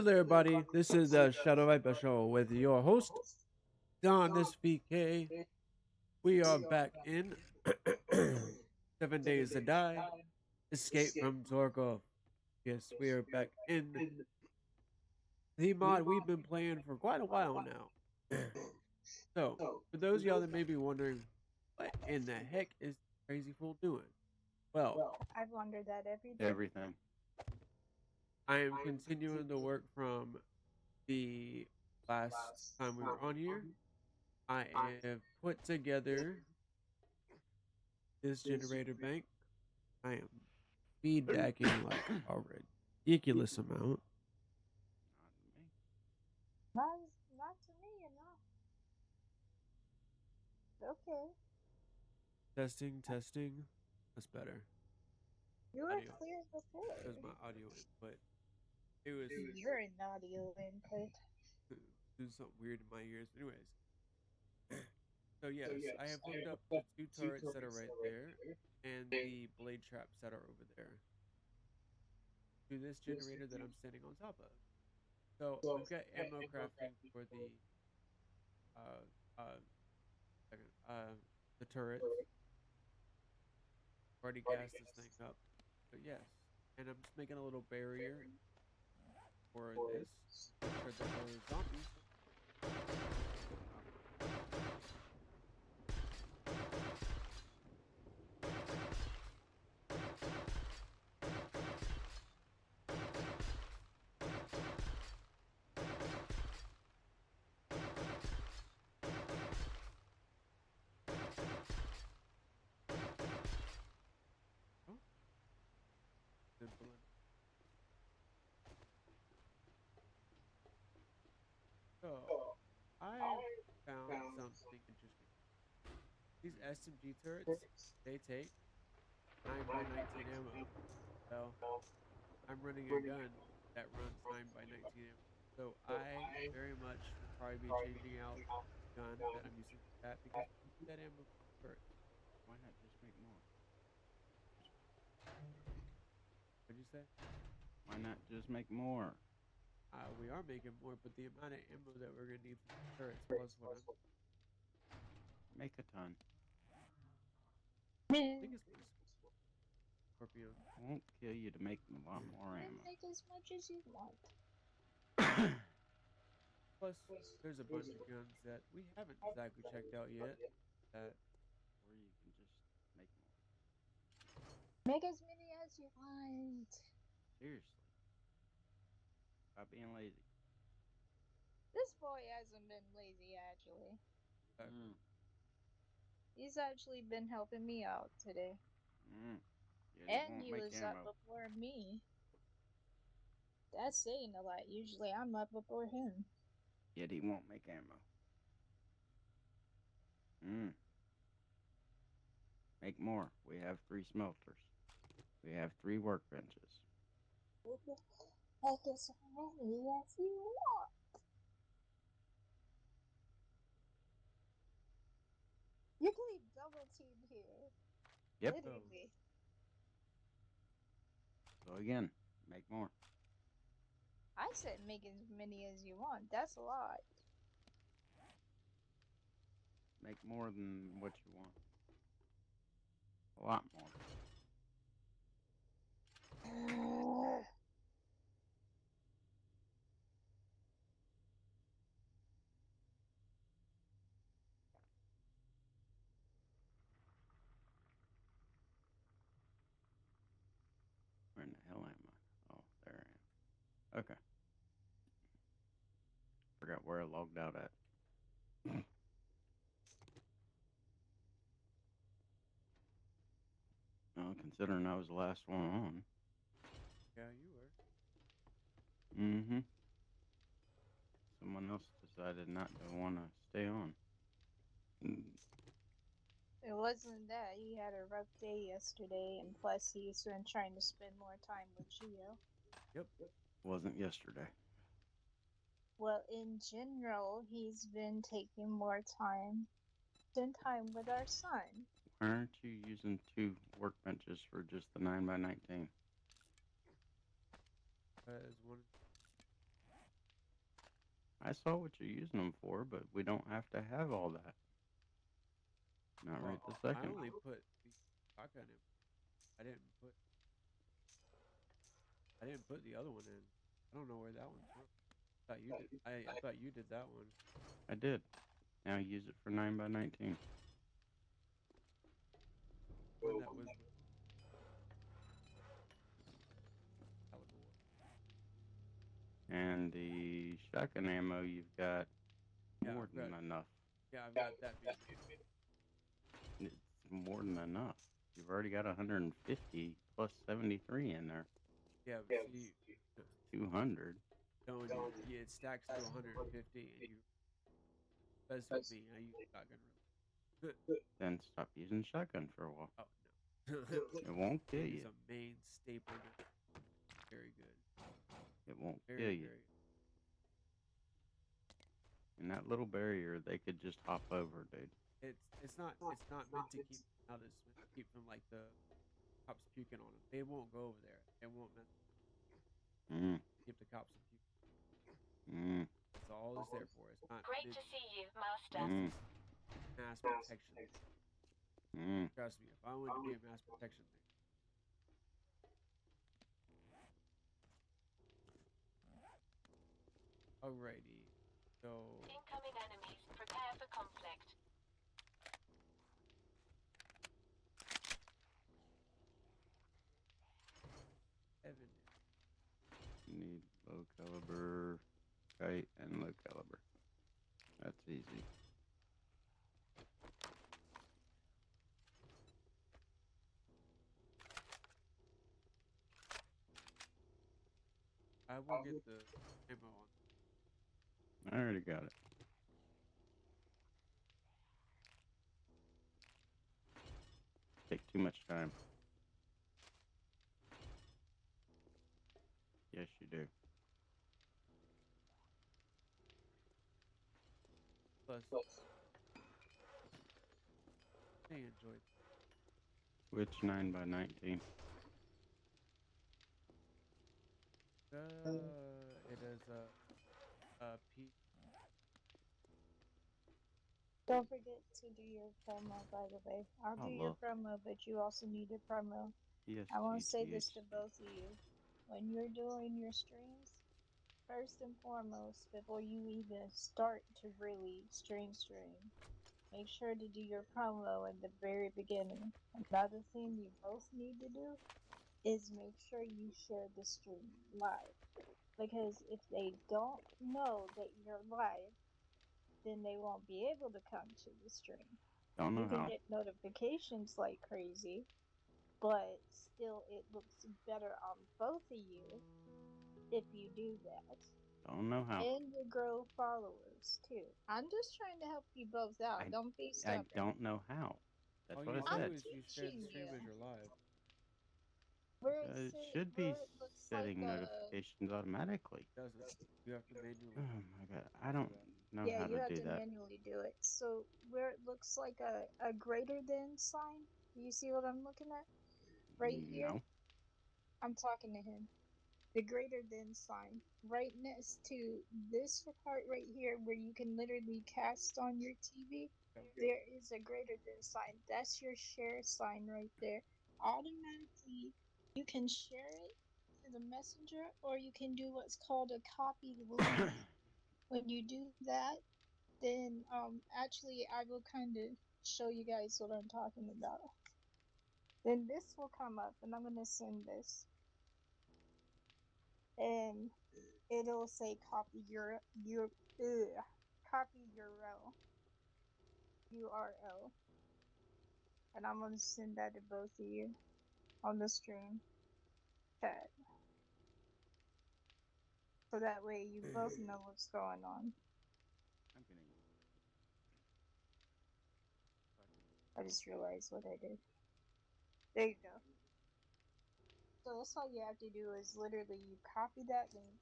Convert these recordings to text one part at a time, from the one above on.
Hello, everybody. This is the Shadow Viper Show with your host, DawnSVK. We are back in 7 Days to Die, Escape from Tarkov. Yes, we are back in the mod we've been playing for quite a while now. So, for those of y'all that may be wondering, what in the heck is Crazy Fool doing? Well, I've wondered that every day. Everything. I am continuing the work from the last time we were on here. I have put together this generator bank. I am feedbacking like a ridiculous amount. Not to me, you know. Okay. Testing. That's better. You were Audio. clear before. That was my audio input. It was You're an audio input. doing something weird in my ears. Anyways. So yes, I have hooked up the two turrets that are right there and the blade traps that are over there to this generator that I'm standing on top of. So we've got ammo crafting for uh uh second, the turrets. Already gassed this thing up. But yes. And I'm just making a little barrier for this. Make sure that the zombies. Oh, simple enough. So I found something interesting. These SMG turrets, they take 9x19 ammo. Well, I'm running a gun that runs 9x19 ammo. So I very much will probably be changing out the gun that I'm using for that because we need that ammo for the turret. Why not just make more? What'd you say? Why not just make more? We are making more, but the amount of ammo that we're gonna need for the turrets plus what I'm Make a ton. I think it's pretty small. Scorpion. Won't kill you to make a lot more ammo. Make as much as you want. Plus, there's a bunch of guns that we haven't exactly checked out yet. That Or you can just make more. Make as many as you want. Seriously. Stop being lazy. This boy hasn't been lazy, actually. Mm. He's actually been helping me out today. Mm. Yet he And won't he make was ammo. up before me. That's saying a lot. Usually I'm up before him. Yet he won't make ammo. Mm. Make more. We have 3 smelters. We have 3 workbenches. Make as many as you want. You're getting double teamed here. Yep. Literally. So again, make more. I said make as many as you want. That's a lot. Make more than what you want. A lot more. Where in the hell am I? Oh, there I am. Okay. Forgot where I logged out at. Well, considering I was the last one on. yeah, you were. Mm-hmm. Someone else decided not to want to stay on. It wasn't that. He had a rough day yesterday, and plus he's been trying to spend more time with Gio. Yep. Wasn't yesterday. Well, in general, he's been taking more time, spend time with our son. Why aren't you using 2 workbenches for just the 9x19? As one. I saw what you're using them for, but we don't have to have all that. Not right this I second. only put the shotgun in. I didn't put I didn't put the other one in. I don't know where that one's from. Thought you did. I thought you did that one. I did. Now use it for 9x19. One that was with caliber one. And the shotgun ammo, you've got Yeah, more than enough. I've got that big. It's more than enough. You've already got 150 plus 73 in there. Yeah, but see, 200. no, yeah, it stacks to 150, and you. That's with me. I use shotgun really. Then stop using shotgun for a while. Oh no. It won't kill It is you. a main staple gun. Very good. It won't Very, kill you. very. And that little barrier, they could just hop over, dude. It's not meant to keep out. It's meant to keep them like the cops puking on them. They won't go over there. They won't keep the cops from puking. That's all it's there for. It's not Great meant to see you, Master. mass protection. Trust me, if I wanted to be a mass protection thing. Alrighty. So Incoming enemies. Prepare for conflict. Evan. Need low caliber, kite, and low caliber. That's easy. I will get the ammo on. I already got it. Take too much time. Yes, you do. Plus, I enjoyed. Which 9x19? It is a P. Don't forget to do your promo, by the way. I'll Oh, do your look. promo, but you also need a promo. Yes, I want to say this to both of you. When you're doing your streams, first and foremost, before you even start to really stream, make sure to do your promo at the very beginning. Another thing you both need to do is make sure you share the stream live. Because if they don't know that you're live, then they won't be able to come to the stream. Don't know You can how. get notifications like crazy, but still it looks better on both of you if you do that. Don't know how. And you grow followers too. I'm just trying to help you both out. Don't be I stubborn. don't know how. That's All what you I do said. is you share the teaching stream you. as you're live. Where It should be it looks like setting notifications automatically. It doesn't. You have to manually. Oh my god, I don't know yeah, how you to have do to that. manually do it. So where it looks like a greater than sign, do you see what I'm looking at? Right here? No. I'm talking to him. The greater than sign. Right next to this part right here where you can literally cast on your TV, there is a greater than sign. That's your share sign right there. Automatically, you can share it to the messenger or you can do what's called a copy link. When you do that, then actually I will kind of show you guys what I'm talking about. Then this will come up and I'm going to send this. And it'll say copy copy URL, and I'm gonna send that to both of you on the stream chat, so that way you both know what's going on. I'm gonna. I just realized what I did. There you go. So that's all you have to do is literally you copy that link,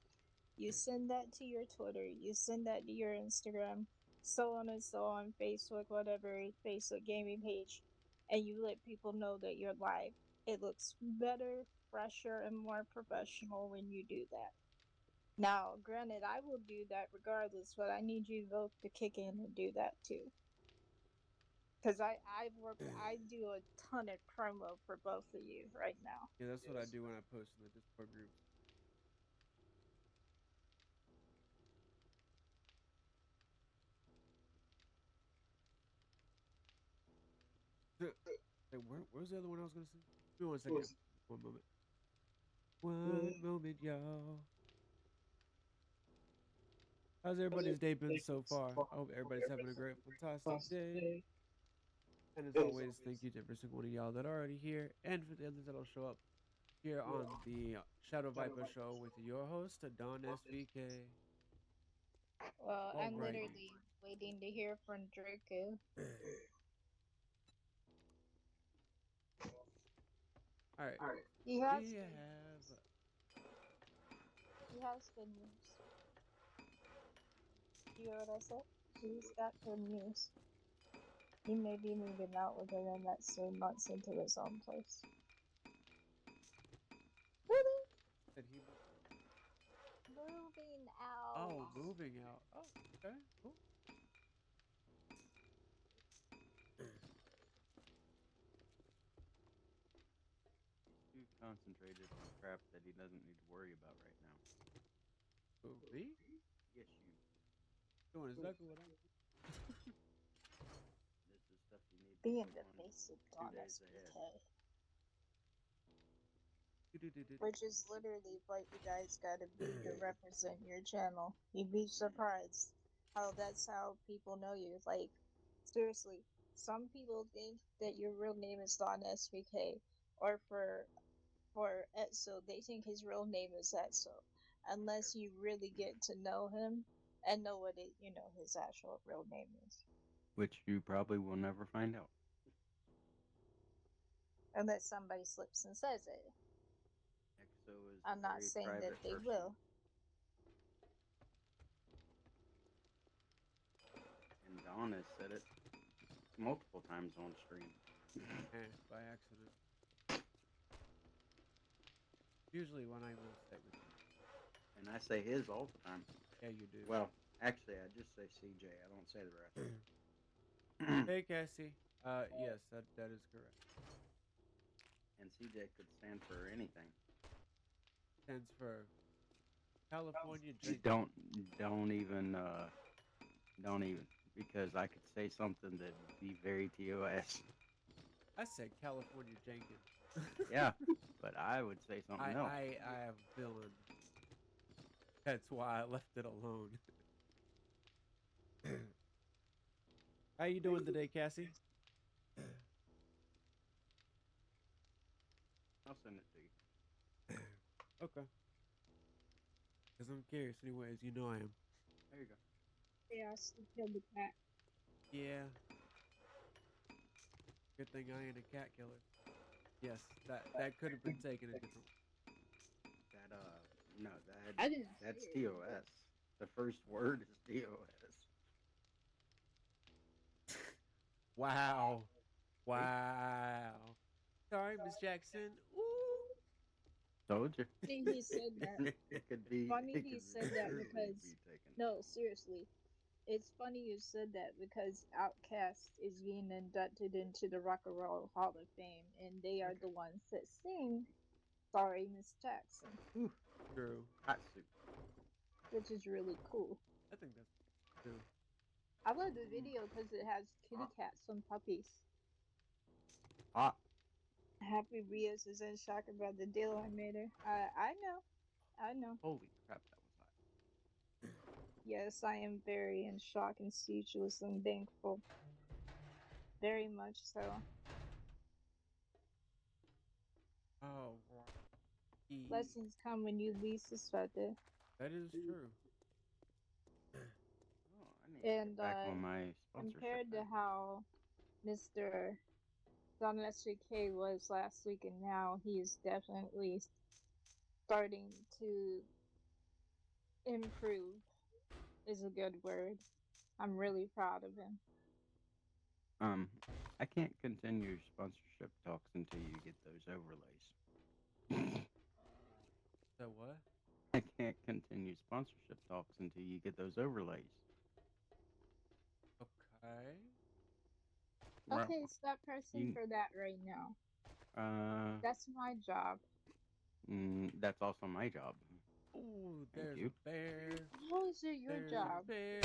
you send that to your Twitter, you send that to your Instagram, so on and so on, Facebook, whatever, Facebook gaming page, and you let people know that you're live. It looks better, fresher, and more professional when you do that. Now, granted, I will do that regardless, but I need you both to kick in and do that too. Because I do a ton of promo for both of you right now. Yeah, that's what I do when I post in the Discord groups. Hey, where's the other one I was gonna say? Give me 1 second. 1 moment. 1 moment, y'all. How's everybody's day been so far? I hope everybody's having a great, fantastic day. And as always, thank you to every single one of y'all that are already here, and for the others that'll show up here on the Shadow Viper Show with your host, DawnSVK. Well, I'm Alrighty. literally waiting to hear from Draco. Alright. He has We good have. news. He has good news. You hear what I said? He's got good news. He may be moving out within the next 3 months into his own place. Said he. Moving out. Oh, moving out. Oh, okay, cool. He's too concentrated on crap that he doesn't need to worry about right now. Who, me? Yes, you. Doing exactly what I'm This is stuff you need to Being work the on face of 2 days ahead. doing. Which is literally what you guys gotta be to represent your channel. You'd be surprised how that's how people know you. Like, seriously, some people think that your real name is DawnSVK, or for Etso, they think his real name is Etso, unless you really get to know him and know what his actual real name is. Which you probably will never find out. Unless somebody slips and says it. EXO is I'm a not very saying private that they person. will. And Dawn has said it multiple times on stream. By accident. Usually when I'm on site with you. And I say his all the time. Yeah, you do. Well, actually, I just say CJ. I don't say the rest. Hey, Cassie. Yes, that is correct. And CJ could stand for anything. Stands for California Jenkins. Don't even, because I could say something that'd be very TOS. I said California Jenkins. Yeah, but I would say something else. I have a feeling. That's why I left it alone. How you doing today, Cassie? I'll send it to you. Okay. Because I'm curious anyways. You know I am. There you go. Yeah, I still killed the cat. Yeah. Good thing I ain't a cat killer. Yes, that could have been taken a different way. No, I didn't that's say it. TOS. The first word is TOS. Wow. Wow. Sorry, Miss Jackson. Ooh. Told you. Funny he said that. It could be. Funny It he could said that really because be taken. no, seriously, it's funny you said that because Outkast is being inducted into the Rock and Roll Hall of Fame, and they are the ones that sing "Sorry, Miss Jackson," True. Hot soup. which is really cool. I think that's true. I love the video because it has kitty cats and puppies. Hot. Happy Rios is in shock about the deal I made her. I know. Holy crap, that was hot. Yes, I am very in shock and speechless and thankful. Very much so. Oh, right. Lessons come when you least suspect it. That is true. Oh, I need to And get back on my sponsorship. compared to how Mr. DawnSVK was last week and now, he is definitely starting to improve, is a good word. I'm really proud of him. I can't continue sponsorship talks until you get those overlays. So what? I can't continue sponsorship talks until you get those overlays. Okay. Right. Okay, stop pressing You, for that right now. uh, That's my job. that's also my job. Ooh, Thank there's you. a bear. How is it your There's job? a bear.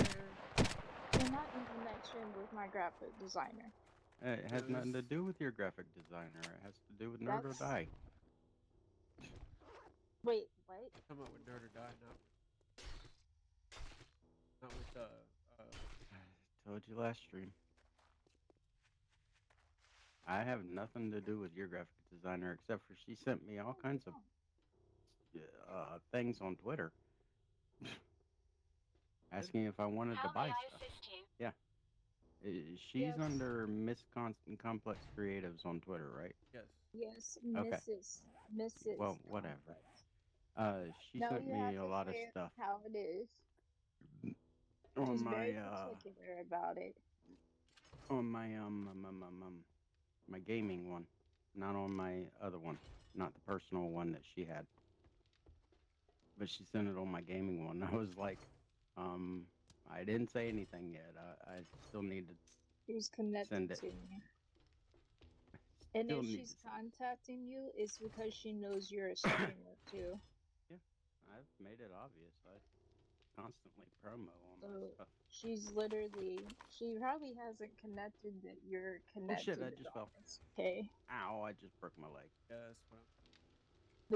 You're not in connection with my graphic designer. It has nothing to This- do with your graphic designer. It has to do with Nerd or That's Die. wait, what? Come up with Nerd or Die, not with I told you last stream. I have nothing to do with your graphic designer except for she sent me all No, you kinds of things on Twitter asking if I wanted to How may buy I stuff. assist you? Yeah. She's Yes, under Miss Complex Creatives on Twitter, right? yes. yes, Okay. Mrs. Well, whatever. Complex. She No, sent you me have a to lot of say it stuff how it is. on She's my very particular about it. on my my gaming one, not on my other one, not the personal one that she had. But she sent it on my gaming one. I was like, I didn't say anything yet. I still need to She's send connected it. to me. And Still if need she's to send it. contacting you, it's because she knows you're a streamer too. Yeah, I've made it obvious. I constantly promo on my So stuff. she's literally, she probably hasn't connected that you're Oh shit! connected I to just fell. DawnSVK. Ow! I just broke my leg. Yes. What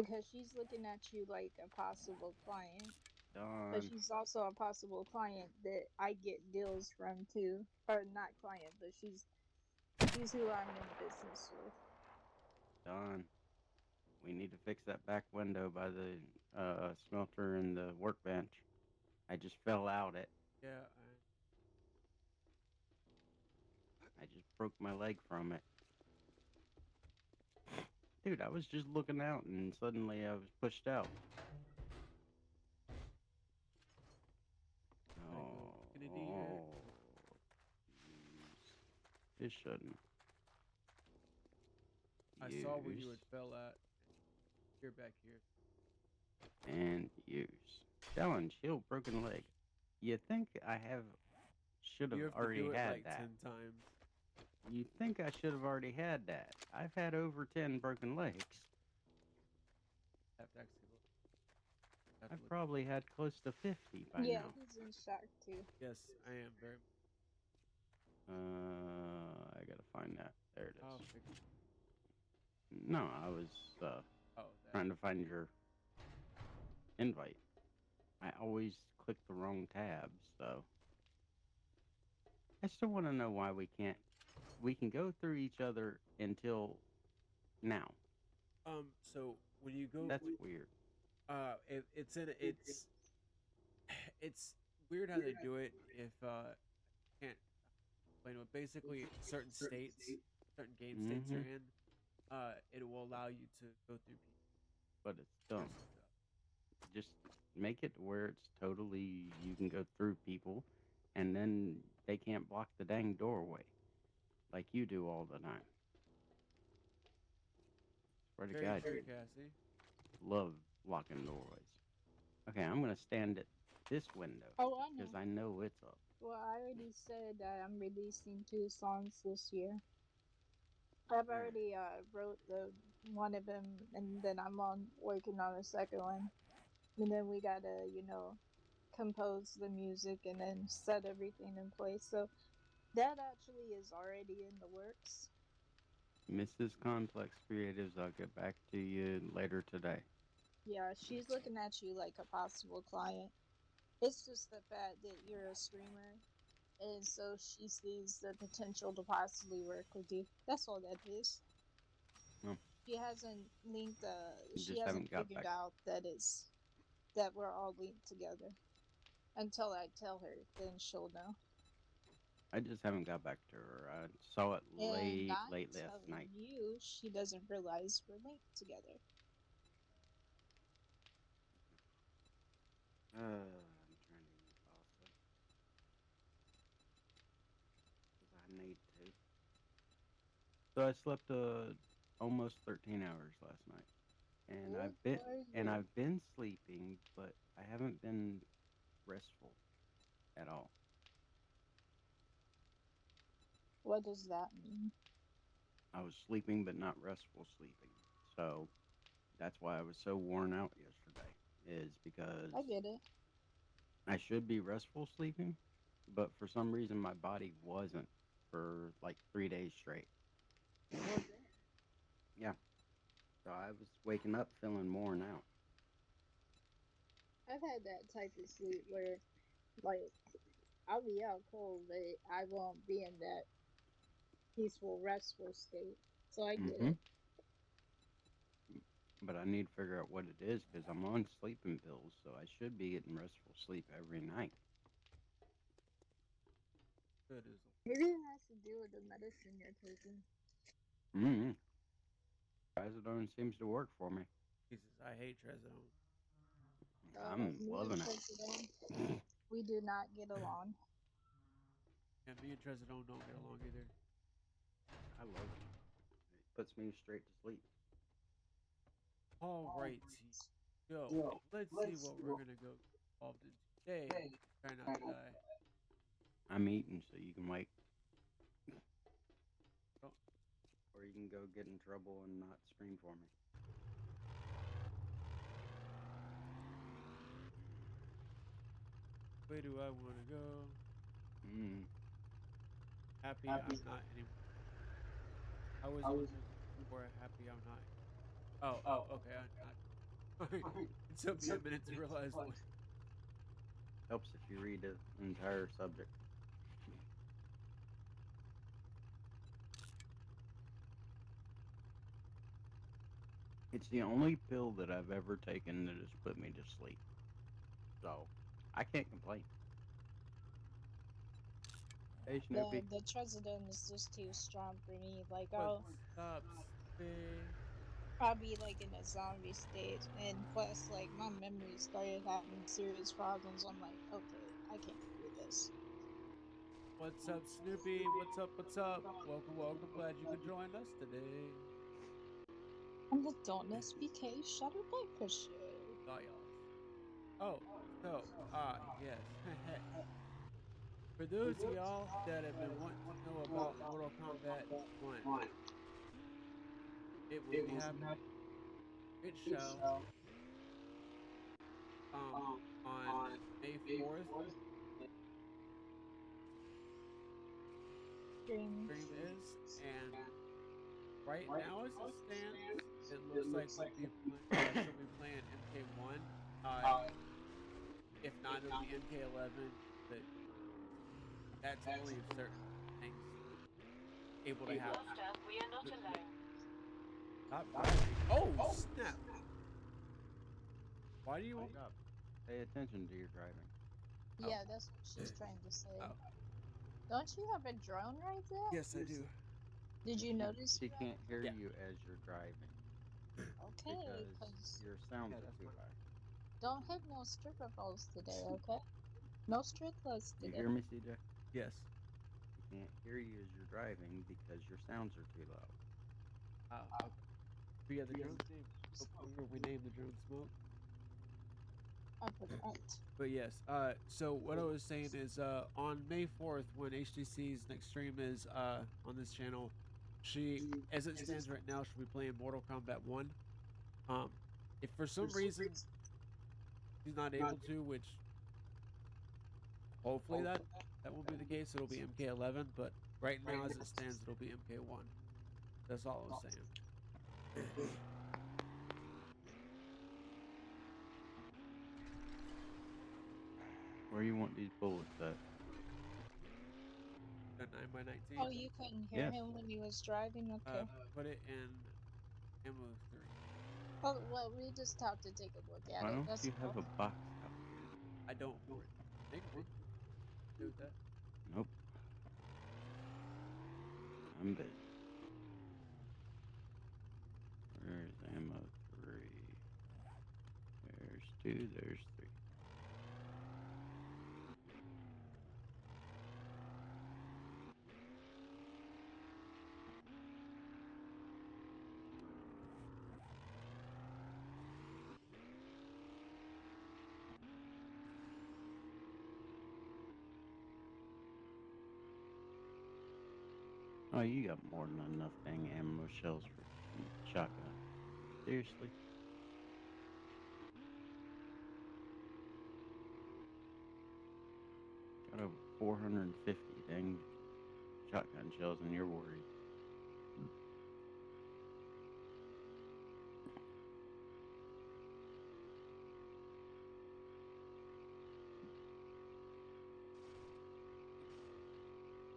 Because she's looking at you like a possible client. But Done. she's also a possible client that I get deals from too. Or not client, but she's who I'm in business with. Done. We need to fix that back window by the smelter and the workbench. I just fell out it. yeah. I just broke my leg from it. Dude, I was just looking out and suddenly I was pushed out. I go Kennedy here. Oh, it shouldn't. I saw where Use you had fell at. You're back here. and use. Challenge, heal, broken leg. You think I should You have have to already do it had like that? 10 times. You think I should have already had that? I've had over 10 broken legs. I have to actually look. I have to I've look. probably had close to 50 by Yeah, now. he's in shock too. Yes, I am very. I gotta find that. There it I'll is. fix it. No, I was Oh, that. trying to find your invite. I always click the wrong tab, so I still want to know why we can't. We can go through each other until now. So when you go, That's weird. it's in it's weird how they do it. If I can't explain it, but basically certain states, certain game states you're Mm-hmm. in, it will allow you to go through people. But it's dumb. Just make it where it's totally you can go through people, and then they can't block the dang doorway like you do all the time. Swear to Very God, true, you Cassie. love locking doorways. Okay, I'm gonna stand at this window Oh, I know. because I know it's up. Well, I already said that I'm releasing 2 songs this year. I've Alright. already wrote the one of them, and then I'm on working on the second one. And then we gotta, compose the music and then set everything in place. So that actually is already in the works. Mrs. Complex Creatives, I'll get back to you later today. Yeah, she's looking at you like a possible client. It's just the fact that you're a streamer, and so she sees the potential to possibly work with you. That's all that is. Well, She hasn't linked. you She just hasn't haven't got figured back. out that we're all linked together. Until I tell her, then she'll know. I just haven't got back to her. I saw it And I'm late last telling night. you, she doesn't realize we're linked together. I'm trying to eat pasta because I need to. So I slept almost 13 hours last night. And Good I've been for and you. I've been sleeping, but I haven't been restful at all. What does that mean? I was sleeping, but not restful sleeping. So that's why I was so worn out yesterday. Is because I get it. I should be restful sleeping, but for some reason my body wasn't for like 3 days straight. Well, good. Yeah. So I was waking up feeling worn out. I've had that type of sleep where, like, I'll be out cold, but I won't be in that peaceful, restful state. So I get Hmm. it. But I need to figure out what it is because I'm on sleeping pills, so I should be getting restful sleep every night. Good as Maybe it has to do with the medicine you're taking. Hmm. Trazodone seems to work for me. Jesus. I hate trazodone. I'm Me and loving President, it. we do not get along. Yeah, me and trazodone don't get along either. I love it. It puts me straight to sleep. All right, yo, let's see what we're gonna go involved in today. Try not to die. I'm eating so you can wait, Oh, or you can go get in trouble and not scream for me. where do I want to go? Mm. Happy I'm not anymore. I was on this before. Happy I'm not. Oh, okay. I'm not. It took me a minute to realize what. Helps if you read the entire subject. It's the only pill that I've ever taken that has put me to sleep. So I can't complain. Hey Snoopy. The trazodone is just too strong for me. Like What's up, Snoopy? I'll be like in a zombie state, and plus like my memory started having serious problems. I'm like, okay, I can't do this. What's up, Snoopy? What's up? What's up? Welcome, welcome. Glad you could join us today. I'm the DawnSVK Shadow Biker Show. Got y'all. Oh, so, yes. For those of y'all that have been wanting to know about Mortal Kombat 1, it will be happening. It shall, um, on May 4th. Stream. Stream is, and right now as it stands, it looks like she'll be playing MK1. Uh, if not, it'll be MK11, but that's only if certain things able to happen. Master, we are not alone. Stop driving. Oh, snap. Why do you want? Stop. Pay attention to your driving. Oh, Yeah, that's what she's trying to say. oh, Don't you have a drone right yes, there? I do. Did you She notice she you can't hear Yeah, you as you're driving Okay, because because your sounds yeah, are that's too fine. high. don't hit no stripper balls today, okay? No strip clubs You today. hear me, CJ? Yes. She can't hear you as you're driving because your sounds are too loud. Oh, okay. But yeah, the drone's name. We named the drone Smoke. I forgot. But yes, so what I was saying is, on May 4th, when HTC's next stream is on this channel, she, as it stands right now, she'll be playing Mortal Kombat 1. Um, if for some reason she's not able to, which hopefully that won't be the case, it'll be MK11. But right now, as it stands, it'll be MK1. That's all I was saying. Where you want these bullets at? The 9x19. Oh, you couldn't hear Yes. him when he was driving? Okay. Put it in ammo 3. Oh, well, we just have to take a look at Why it. don't That's you have all. a box out here? I don't for it. Make one. Do with that. Nope. I'm busy. Where's ammo 3? There's 2, there's 3. Oh, you got more than enough dang ammo shells for shotgun. Seriously? Got over 450 dang shotgun shells and you're worried.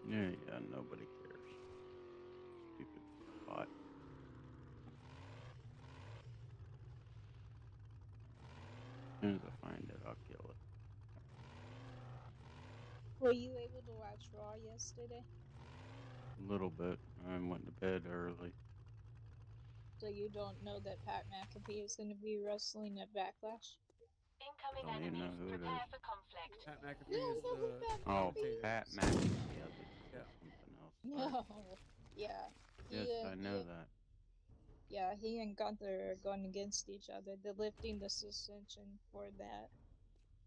Yeah, nobody cares. Stupid bot. As soon as I find it, I'll kill it. Were you able to watch Raw yesterday? A little bit. I went to bed early. So you don't know that Pat McAfee is going to be wrestling at Backlash? Incoming Don't even know enemies. who it Prepare is. for conflict. Pat McAfee You is don't know who the Pat Oh, McAfee Pat is? McAfee. I thought you said Yeah. something else. Sorry. No. Yeah. Yes, I know that. Yeah, he and Gunther are going against each other. They're lifting the suspension for that.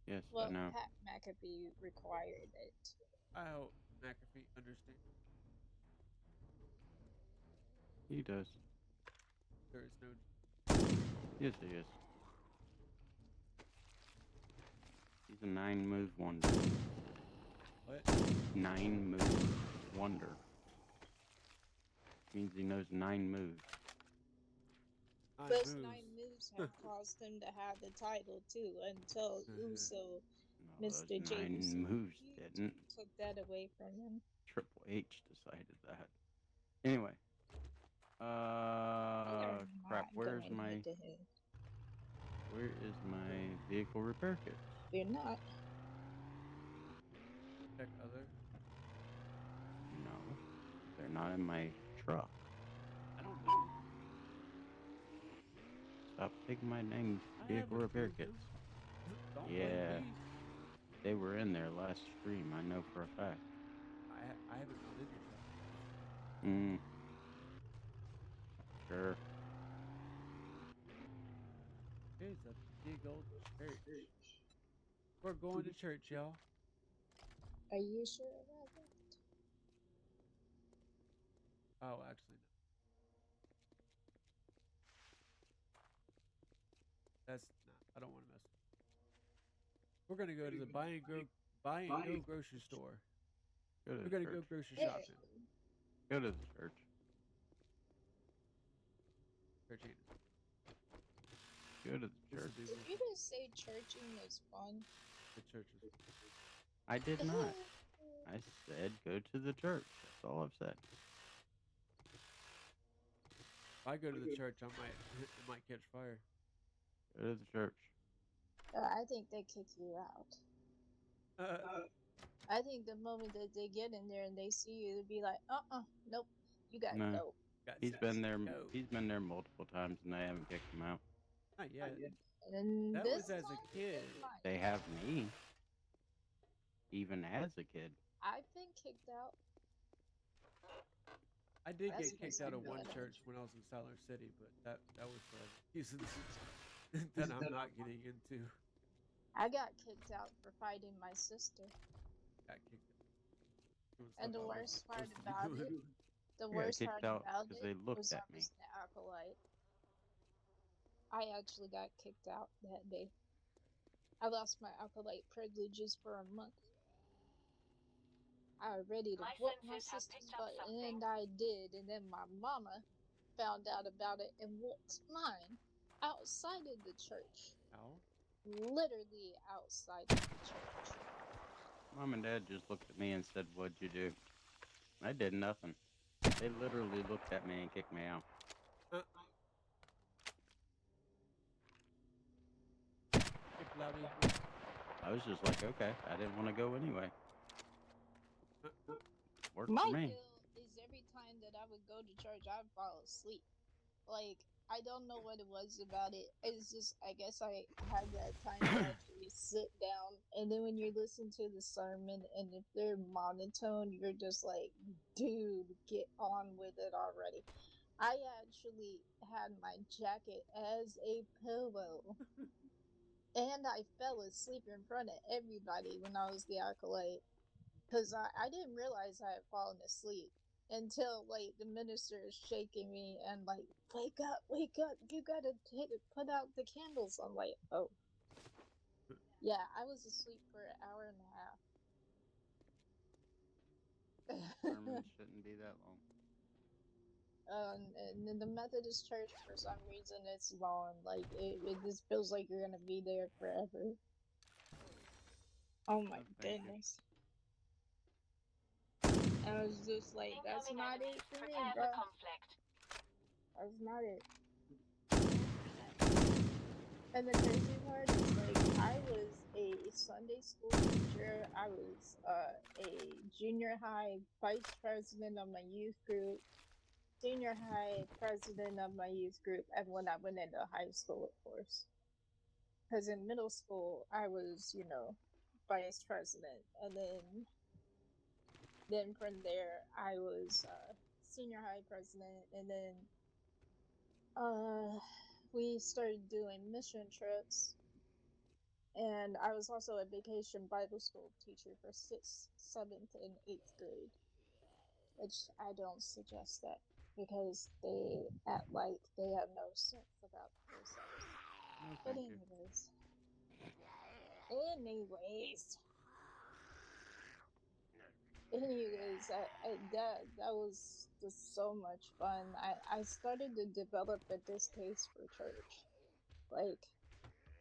Yes, Well, I know. Pat McAfee required it. I hope McAfee understands He does. there is no. Yes, he is. He's a 9-move wonder. What? 9-move wonder. Means he knows 9 moves. Those 9 moves have caused him to have the title too, until Uso, No, Mr. those 9 James, moves didn't. took that away from him. Triple H decided that. Anyway. Crap. Where is my vehicle repair kits? They're not. Check other. No, they're not in my truck. I don't know. Stop taking my dang vehicle repair kits. Don't Yeah, blame me. they were in there last stream. I know for a fact. I haven't gone in your truck. Sure. Here's a big old church. We're going to church, y'all. Are you sure about that? Oh, actually, no. That's not. I don't want to mess with it. We're gonna go to the buy and go grocery store. We're gonna go grocery shopping. Go to the church. Church ain't. Go to the church. Did you just say churching is fun? The church is. I did not. I said go to the church. That's all I've said. If I go to the church, it might catch fire. Go to the church. I think they kick you out. I think the moment that they get in there and they see you, they'll be like, nope, you gotta go. He's been there. He's been there multiple times, and they haven't kicked him out. Not yet. And that was as a kid. They have me. Even as a kid. I've been kicked out. I did get kicked out of one church when I was in Siler City, but that was for reasons that I'm not getting into. I got kicked out for fighting my sister. Got kicked out. And the worst part about it, was I was the acolyte. I actually got kicked out that day. I lost my acolyte privileges for a month. I was ready to whoop my sister's butt, and I did. And then my mama found out about it and whooped mine outside of the church. How? Literally outside of the church. Mom and Dad just looked at me and said, "What'd you do?" I did nothing. They literally looked at me and kicked me out. I was just like, okay, I didn't want to go anyway. Worked my for me. deal is every time that I would go to church, I'd fall asleep. Like, I don't know what it was about it. It's just, I guess I had that time to actually sit down. And then when you listen to the sermon, and if they're monotone, you're just like, dude, get on with it already. I actually had my jacket as a pillow. And I fell asleep in front of everybody when I was the acolyte. Because I didn't realize I had fallen asleep. until like the minister is shaking me and like, wake up, you gotta put out the candles. I'm like, oh yeah, I was asleep for an hour and a half. Sermons shouldn't be that long. And in the Methodist church, for some reason, it's long. Like it just feels like you're gonna be there forever. Oh my goodness! I was just like, that's Incoming not enemies. it for me, Prepare bro. for conflict. That's not it. And the crazy part is, like, I was a Sunday school teacher. I was a junior high vice president of my youth group, senior high president of my youth group, and when I went into high school, of course. Because in middle school, I was, vice president, and then from there, I was senior high president, and then we started doing mission trips. And I was also a vacation Bible school teacher for 6th, 7th, and 8th grade, which I don't suggest that because they act like they have no sense about themselves. No, But thank you. anyways, that was just so much fun. I started to develop a distaste for church. Like,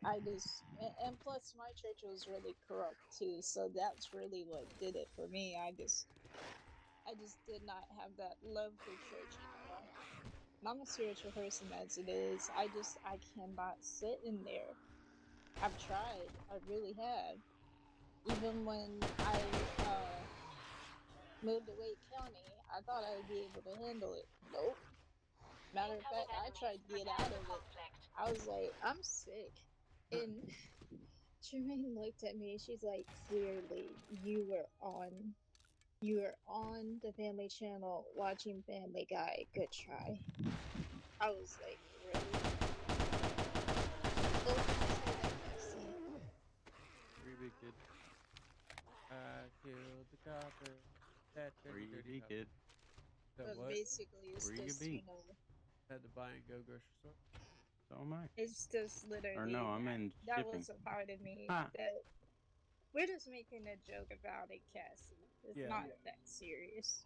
and plus my church was really corrupt too, so that's really what did it for me. I just did not have that love for church anymore. And I'm a spiritual person as it is. I cannot sit in there. I've tried. I really have. Even when I moved to Wake County, I thought I would be able to handle it. Nope. Matter of Incoming fact, I enemies. tried to get Prepare out for of it. conflict. I was like, I'm sick. And Jermaine looked at me. She's like, clearly, you were on the Family Channel watching Family Guy. Good try. I was like, really? Oh, did you say that, Cassie? Where you be, kid? I killed the copper. That Where dirty, you dirty be, copper. kid? That But what? basically, it's Where you just, be? Had to buy and go grocery store. So am I. it's just Or no, literally I'm in that shipping. was a part of me Ha! that we're just making a joke about it, Cassie. It's Yeah. not that serious.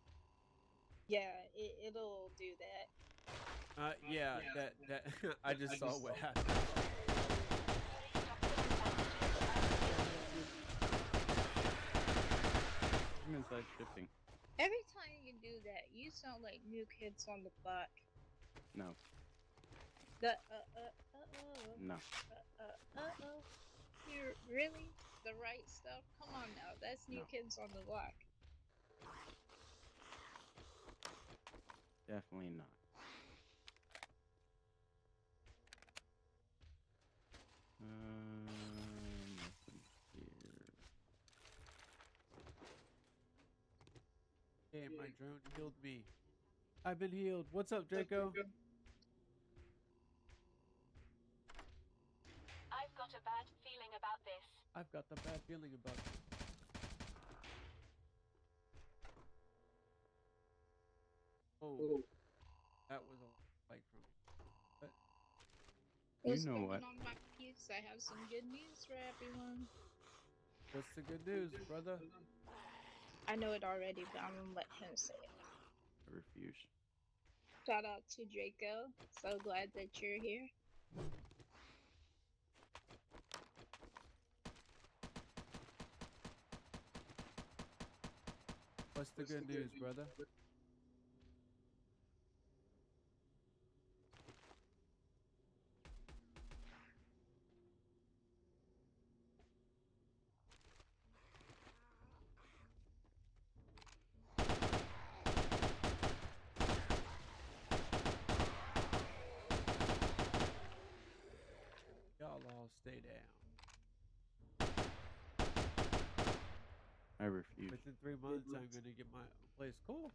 Yeah, it'll do that. Yeah, that I just saw what happened. I'm inside shipping. Every time you do that, you sound like New Kids on the Block. No. The No. You really the right stuff? Come on now, that's New No. Kids on the Block. Definitely not. Nothing here. Hey, my drone healed me. I've been healed. What's up, Draco? I've got a bad feeling about this. I've got the bad feeling about it. Oh, that was a like from me. But What's know going what? on, my peeps? I have some good news for everyone. what's the good news, brother? I know it already, but I'm gonna let him say it. I refuse. Shout out to Draco. So glad that you're here. What's the good news, brother? Y'all all stay down. I refuse. Within 3 months, I'm gonna get my own place. Cool.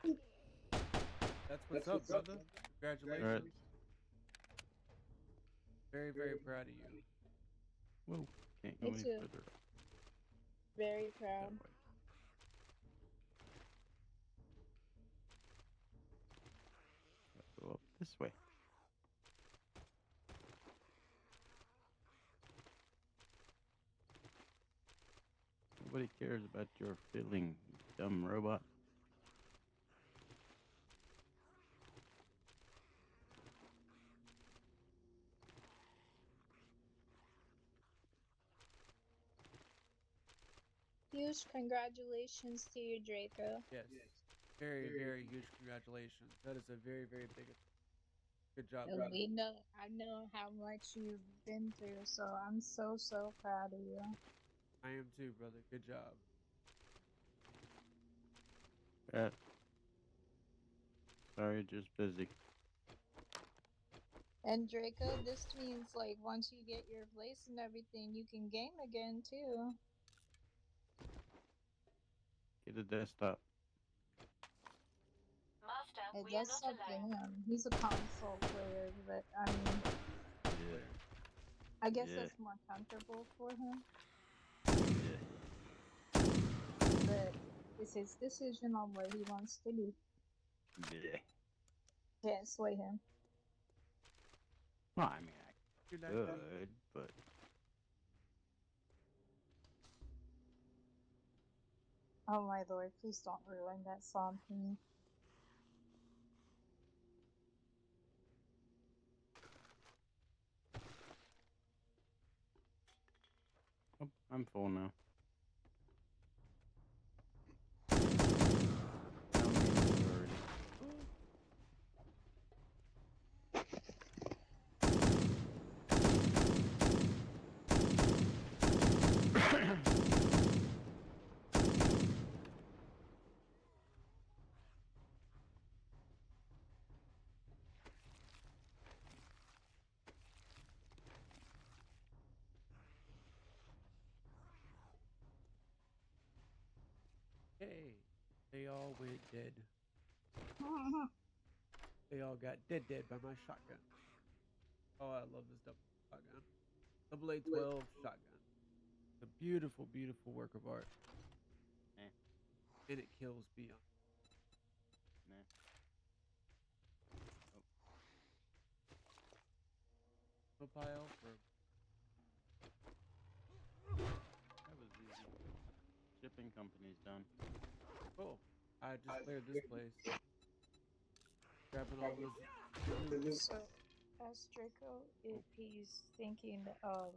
That's what's up, brother. Congratulations. Alright. Very, very proud of you. Whoa. Can't go Me any too. further. Very That proud. way. This way. Nobody cares about your feeling, you dumb robot. Huge congratulations to you, Draco. Yes. Very, very huge congratulations. That is a very, very big. Good job, And brother. I know how much you've been through, so I'm so proud of you. I am too, brother. Good job. Sorry, just busy. And Draco, this means like once you get your place and everything, you can game again too. Get a desktop. Master, It we are does not suck to alone. him. He's a console player, but I mean, Yeah. I guess Yeah. that's more comfortable for him. Yeah. But it's his decision on what he wants to do. Yeah. Can't sway him. Well, I mean, You I like that? could, but Oh my lord, please don't ruin that song for me. oh, I'm full now. How many is it already? Hey, they all went dead. They all got dead by my shotgun. Oh, I love this double shotgun. Double A12 shotgun. It's a beautiful, beautiful work of art. Eh. And it kills beyond. Nah. No pile for. That was easy. Shipping company's done. Cool. I just cleared this place. Grabbing all this loot. So, ask Draco if he's thinking of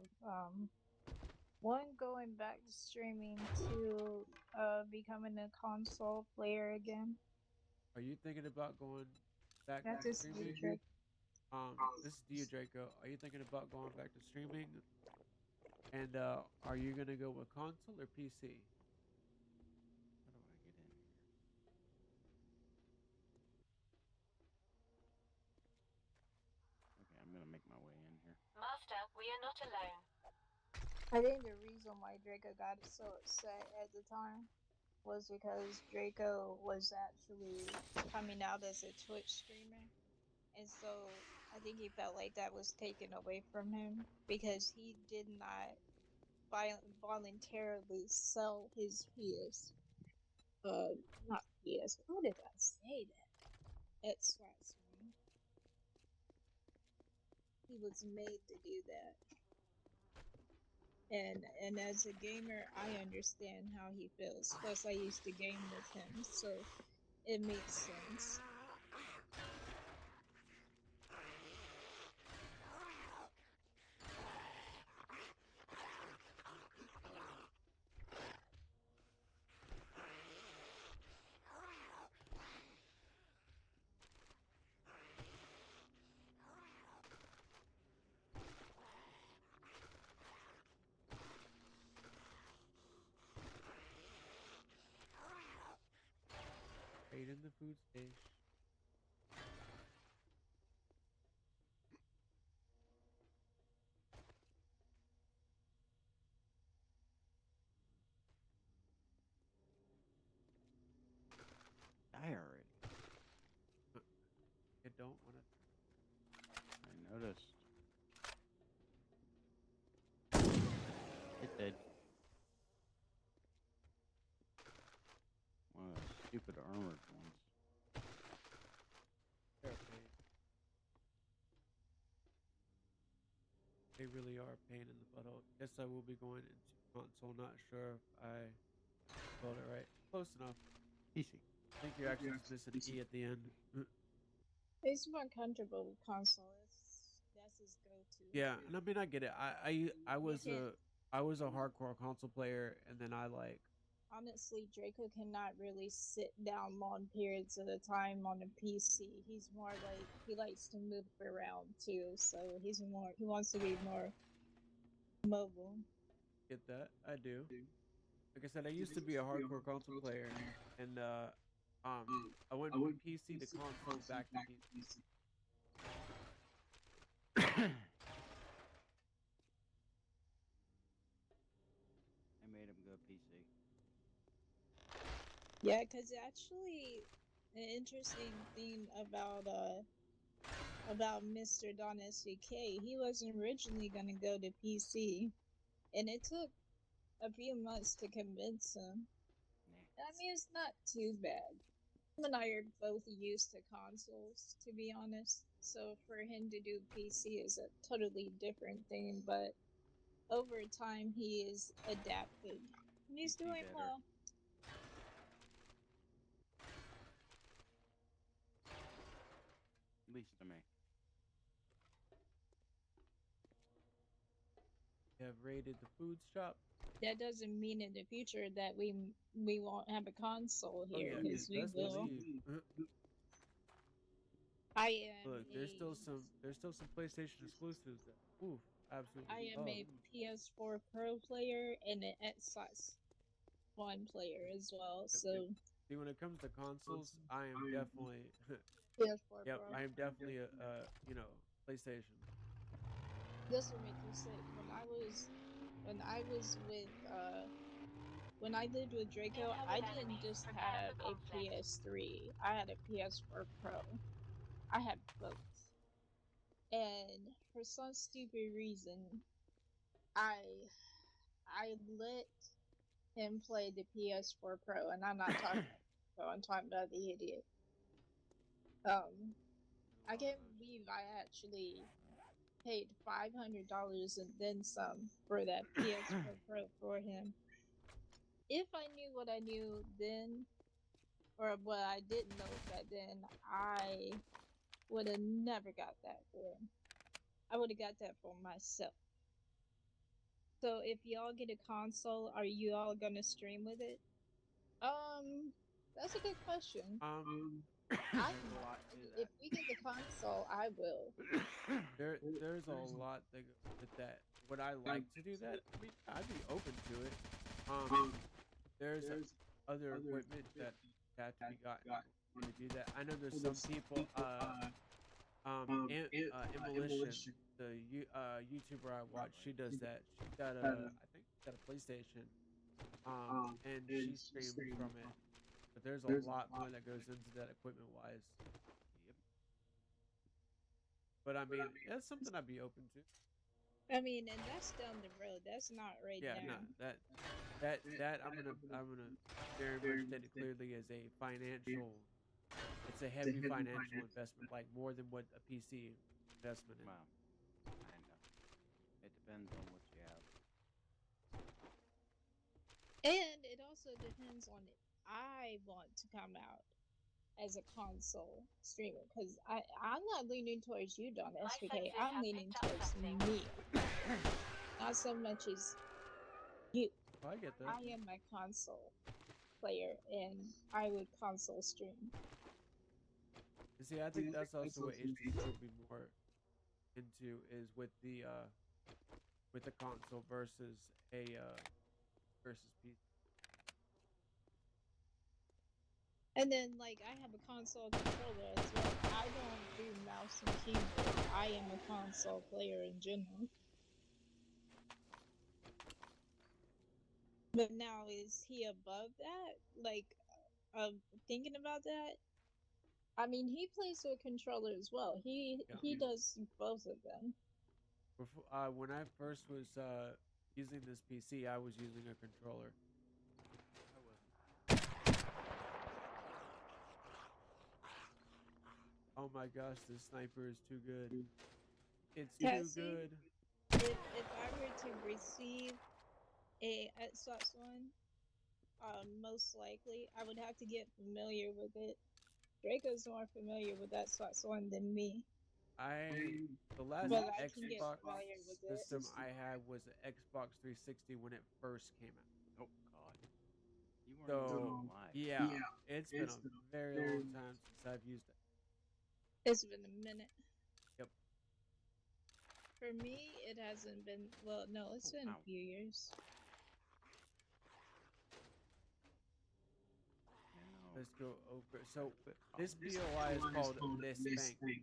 one, going back to streaming, two, becoming a console player again. Are you thinking about going back That's to just you, streaming? Draco. This is you, Draco. Are you thinking about going back to streaming? And are you gonna go with console or PC? How do I get in here? Okay, I'm gonna make my way in here. Master, we are not alone. I think the reason why Draco got so upset at the time was because Draco was actually coming out as a Twitch streamer. And so I think he felt like that was taken away from him because he did not voluntarily sell his PS. Not PS. How did I say that? Xbox One. He was made to do that. And as a gamer, I understand how he feels. Plus, I used to game with him, so it makes sense. Right in the food station. Die already. I don't want to. I noticed. It did. One of those stupid armored ones. really are a pain in the butthole. Guess I will be going into console. Not sure if I spelled it right. Close enough. PC. I think you're actually just missing an E at the end. He's more comfortable with console. That's his go-to. Yeah, and I mean I get it. I You was can I was a hardcore console player, and then I like honestly, Draco cannot really sit down long periods at a time on a PC. He's more like he likes to move around too, so he wants to be more mobile. get that. I do. Like I said, I used to be a hardcore console player, and I went from PC to console back to PC. I made him go PC. Yeah, because actually, an interesting thing about Mr. DawnSVK, he wasn't originally gonna go to PC, and it took a few months to convince him. Nah. I mean, it's not too bad. Him and I are both used to consoles, to be honest. So for him to do PC is a totally different thing, but over time he is adapted. And he's PC doing better. well. At least to me. We have raided the food shop. That doesn't mean in the future that we won't have a console Oh here, yeah, because we best will. believe. I am Look, there's still some PlayStation exclusives that oof, absolutely I am love. a PS4 Pro player and an Xbox One player as well. So See, when it comes to consoles, I am definitely PS4 yep, Pro. I am definitely a PlayStation. This will make you sick. When I was with when I lived with Draco, I didn't just have a PS3. I had a PS4 Pro. I had both. And for some stupid reason, I let him play the PS4 Pro, and I'm not talking about Pro, I'm talking about the idiot. I can't believe I actually paid $500 and then some for that PS4 Pro for him. If I knew what I knew then, or what I didn't know back then, I would have never got that for him. I would have got that for myself. So if y'all get a console, are you all gonna stream with it? That's a good question. I There's a lot to if that. we get the console, I will. There's a lot that with that. Would I like to do that? I mean, I'd be open to it. There's other equipment that have to be gotten to do that. I know there's some people. Emolition, the YouTuber I watch, she does that. She's got I think she's got a PlayStation. And she streams from it. But there's a lot more that goes into that equipment wise. Yep. But I mean, that's something I'd be open to. I mean, and that's down the road. That's not right Yeah, no, now. that I'm gonna very much state it clearly as a financial. It's a heavy financial investment, like more than what a PC investment is. Well, kind of. It depends on what you have. And it also depends on it. I want to come out as a console streamer because I'm not leaning towards you, Don SVK. I'm leaning towards me, not so much as you. Oh, I get that. I am a console player, and I would console stream. You see, I think that's also what HTC will be more into is with the console versus a versus PC. And then, like, I have a console controller as well. I don't do mouse and keyboard. I am a console player in general. But now, is he above that? Like, thinking about that? I mean, he plays with a controller as well. He does both of them. Before, when I first was using this PC, I was using a controller. I wasn't. Oh my gosh, this sniper is too good. It's Yeah, too see? good. if I were to receive a Xbox One, most likely I would have to get familiar with it. Draco's more familiar with Xbox One than me, The last but I can get Xbox familiar with it. system I had was an Xbox 360 when it first came out. Oh God, you weren't So even alive. yeah, it's been a very long time since I've used it. It's been a minute. Yep. For me, it hasn't been. Well, no, it's been a Ow. few years. Let's go over. So this POI is called List Bank.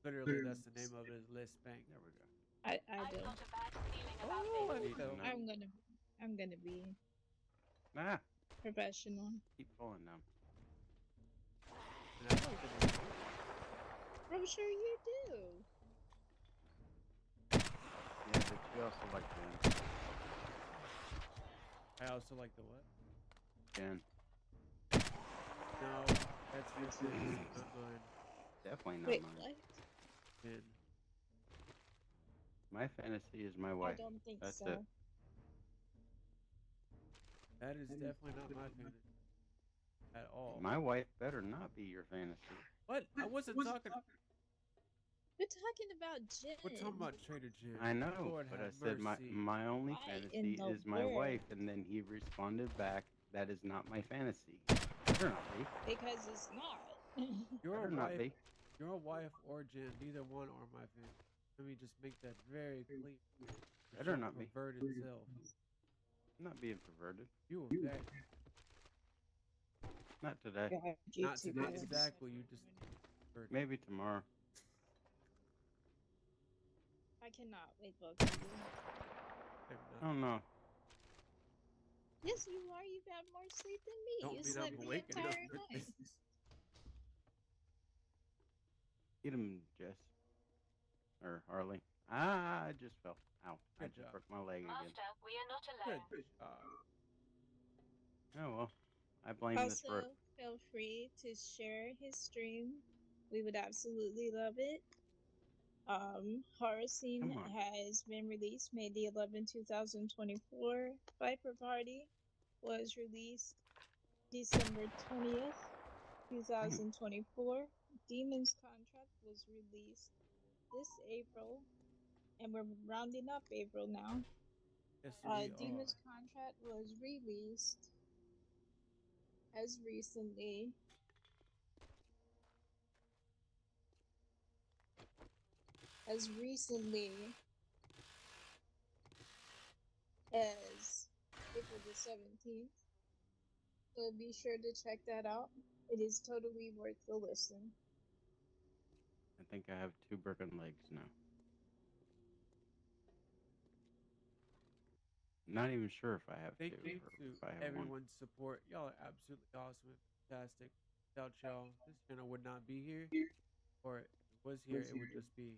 Literally, that's the name of it. Is List Bank. There we go. I I've do. got a bad feeling about Oh, this. let's go. I'm gonna be Ah, professional. keep falling down. And I like the name. I'm sure you do. Yeah, but you also like Jen. I also like the what? Jen. No, that's your thing, not mine. Definitely not Wait, mine. what? Jen. My fantasy is my I wife. don't think That's so. it. That is definitely not my fantasy at all. My wife better not be your fantasy. What? I wasn't talking. We're talking about Jen. We're talking about Trader Jim. I know, Lord but have I said mercy. my only Why in fantasy the is my world? wife, and then he responded back, "That is not my fantasy." Better not be. Because it's not. Your Better not wife, be. your wife or Jen, neither one are my fantasy. Let me just make that very clear. Better not be. Perverted self. I'm not being perverted. You were very. Not today. Not today. Exactly. You just. Perverted. Maybe tomorrow. I cannot wait both of you. I don't know. Yes, you are. You've had more sleep than me. Don't You mean slept I'm the awake enough entire for night. this. Get him, Jess. Or Harley. Ah, I just fell. Ow. I Good just job. broke my leg again. Master, we are not Good alone. job. Oh well. I blame this rope. Also, feel free to share his stream. We would absolutely love it. Horror Scene Come on. has been released May the 11th, 2024. Viper Party was released December 20th, 2024. Demon's Contract was released this April, and we're rounding up April now. Yes, we Demon's Contract was released as recently as April the 17th. So be sure to check that out. It is totally worth the listen. I think I have 2 broken legs now. Not even sure if I have Thank 2 you or to if I have 1. everyone's support. Y'all are absolutely awesome and fantastic. Without y'all, this channel would not be here. Or if it was here, it would just be.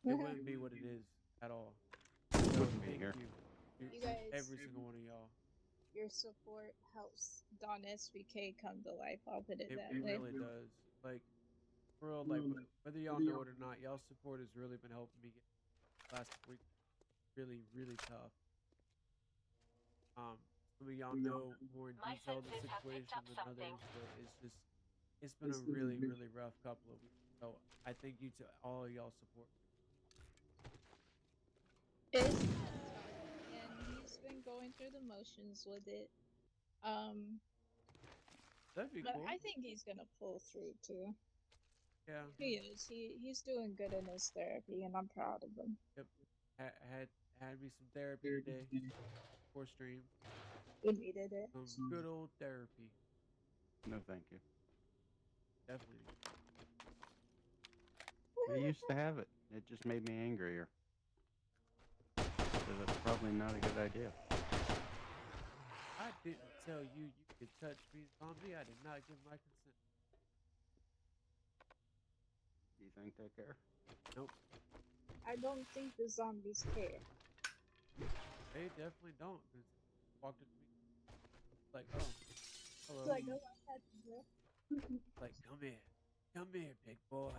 It wouldn't be what it is at all. So Wouldn't be thank here. you to You guys, every single one of y'all. your support helps DawnSVK come to life. I'll put it It that way. really does. Like, for real, like, whether y'all know it or not, y'all support has really been helping me get last week really, really tough. Some of y'all know more in My detail the senses have picked situation up than something. others, but it's been a really, really rough couple of weeks. So I thank you to all y'all support. It's been tough, and he's been going through the motions with it. That'd be But cool. I think he's gonna pull through too. Yeah. He is. He's doing good in his therapy, and I'm proud of him. Yep. Had me some therapy today before stream. We needed it. Some good old therapy. No, thank you. Definitely. I used to have it. It just made me angrier. So that's probably not a good idea. I didn't tell you you could touch me, zombie. I did not give my consent. Do you think they care? Nope. I don't think the zombies care. They definitely don't. Cause walked up to me like, oh, hello. It's like, oh, I had to go. Like, come here, big boy.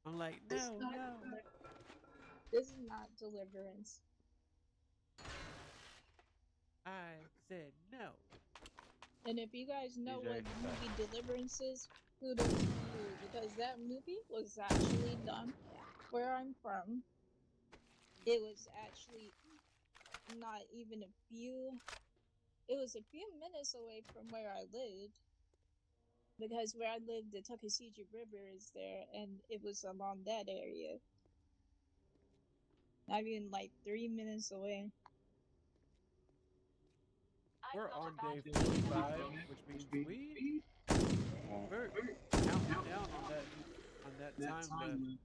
I'm like, no. This is not Deliverance. I said no. And if you guys know DJ, what the movie Deliverance is, kudos to you, because that movie was actually done where I'm from. It was actually not even a few. It was a few minutes away from where I lived. Because where I lived, the Tuckasegee River is there, and it was along that area. Not even like 3 minutes away. We're I've got on a bad day feeling about 45, this. which means we're Well, counting down on that time left. maybe.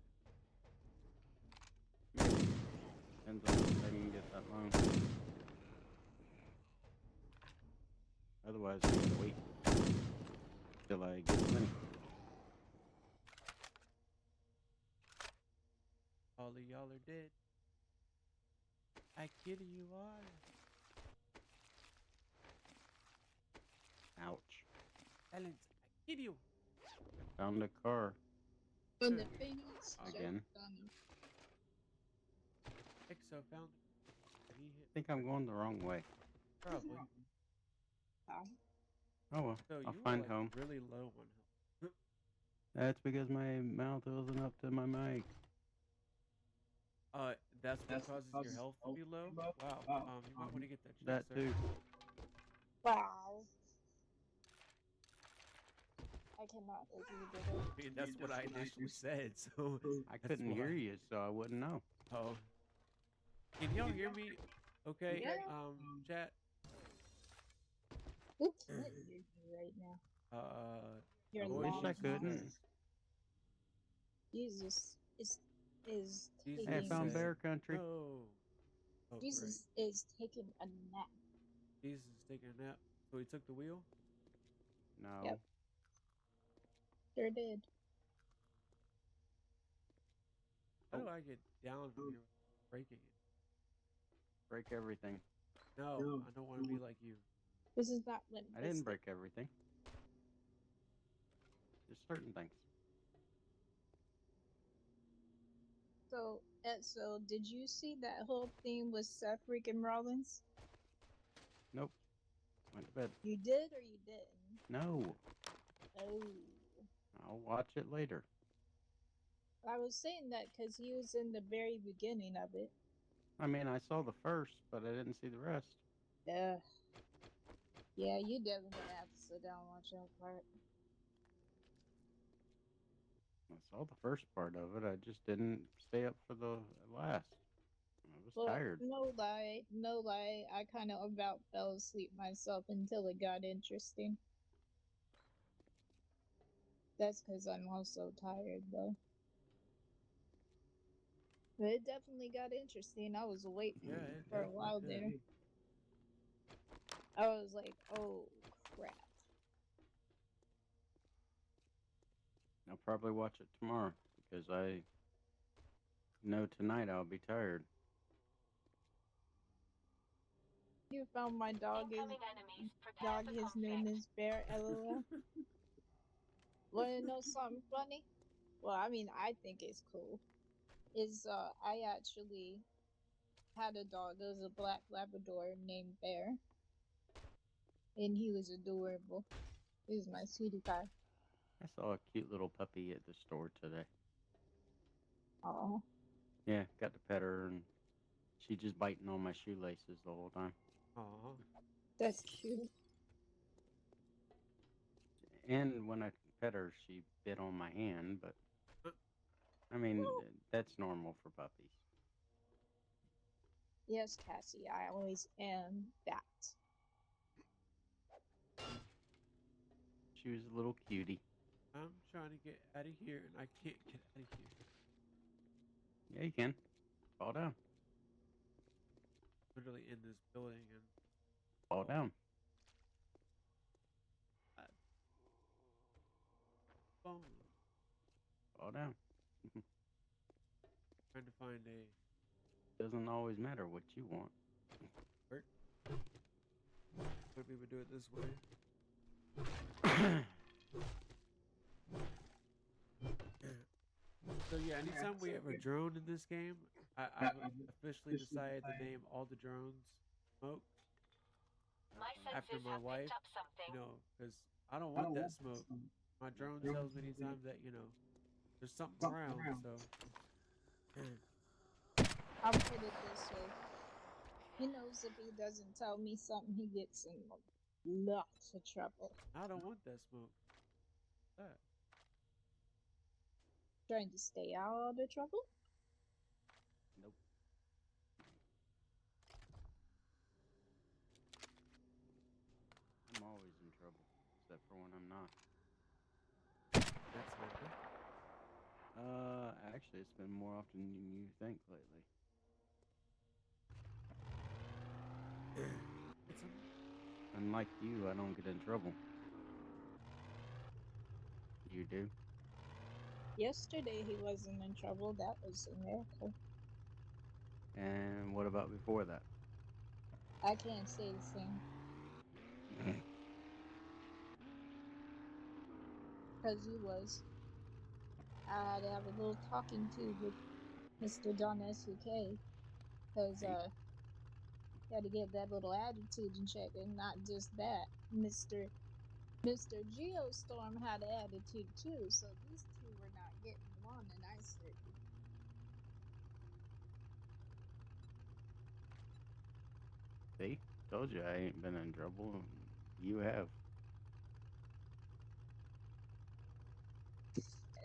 Depends on if I can get that long. Otherwise, I gotta wait till I get plenty. All of y'all are dead. I kid you are. Ouch. Ellen, I kid you. Found a car When the Phoenix again. Exo found it. He I hit think I'm going the wrong way. probably. Oh well, So I'll you find are like home. really low on health. That's because my mouth wasn't up to my mic. That's what causes your health to be low. Wow. You might want to get that That checked, sir. too. Wow. I cannot believe it. I mean, that's what I initially said. So I that's couldn't hear why. you, so I wouldn't know. Oh, can y'all hear me? Okay. Yeah. Chat. Who can't hear you right now? Your I voice wish I long message couldn't. mouth. Jesus is Jesus Hey, I taking found said bear country. no. Oh, great. Jesus is taking a nap. Jesus is taking a nap. So he took the wheel. No. Yep. Sure did. How do I get down from here without breaking it? Break everything. No, I don't want to be like you. This is not Limp I didn't Bizkit. break everything. Just certain things. So did you see that whole thing with Seth freaking Rollins? Nope. Went to bed. You did or you didn't? No. Oh. I'll watch it later. I was saying that because he was in the very beginning of it. I mean, I saw the first, but I didn't see the rest. Yeah. Yeah, you definitely gonna have to sit down and watch that part. I saw the first part of it. I just didn't stay up for the last. I was Well, tired. no lie. I kind of about fell asleep myself until it got interesting. That's because I'm also tired, though. But it definitely got interesting. I was awake Yeah, it for a definitely while did. there. I was like, oh crap. I'll probably watch it tomorrow because I know tonight I'll be tired. You found my dog. Incoming enemies. Prepare for His name conflict. is Bear. LOL. Want to know something funny? Well, I mean, I think it's cool. I actually had a dog. It was a black Labrador named Bear, and he was adorable. He was my sweetie pie. I saw a cute little puppy at the store today. Oh, Yeah, got to pet her, and she just biting on my shoelaces the whole time. Aw. that's cute. And when I pet her, she bit on my hand, but I mean, that's normal for puppies. Yes, Cassie, I always am that. She was a little cutie. I'm trying to get out of here and I can't get out of here. Yeah, you can. Fall down. Literally in this building and Fall down. phone. Fall down. Trying to find a Doesn't always matter what you want. work. But we would do it this way. So yeah, anytime we have a drone in this game, I've officially decided to name all the drones Smoke My after senses my have picked wife, up something. because I don't want that smoke. My drone tells me anytime that, there's something around, so I'll put it this way. He knows if he doesn't tell me something, he gets in lots of trouble. I don't want that smoke. That. Trying to stay out of the trouble? Nope. I'm always in trouble, except for when I'm not. That's handy. Actually, it's been more often than you think lately. It's a, Unlike you, I don't get in trouble. You do? Yesterday he wasn't in trouble. That was a miracle. And what about before that? I can't say the same. Because he was. I had to have a little talking to with Mr. DawnSVK. Because he had to get that little attitude in check, and not just that. Mr. Geostorm had an attitude too, so these two were not getting along, and I said, See? Told you I ain't been in trouble. You have.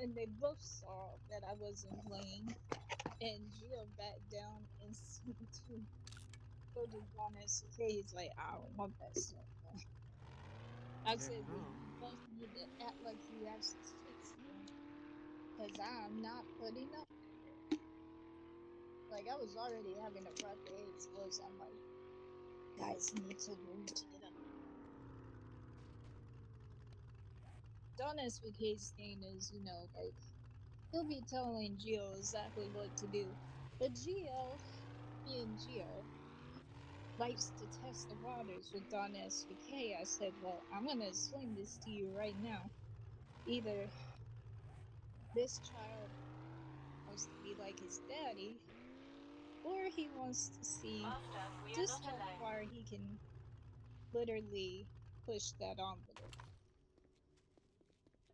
and they both saw that I wasn't playing, and Geo backed down and so did DawnSVK. He's like, I don't want that stuff. I heck said, well, no. you both need to act like you have some sense then, because I'm not putting up with it. Like, I was already having a rough day, so I'm like, guys need to learn to get up. DawnSVK's thing is, like, he'll be telling Geo exactly what to do. But Geo, being Geo, likes to test the waters with DawnSVK. I said, well, I'm going to swing this to you right now. Either this child wants to be like his daddy, or he wants to see Master, we are just not how alone. far he can literally push that envelope.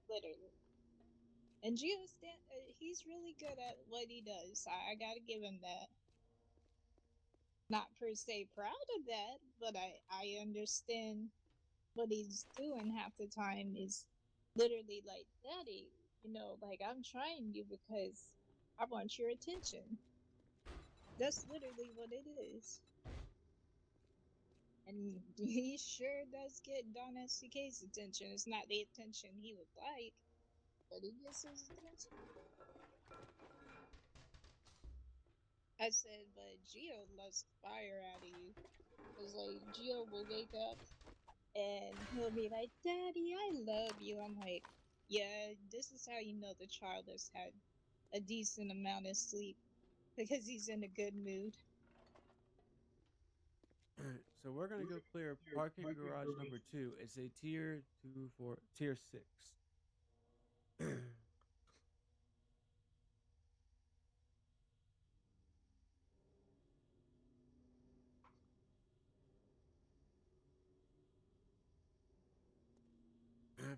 Literally. And Gio's he's really good at what he does. I gotta give him that. Not per se proud of that, but I understand what he's doing half the time is literally like, Daddy, like, I'm trying you because I want your attention. That's literally what it is. And he sure does get DawnSVK's attention. It's not the attention he would like, but he gets his attention. I said, but Geo loves fire out of you. Because, like, Geo will wake up and he'll be like, Daddy, I love you. I'm like, yeah, this is how you know the child has had a decent amount of sleep. Because he's in a good mood. So we're gonna go clear parking garage number 2. It's a tier 6.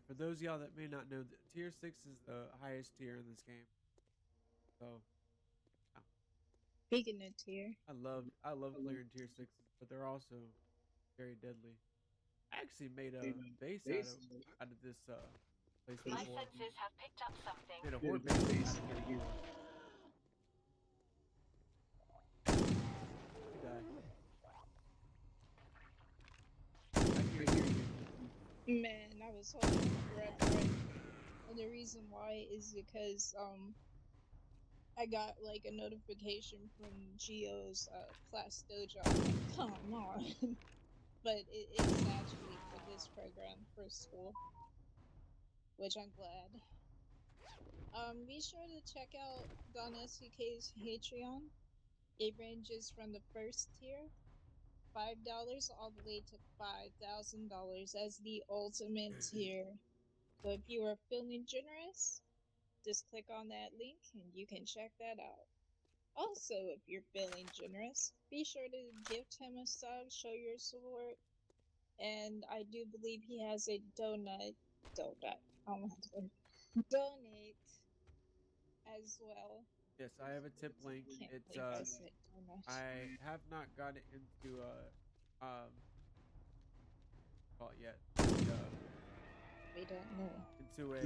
For those of y'all that may not know, tier 6 is the highest tier in this game. So yeah, Speaking of tier, I love clearing tier 6s, but they're also very deadly. I actually made a base out of this place My before. senses have picked up something. Made a horde base out of getting ore. You die. I hear you. man, I was holding my breath, right? And the reason why is because I got like a notification from Geo's class dojo. I'm like, come on. But it's actually for this program for school, which I'm glad. Be sure to check out DawnSVK's Patreon. It ranges from the first tier, $5, all the way to $5,000 as the ultimate tier. So if you are feeling generous, just click on that link and you can check that out. Also, if you're feeling generous, be sure to gift him a sub, show your support. And I do believe he has a donate as well. Yes, I have a tip link. Can't It's believe I said donut. I have not got it into call it yet. We don't know. Into a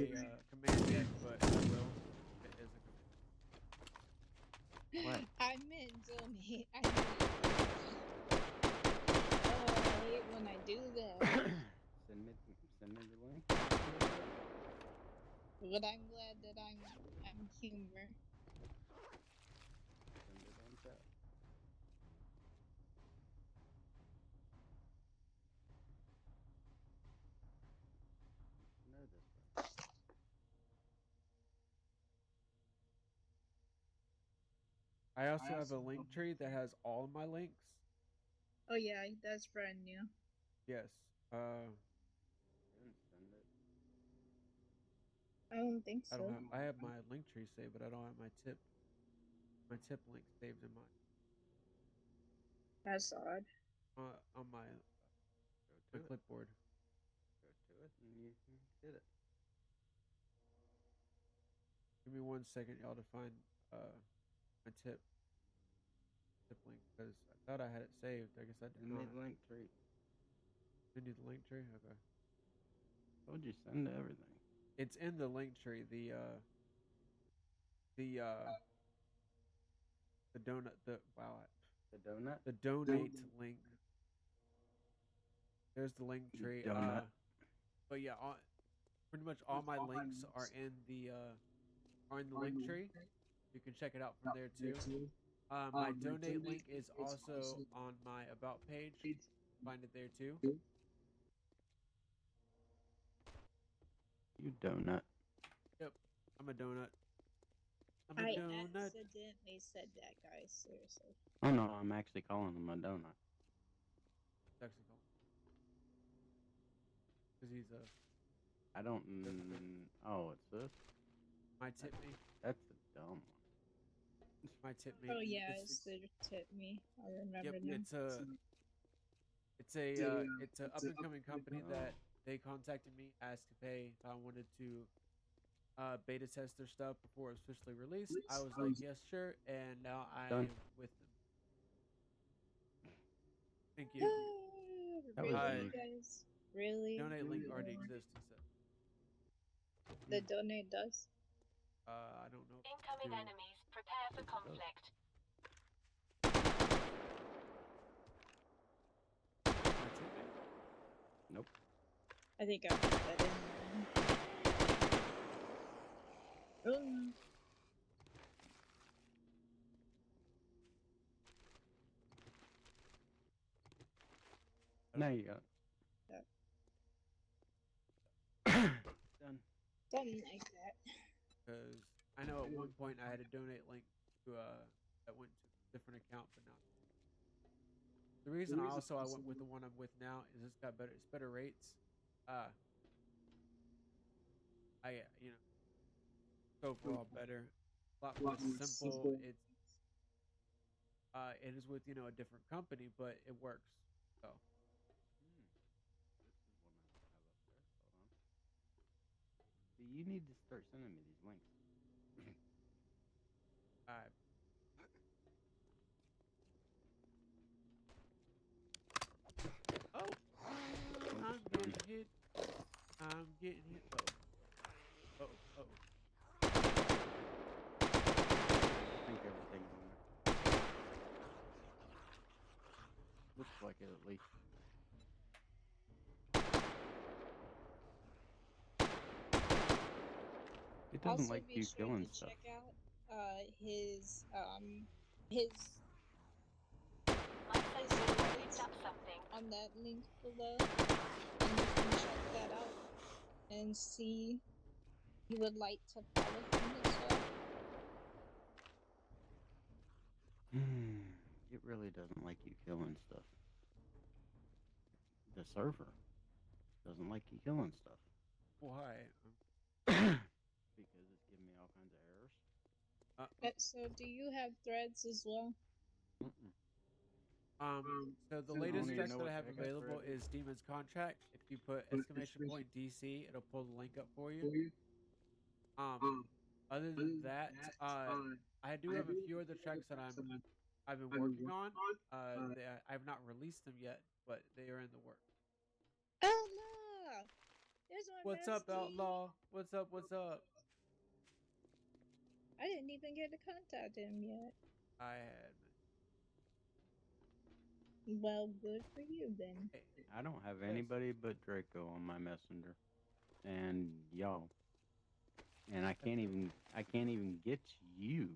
command yet, but I will. It is a command. What? I meant donate. I meant. Oh, I hate when I do that. Send me the link. But I'm glad that I'm humor. Send it on chat. Know this one. I also have a link tree that has all of my links. Oh yeah, that's brand new. Yes. Didn't send it. I don't think so. I have my link tree saved, but I don't have my tip link saved in That's odd. on my Go to it. clipboard. Go to it, and you did it. Give me 1 second, y'all, to find my tip link because I thought I had it saved. I guess I did Send not. me the link tree. Send you the link tree. Okay. Told you send everything. It's in the link tree. The donut. The donut. The donate link. There's the link tree. Donut. But yeah, pretty much all my links are in the link tree. You can check it out from there too. My donate link is also on my about page. Find it there too. You donut. Yep, I'm a donut. I'm a I donut. accidentally said that, guys. Seriously. Oh no, I'm actually calling him a donut. It's actually called. Because he's a. I don't. Oh, it's this. My tip me. That's a dumb one. My tip me. Oh yeah, it's the tip me. I remember now. It's a up and coming company that they contacted me, asked to pay if I wanted to beta test their stuff before it was officially released. I was like, yes, sure, and now I am with them. Thank you. Really, guys? Really? Donate link already exists, he said. The donate does? I don't know. Incoming enemies. Prepare for conflict. Nope. I think I put that in there. Oh no. Now you got it. Done. Something like that. Because I know at one point I had a donate link to that went to a different account, but not. The reason I went with the one I'm with now is it's better rates. It's overall better, a lot more simple. It is with a different company, but it works. So. This is one I don't have up there. Hold on. See, you need to start sending me these links. Oh, I'm getting hit. I'm getting hit. Oh. I think everything's on there. Looks like it at least. It doesn't Also, like be you sure killing to stuff. check out his on that link below, and you can check that out and see if you would like to follow him as well. It really doesn't like you killing stuff. The server doesn't like you killing stuff. Why? Because it's giving me all kinds of errors. Uh, So do you have threads as well? Mm-mm. so the I don't latest even tracks know that I what the have heck a available thread is. is Demon's Contract. If you put exclamation point DC, it'll pull the link up for you. Um, Other than that, I do have a few other tracks that I've been working on. I have not released them yet, but they are in the works. Outlaw! There's my What's up, bestie! Outlaw? What's up? What's up? I didn't even get to contact him yet. I had. Well, good for you then. Hey, I don't have yes. anybody but Draco on my messenger, and y'all, and I can't even get you.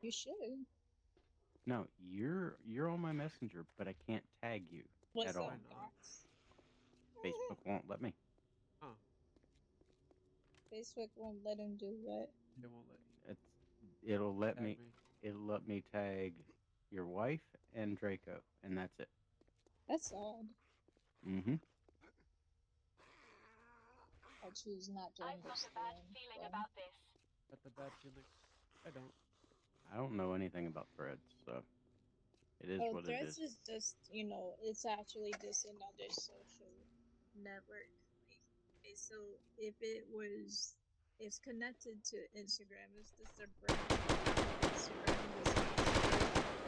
You should. No, you're on my messenger, but I can't tag you What's at up, Why all. not? Docs? Facebook won't let me. Huh? Facebook won't let him do what? They won't let you It's it'll let tag me me. it'll let me tag your wife and Draco, and that's it. That's odd. Mm-hmm. I choose not to I've got a bad understand. feeling So. about this. Got the bad feeling. I don't. I don't know anything about threads, so it is Oh, what it Threads is. is just, it's actually just another social network. Okay, so if it's connected to Instagram, it's just a brand new Instagram.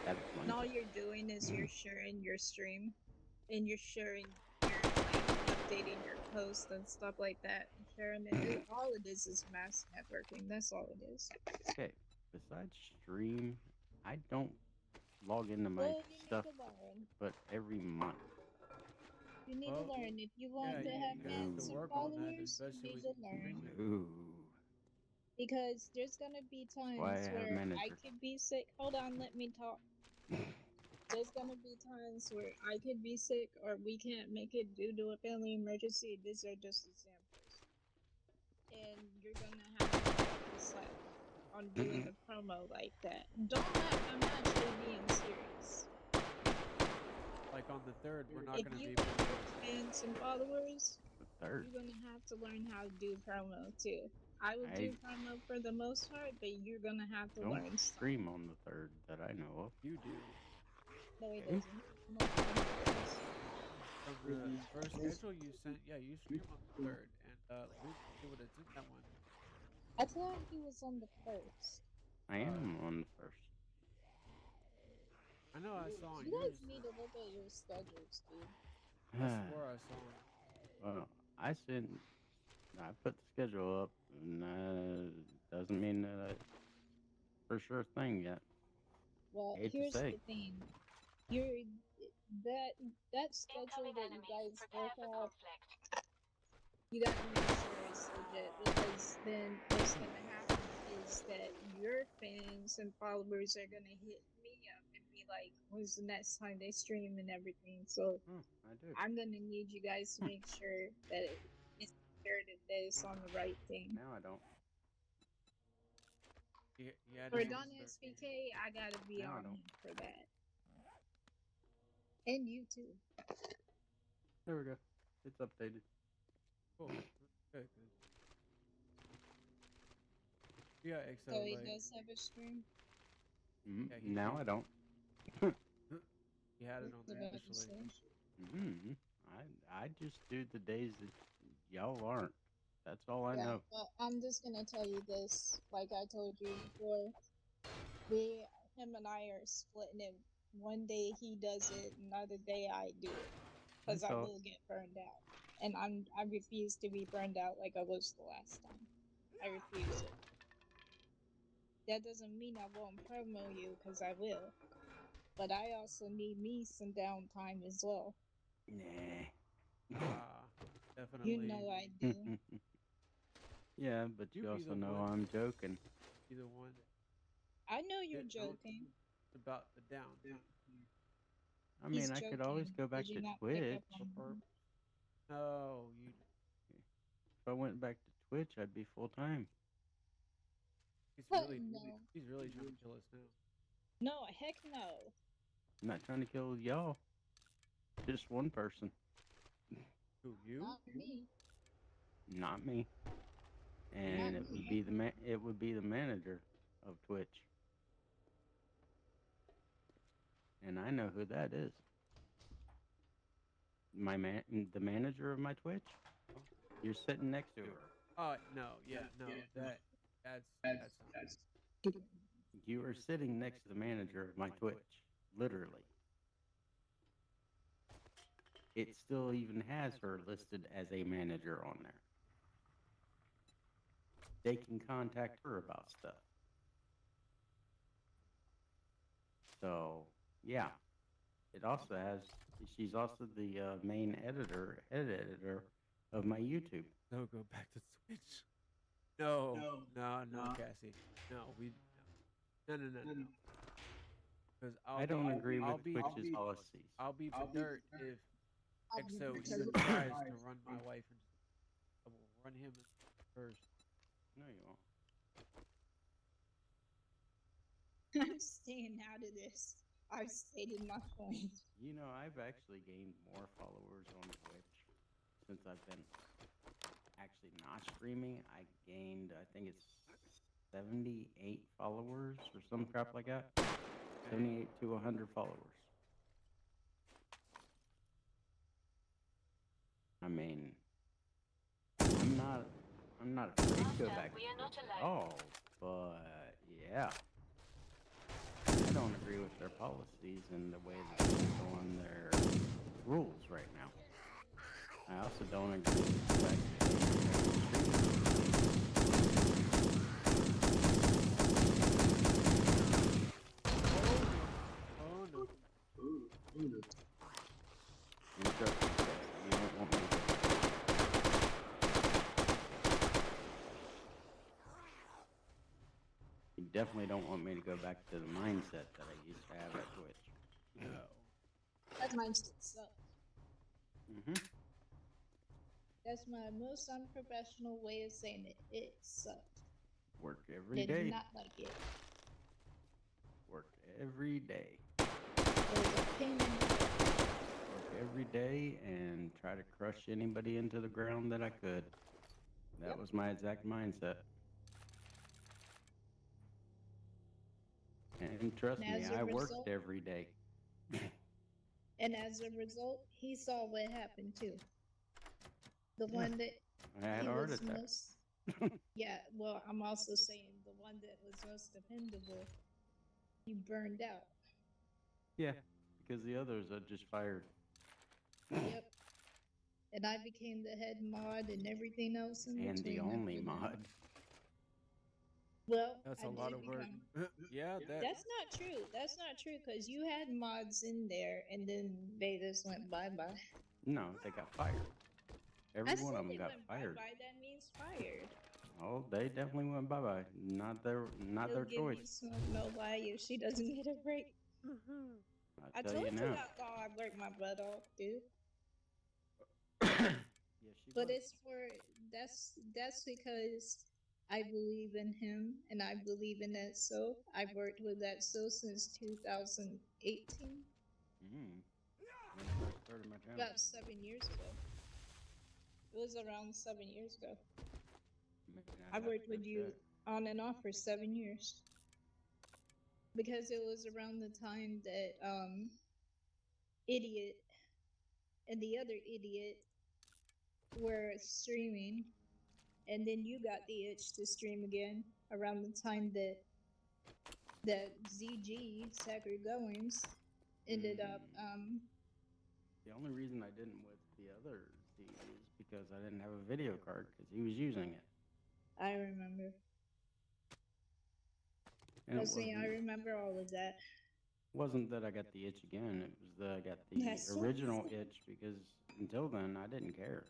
That And all explains it. you're doing is you're sharing your stream, and you're sharing, updating your posts and stuff like that, and sharing it. All it is mass networking. That's all it is. Okay. Besides stream, I don't log into my Well, you need stuff to learn. but every month. You need to Well, learn. If you yeah, want to have you have to fans and No. work on that, followers, you especially need with to learn. streaming. No. Because there's gonna be That's why I times have a where I manager. could be sick. Hold on, let me talk. There's gonna be times where I could be sick or we can't make it due to a family emergency. These are just examples. And you're gonna have to focus on doing a promo like that. Don't laugh, I'm actually being serious. Like on the 3rd, we're not If gonna you be able want to. fans and followers, The third. you're gonna have to learn how to do promo too. I will I do promo for the most part, but you're gonna have to don't learn stuff. stream on the third that I know of. You do. No, he Okay. doesn't. Most times From the first schedule you sent, yeah, you stream on the 3rd, and Luke was able to attend that one. I thought he was on the first. I am on the first. I know I saw on You yours. guys need to look at your schedules, dude. I swore I saw him. Well, I put the schedule up, and doesn't mean that it's for sure thing yet. Well, Hate to here's say. the thing. You're that schedule Incoming that you enemies. guys Prepare work for at, conflict. you gotta make sure it's legit, because then what's gonna happen is that your fans and followers are gonna hit me up and be like, when's the next time they stream and everything. So I do. I'm gonna need you guys to make sure that it's sure that it's on the right thing. Now I don't. He had For his on the 3rd. DawnSVK, I gotta be Now I on don't. him for that. And you too. There we go. It's updated. Cool. Good. Yeah, So so he like, does have a stream? yeah, he Now I streams. don't. He had it on there About to initially. say. Mm-hmm. I just do the days that y'all aren't. That's all I Yeah, know. but I'm just gonna tell you this, like I told you before, him and I are splitting it. One day he does it, another day I do it, because I will get burned out, and I refuse to be burned out like I was the last time. I refuse it. That doesn't mean I won't promo you, because I will, but I also need me some downtime as well. Nah. Definitely. You know I do. Yeah, but You you be also the know one. I'm joking. Be the one I know you're that knows joking. about the downtime. I He's mean, I could always joking. go back Did you to not pick Twitch. up on that? No, you. If I went back to Twitch, I'd be full time. But no. He's really trying to kill us now. No, heck no. I'm not trying to kill y'all. Just one person. Who, you? Not me. Not me. Not And it would me. be the manager of Twitch. And I know who that is. The manager of my Twitch. You're sitting next to her. No, yeah, no, that's You are sitting next to the manager of my Twitch. Literally. It still even has her listed as a manager on there. They can contact her about stuff. So, yeah. It also has, she's also the main head editor of my YouTube. no, go back to Twitch. No, Cassie. No, no. Because I don't agree with Twitch's policies. I'll be for dirt if EXO even tries to run my wife into. I will run him first. No, you won't. I'm staying out of this. I've stated my point. You know, I've actually gained more followers on Twitch since I've been actually not streaming. I gained, I think it's 78 followers or some crap like that. 78 to 100 followers. I mean, I'm not afraid to go back We to are not Twitch at alone. all, but yeah. I don't agree with their policies and the way that they're doing their rules right now. I also don't agree with the fact that Oh no. you don't want me to. You definitely don't want me to go back to the mindset that I used to have at Twitch. No. That mindset sucks. That's my most unprofessional way of saying it. It sucked. Work every Did day. not like it. Work every day. It was a pain in the butt. Work every day and try to crush anybody into the ground that I could. That was my exact mindset. And trust And me, as a I worked result- every day. And as a result, he saw what happened too. The one that I had he a heart was attack. most, yeah, well, I'm also saying the one that was most dependable, he burned out. Yeah, because the others are just fired. Yep. And I became the head mod and everything else in And the between only after that. mod. Well, That's I a lot did of work. become- Yeah, That's not true. That's not true because you had mods in there and then they just went bye bye. No, they got fired. Every one of them got fired. Bye bye. That means fired. Oh, they definitely went bye bye. Not their He'll give choice. you some no lie if she doesn't get a break. I tell told you you now. that thought I worked my butt off, dude. Yes, she But was. it's for that's because I believe in him and I believe in that so. I've worked with that so since 2018. When I first started my channel. About 7 years ago. It was around 7 years ago. I worked with you on and off for 7 years. Because it was around the time that Idiot and the other idiot were streaming, and then you got the itch to stream again around the time that ZG Sacred Goings ended up The only reason I didn't with the other Z is because I didn't have a video card because he was using it. I remember. And Trust me, I remember all of that. wasn't that I got the itch again. It was that I got the That's original itch because until then I didn't care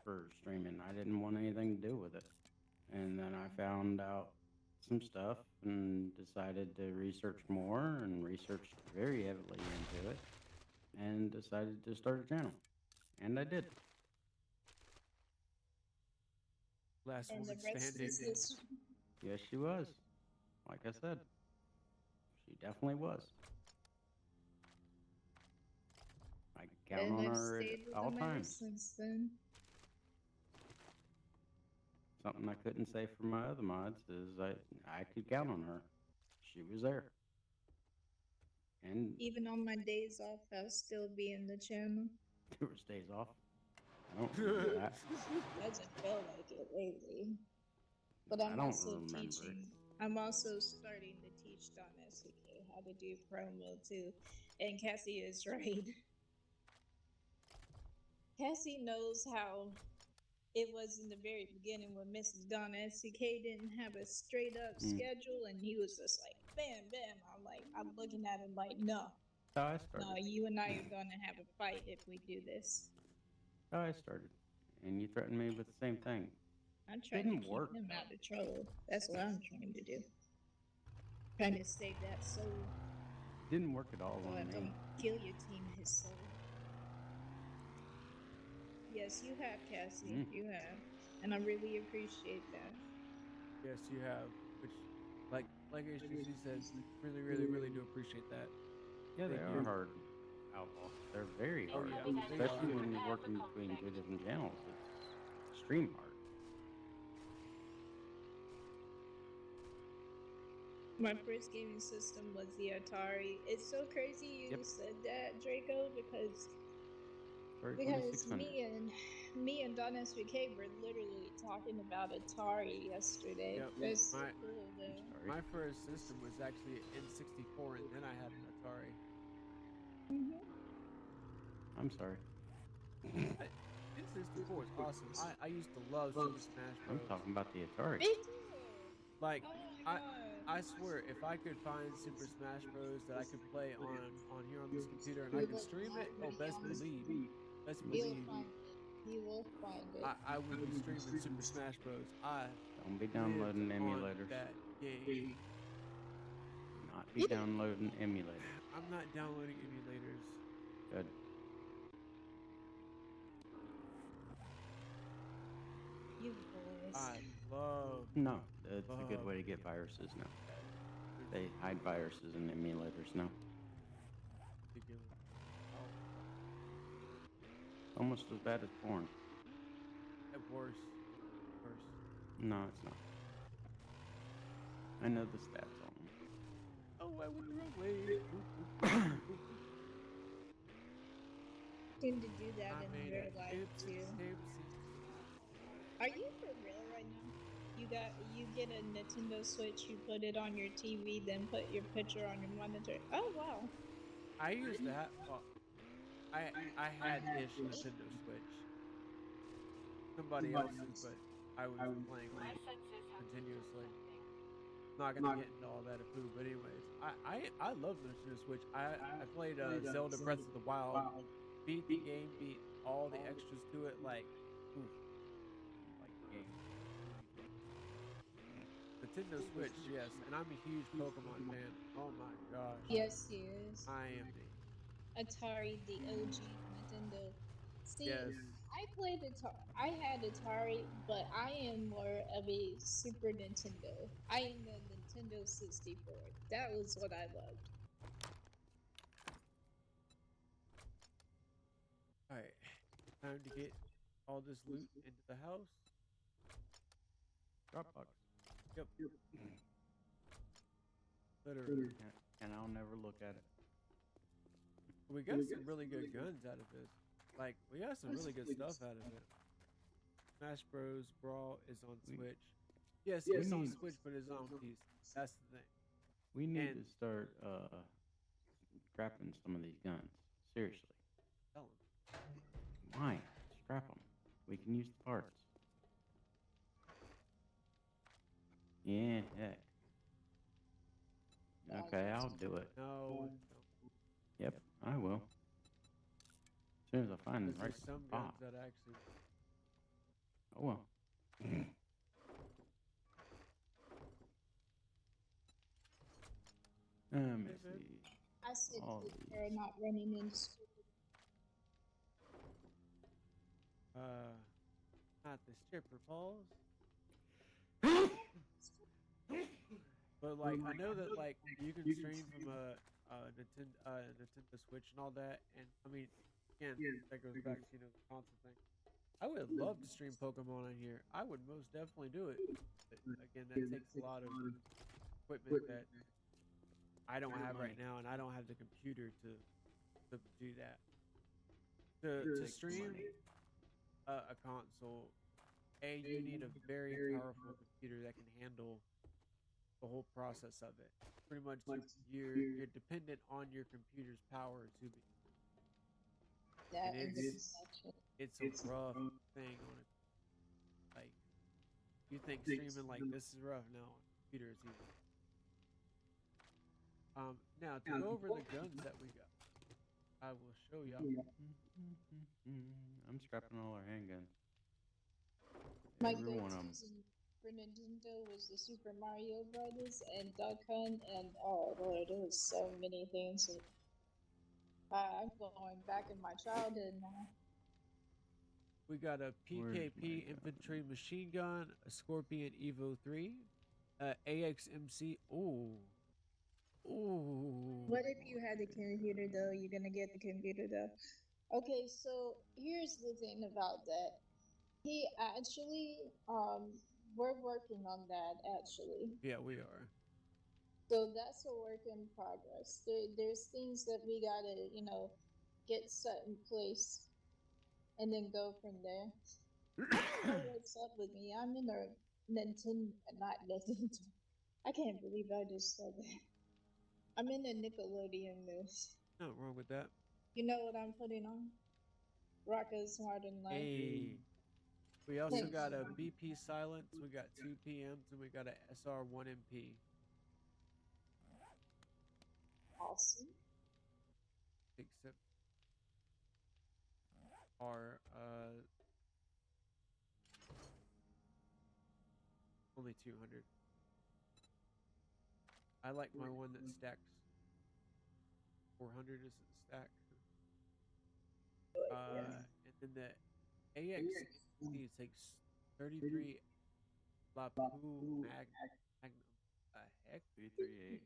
for streaming. I didn't want anything to do with it. And then I found out some stuff and decided to research more and researched very heavily into it and decided to start a channel. And I did. Last And the woman rest standing. is history. Yes, she was. Like I said, she definitely was. I can count And on I've her stayed at with all them ever times. since then. Something I couldn't say for my other mods is I could count on her. She was there. And Even on my days off, I'll still be in the channel. there was days off. I don't remember that. Doesn't feel like it lately. But I'm also teaching. I'm also starting to teach DawnSVK how to do promo too. And Cassie is right. Cassie knows how it was in the very beginning when Mrs. DawnSVK didn't have a straight up schedule, and he was just like, bam, bam. I'm looking at him like, no. How I started. No, you and I are gonna have a fight if we do this. How I started. And you threatened me with the same thing. I'm trying to keep him out of trouble. That's what I'm trying to do. Trying to save that soul. Didn't work at all So I on me. don't kill your team, his soul. Yes, you have, Cassie. You have. And I really appreciate that. Yes, you have. Which, like HGC says, really, really, really do appreciate that. Yeah, they are hard outlaws. They're very hard. Oh, yeah. Especially when you're working between two different channels. It's extreme hard. My first gaming system was the Atari. It's so crazy you said that, Draco, because me and DawnSVK were literally talking about Atari yesterday. Yep. That's so cool, though. My first system was actually N64, and then I had an Atari. I'm sorry. N64 was awesome. I used to love Super Smash Bros. I'm talking about the Atari. Me too. Like, oh I swear, if I could find Super Smash Bros. That I could play on here on this computer and I could stream it, best believe. You will find it. I would be streaming Super Smash Bros. Don't be downloading emulators. That game. Not be downloading emulators. I'm not downloading emulators. Good. You boys. I love. No, it's a good way to get viruses now. They hide viruses in emulators now. Almost as bad as porn. Worse. No, it's not. I know the stats on them. Oh, I went the wrong way. Seem to do that in real life too. Are you for real right now? You get a Nintendo Switch, you put it on your TV, then put your picture on your monitor. Oh wow. I used to have. Well, I had ish Nintendo Switch. Somebody else's, but I was playing on it continuously. Not gonna get into all that poo, but anyways, I love Nintendo Switch. I played Zelda Breath of the Wild, beat the game, beat all the extras to it, like the game. Nintendo Switch, yes, and I'm a huge Pokemon fan. Oh my gosh. Yes, he is. I am Atari, the OG Nintendo. See, yes. I played Atari. I had Atari, but I am more of a Super Nintendo. I am the Nintendo 64. That was what I loved. Alright, time to get all this loot into the house. Dropbox. Yep. Literally. And I'll never look at it. We got some really good guns out of this. Like, we got some really good stuff out of it. Smash Bros. Brawl is on Switch. Yes, it's on Switch, but it's on PC. That's the thing. We need to start scrapping some of these guns. Seriously. Tell them. Why? Scrap them. We can use the parts. Yeah, heck. Okay, I'll do it. No. Yep, I will. As soon as I find the right some spot. guns that actually. Oh well. Let me see. I said they're not running into school. Not the stripper balls. But like, I know that like you can stream from a Nintendo Switch and all that, and I mean, again, that goes back to the console thing. I would love to stream Pokemon on here. I would most definitely do it. But again, that takes a lot of equipment that I don't have right now, and I don't have the computer to do that. To stream a console, you need a very powerful computer that can handle the whole process of it. Pretty much, you're dependent on your computer's power to be, and That is such it's a rough thing on it. Like you think streaming like this is rough? No, on a computer is easy. Now to go over the guns that we got, I will show y'all. I'm scrapping all our handguns. my Every one of them. go-tos for Nintendo was the Super Mario Brothers and Duck Hunt, and oh Lord, there was so many things. I'm going back in my childhood now. We got a Where's my PKP gun? infantry machine gun, a Scorpion Evo 3, AXMC. Ooh, ooh. What if you had the computer though? You're gonna get the computer though. Okay, so here's the thing about that. He actually, we're working on that actually. Yeah, we are. So that's a work in progress. There's things that we gotta, get set in place and then go from there. I don't know what's up with me. I'm in a Nintendo, not Nintendo. I can't believe I just said that. I'm in a Nickelodeon mood. Nothing wrong with that. You know what I'm putting on? Rocko's Modern Life. Hey, we also Thanks. got a BP Silence. We got 2 PMs, and we got a SR1 MP. Awesome. Except are only 200. I like my one that stacks 400 is the stack. And then the AXC takes 33 Lapu Magnum. Heck? 338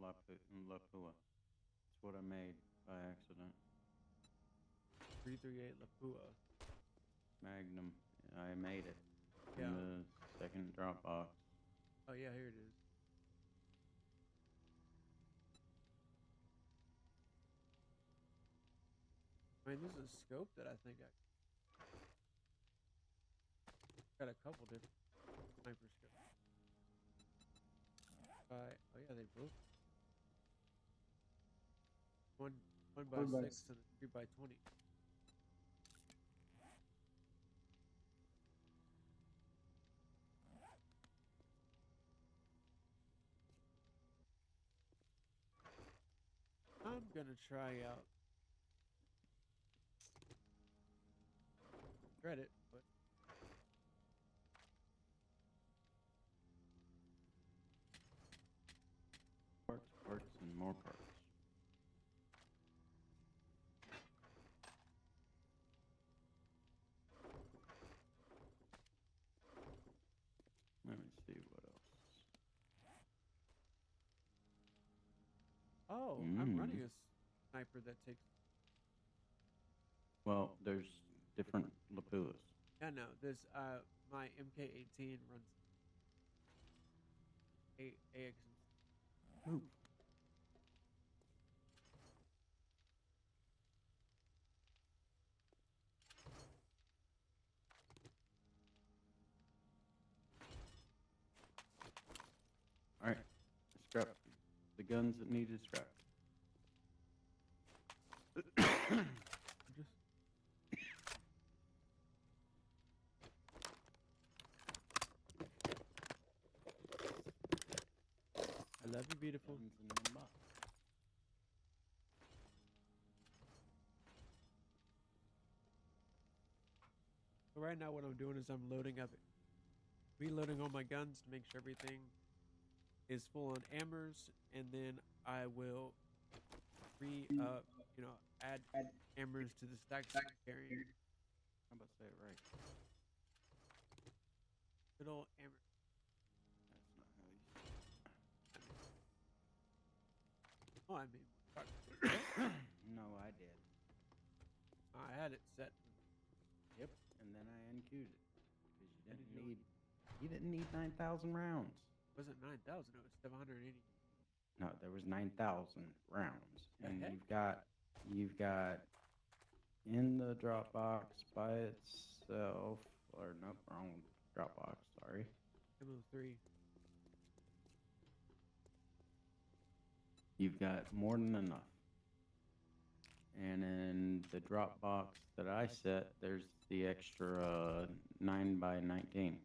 Lapua. That's what I made by accident. 338 Lapua. Magnum. I made it. Yeah. In the second drop box. Oh yeah, here it is. I mean, this is a scope that I think I got a couple different sniper scopes. Oh yeah, they both. One by 6 and a 3 by 20. I'm gonna try out credit, but Parts, and more parts. Let me see what else. oh, I'm running a sniper that takes. Well, there's different Lapuas. Yeah, no, this my MK18 runs AX. Move. All right, scrap the guns that needed scrap. Just I love you, beautiful. Guns in one box. So right now, what I'm doing is I'm loading up, reloading all my guns to make sure everything is full on hammers, and then I will add hammers to the stacks I'm carrying. How about say it right? Good old hammer. That's not how you say Oh, I mean, fuck. it. No, I did. I had it set. Yep, and then I unqueued it because And did you didn't need 9,000 rounds. It wasn't 9,000. It was 780. No, there was 9,000 rounds, The and heck? you've got in the Dropbox by itself, or nope, wrong Dropbox. Sorry. MO3. You've got more than enough. And in the Dropbox that I set, there's the extra 9 by 19.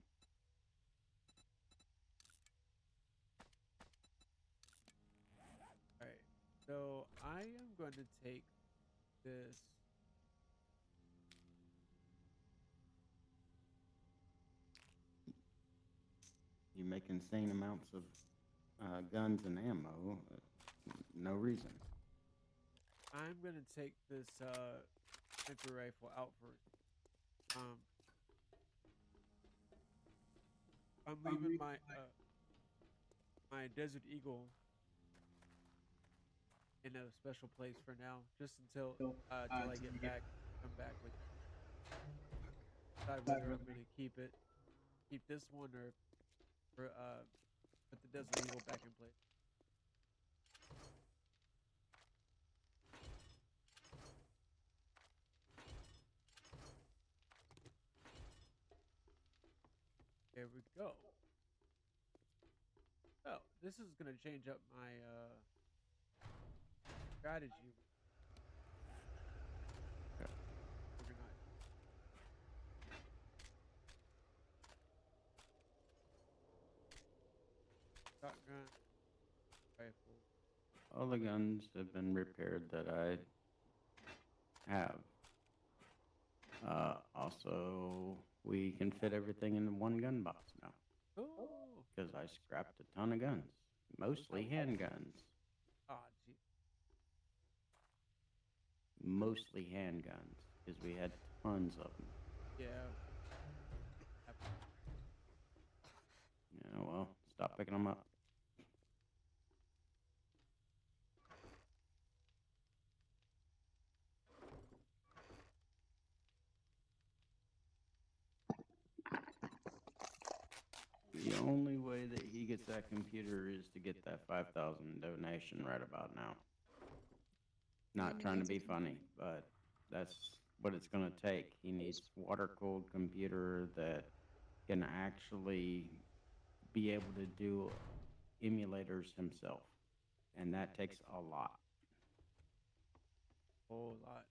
All right. So I am going to take this. You make insane amounts of guns and ammo. No reason. I'm going to take this sniper rifle out first. I'm leaving my my Desert Eagle in a special place for now, just until till I get back, come back with decide whether I'm gonna keep this one or put the Desert Eagle back in place. There we go. Oh, this is gonna change up my strategy. Organize. Shotgun, rifle. All the guns have been repaired that I have. Also, we can fit everything in one gun box now Oh, because I scrapped a ton of guns, mostly handguns. ah, gee. Mostly handguns because we had tons of them. Yeah. Yeah, well, stop picking them up. The only way that he gets that computer is to get that 5,000 donation right about now. Not trying to be funny, but that's what it's going to take. He needs water-cooled computer that can actually be able to do emulators himself, and that takes a lot. Whole lot.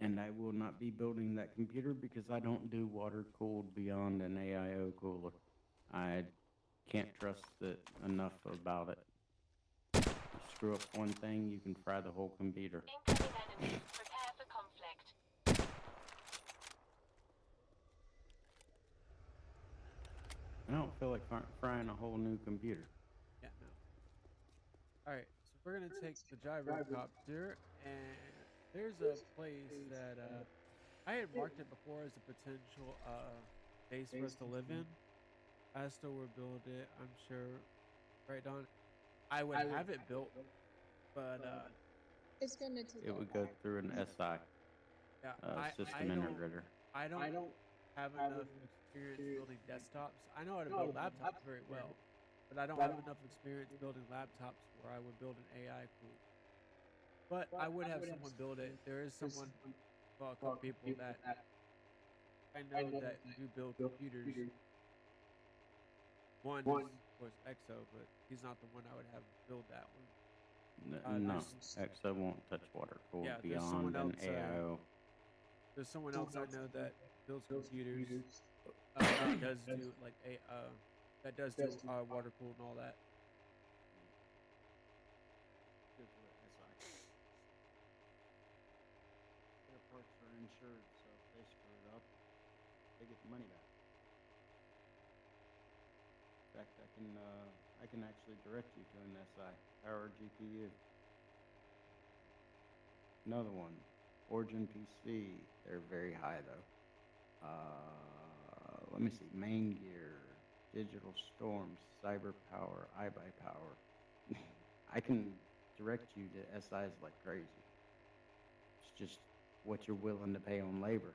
And I will not be building that computer because I don't do water-cooled beyond an AIO cooler. I can't trust it enough about it. You screw up one thing, you can fry the whole computer. Incoming enemies. Prepare for conflict. I don't feel like frying a whole new computer. Yeah, no. All right, so we're gonna take the gyrocopter, and there's a place that I had marked it before as a potential base for us to live in. I still would build it, I'm sure. Right, Don? I would have it built, but It's gonna take. It would go through an SI, yeah, system integrator. I don't have enough experience building desktops. I know how to build laptops very well, but I don't have enough experience building laptops where I would build an AI pool. But I would have someone build it. There is someone, well, a couple people that I know that do build computers. One is, of course, EXO, but he's not the one I would have build that one. No, EXO won't touch water cooled Yeah, there's beyond someone an else. AIO. There's someone else I know that builds computers. That does do like water cooled and all that. Their parts are insured, so if they screw it up, they get the money back. In fact, I can actually direct you to an SI power GPU. Another one, Origin PC. They're very high though. Let me see. Main Gear, Digital Storm, Cyber Power, iBuy Power. I can direct you to SIs like crazy. It's just what you're willing to pay on labor.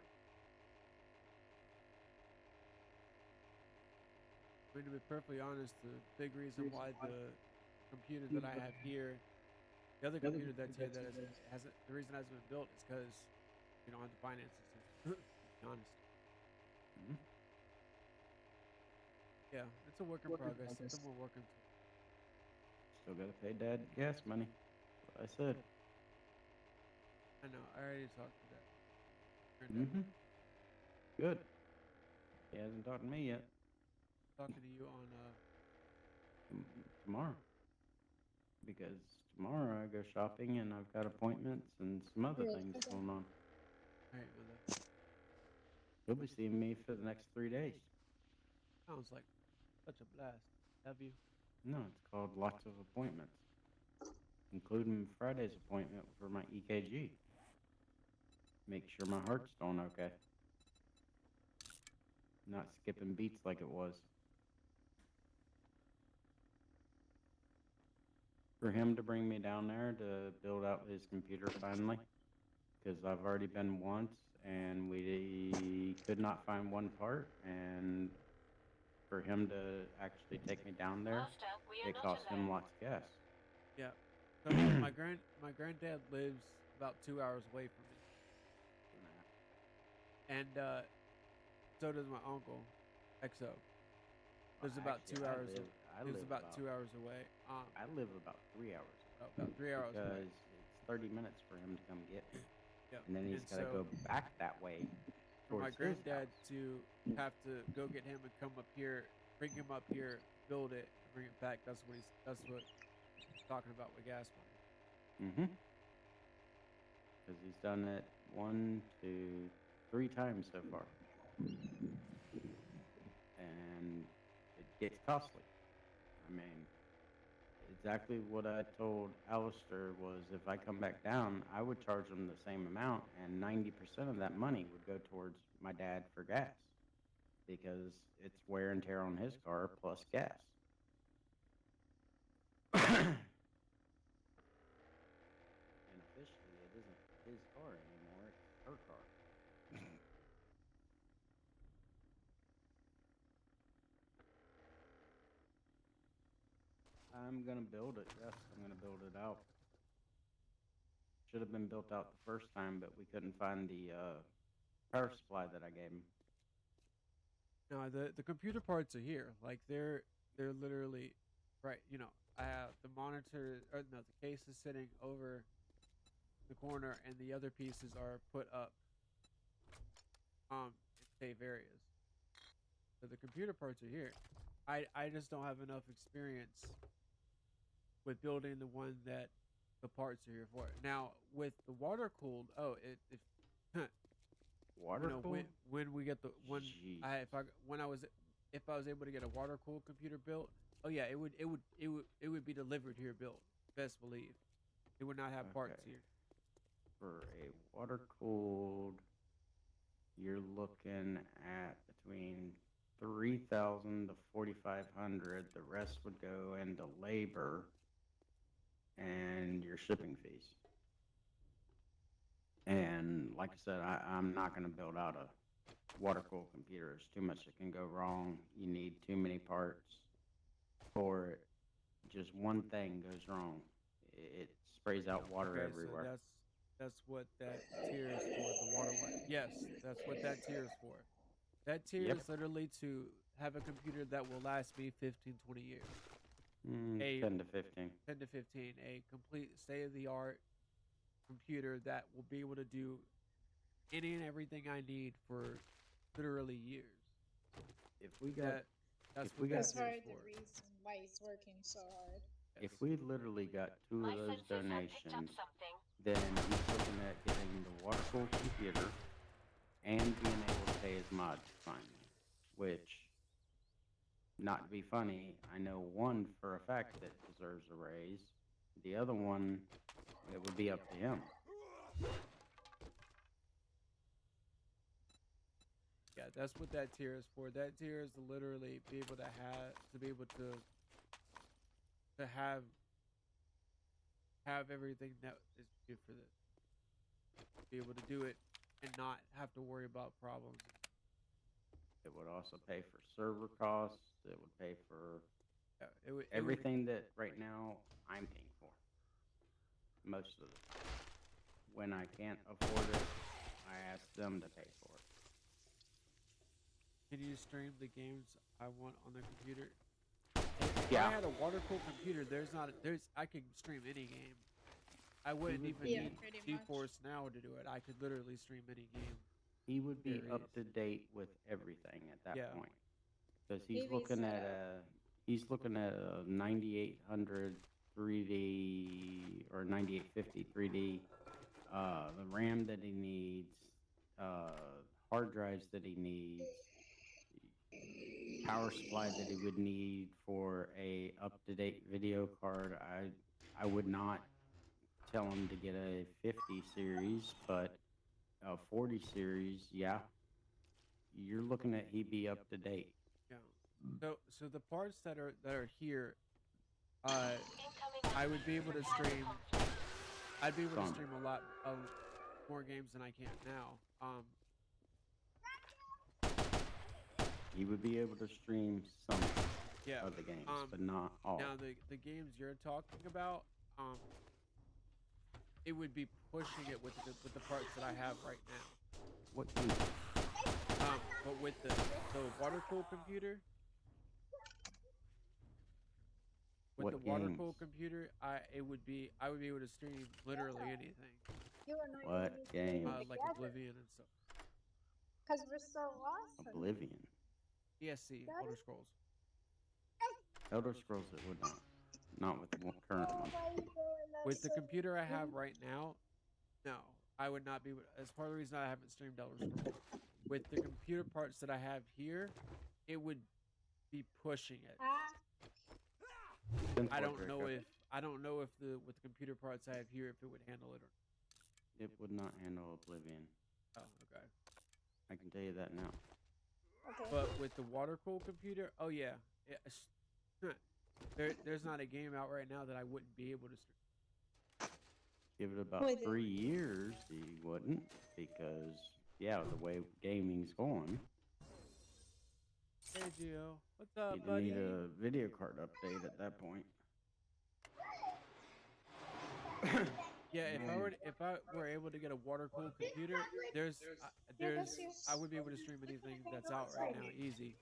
I mean, to be perfectly honest, the big reason why the computer that I have here, the other computer that's here that hasn't, the reason it hasn't been built is because we don't have the finances to be honest. Mhm. Yeah, it's a work in progress. Something we're working to. Still gotta pay Dad gas money. That's what I said. I know. I already talked to that. Mm-hmm. Good. He hasn't talked to me yet. Talking to you on Tomorrow. Because tomorrow I go shopping and I've got appointments and some other things going on. Alright, mother. He'll be seeing me for the next 3 days. Sounds like such a blast. Have you? No, it's called lots of appointments, including Friday's appointment for my EKG. Make sure my heart's doing okay. Not skipping beats like it was. For him to bring me down there to build out his computer finally, because I've already been once and we could not find one part, and for him to actually take me down there, Master, we are it not cost him alone. lots of gas. Yeah. So my granddad lives about 2 hours away from me, and so does my uncle, XO. Lives about Actually, 2 hours. I Lives live about 2 hours away. I live about 3 hours away. About 3 hours away. Because it's 30 minutes for him to come get me. Yep. And then he's got to so go back that way for my towards his granddad house. to have to go get him and come up here, bring him up here, build it, and bring it back. That's what he's talking about with gas money. Mm-hmm. Because he's done it 1, 2, 3 times so far. And it gets costly. I mean, exactly what I told Alistair was if I come back down, I would charge him the same amount, and 90% of that money would go towards my dad for gas. Because it's wear and tear on his car plus gas. And officially, it isn't his car anymore, it's her car. I'm gonna build it, yes, I'm gonna build it out. Should have been built out the first time, but we couldn't find the power supply that I gave him. No, the computer parts are here. Like they're literally right. You know, I have the monitor. Or no, the case is sitting over the corner, and the other pieces are put up in safe areas. So the computer parts are here. I just don't have enough experience with building the one that the parts are here for. Now with the water cooled, Water cooled? when we get the when Jeez. if I was able to get a water cooled computer built, oh yeah, it would be delivered here built. Best believe, it would not have parts here. For a water cooled, you're looking at between 3,000 to 4,500. The rest would go into labor and your shipping fees. And like I said, I'm not going to build out a water cooled computer. There's too much that can go wrong. You need too many parts for it. Just one thing goes wrong, it sprays out water Okay, everywhere. so that's what that tier is for. The water one. Yes, that's what that tier is for. That tier Yep. is literally to have a computer that will last me 15, 20 years. 10 to 15. 10 to 15. A complete state-of-the-art computer that will be able to do any and everything I need for literally years. If we got, That's if what we got- that That's tier part is of the for. reason why it's working so hard. if we literally got 2 My of those sensors have picked up donations, something. then he's looking at getting the water cooled computer and being able to pay his mods finally. Which, not to be funny, I know one for a fact that deserves a raise. The other one, it would be up to him. Yeah, that's what that tier is for. That tier is to literally be able to have everything that is good for this. be able to do it and not have to worry about problems. It would also pay for server costs. It would pay for Yeah, it would everything that right now I'm paying for. Most of the time. When I can't afford it, I ask them to pay for it. Can you stream the games I want on the computer? If Yeah. I had a water cooled computer, I could stream any game. I wouldn't even need pretty GeForce Now to do it. I could literally stream any game. He would be Period. up to date with everything at that Yeah. point. Because Maybe he's looking at a 9800 3D or 9850 3D. The RAM that he needs, hard drives that he needs, power supply that he would need for a up-to-date video card. I would not tell him to get a 50 series, but a 40 series, yeah, you're looking at he'd be up to date. Yeah. So the parts that are here, I would be able to stream. I'd be able to stream a lot more games than I can now. He would be able to stream some Yeah. of the games, but not all. Now the games you're talking about, it would be pushing it with the parts that I have right now. What game? But with the water cooled computer, What the water games? cooled computer, I would be able to stream literally anything, What game? like Oblivion and stuff. Because we're so awesome. Oblivion. ESC, Elder Scrolls. Elder Scrolls it would not. Not with the current one. With the computer I have right now, no, I would not be. As part of the reason I haven't streamed Elder Scrolls. With the computer parts that I have here, it would be pushing it. I don't know if with the computer parts I have here if it would handle it or. It would not handle Oblivion. Oh, okay. I can tell you that now. Okay. But with the water cooled computer, oh yeah, there's not a game out right now that I wouldn't be able to stream. Give it about 3 years, he wouldn't, because yeah, the way gaming's going, Hey Gio, what's up, you'd buddy? need a video card update at that point. Yeah, if I were able to get a water cooled computer, I would be able to stream anything that's out right now, easy.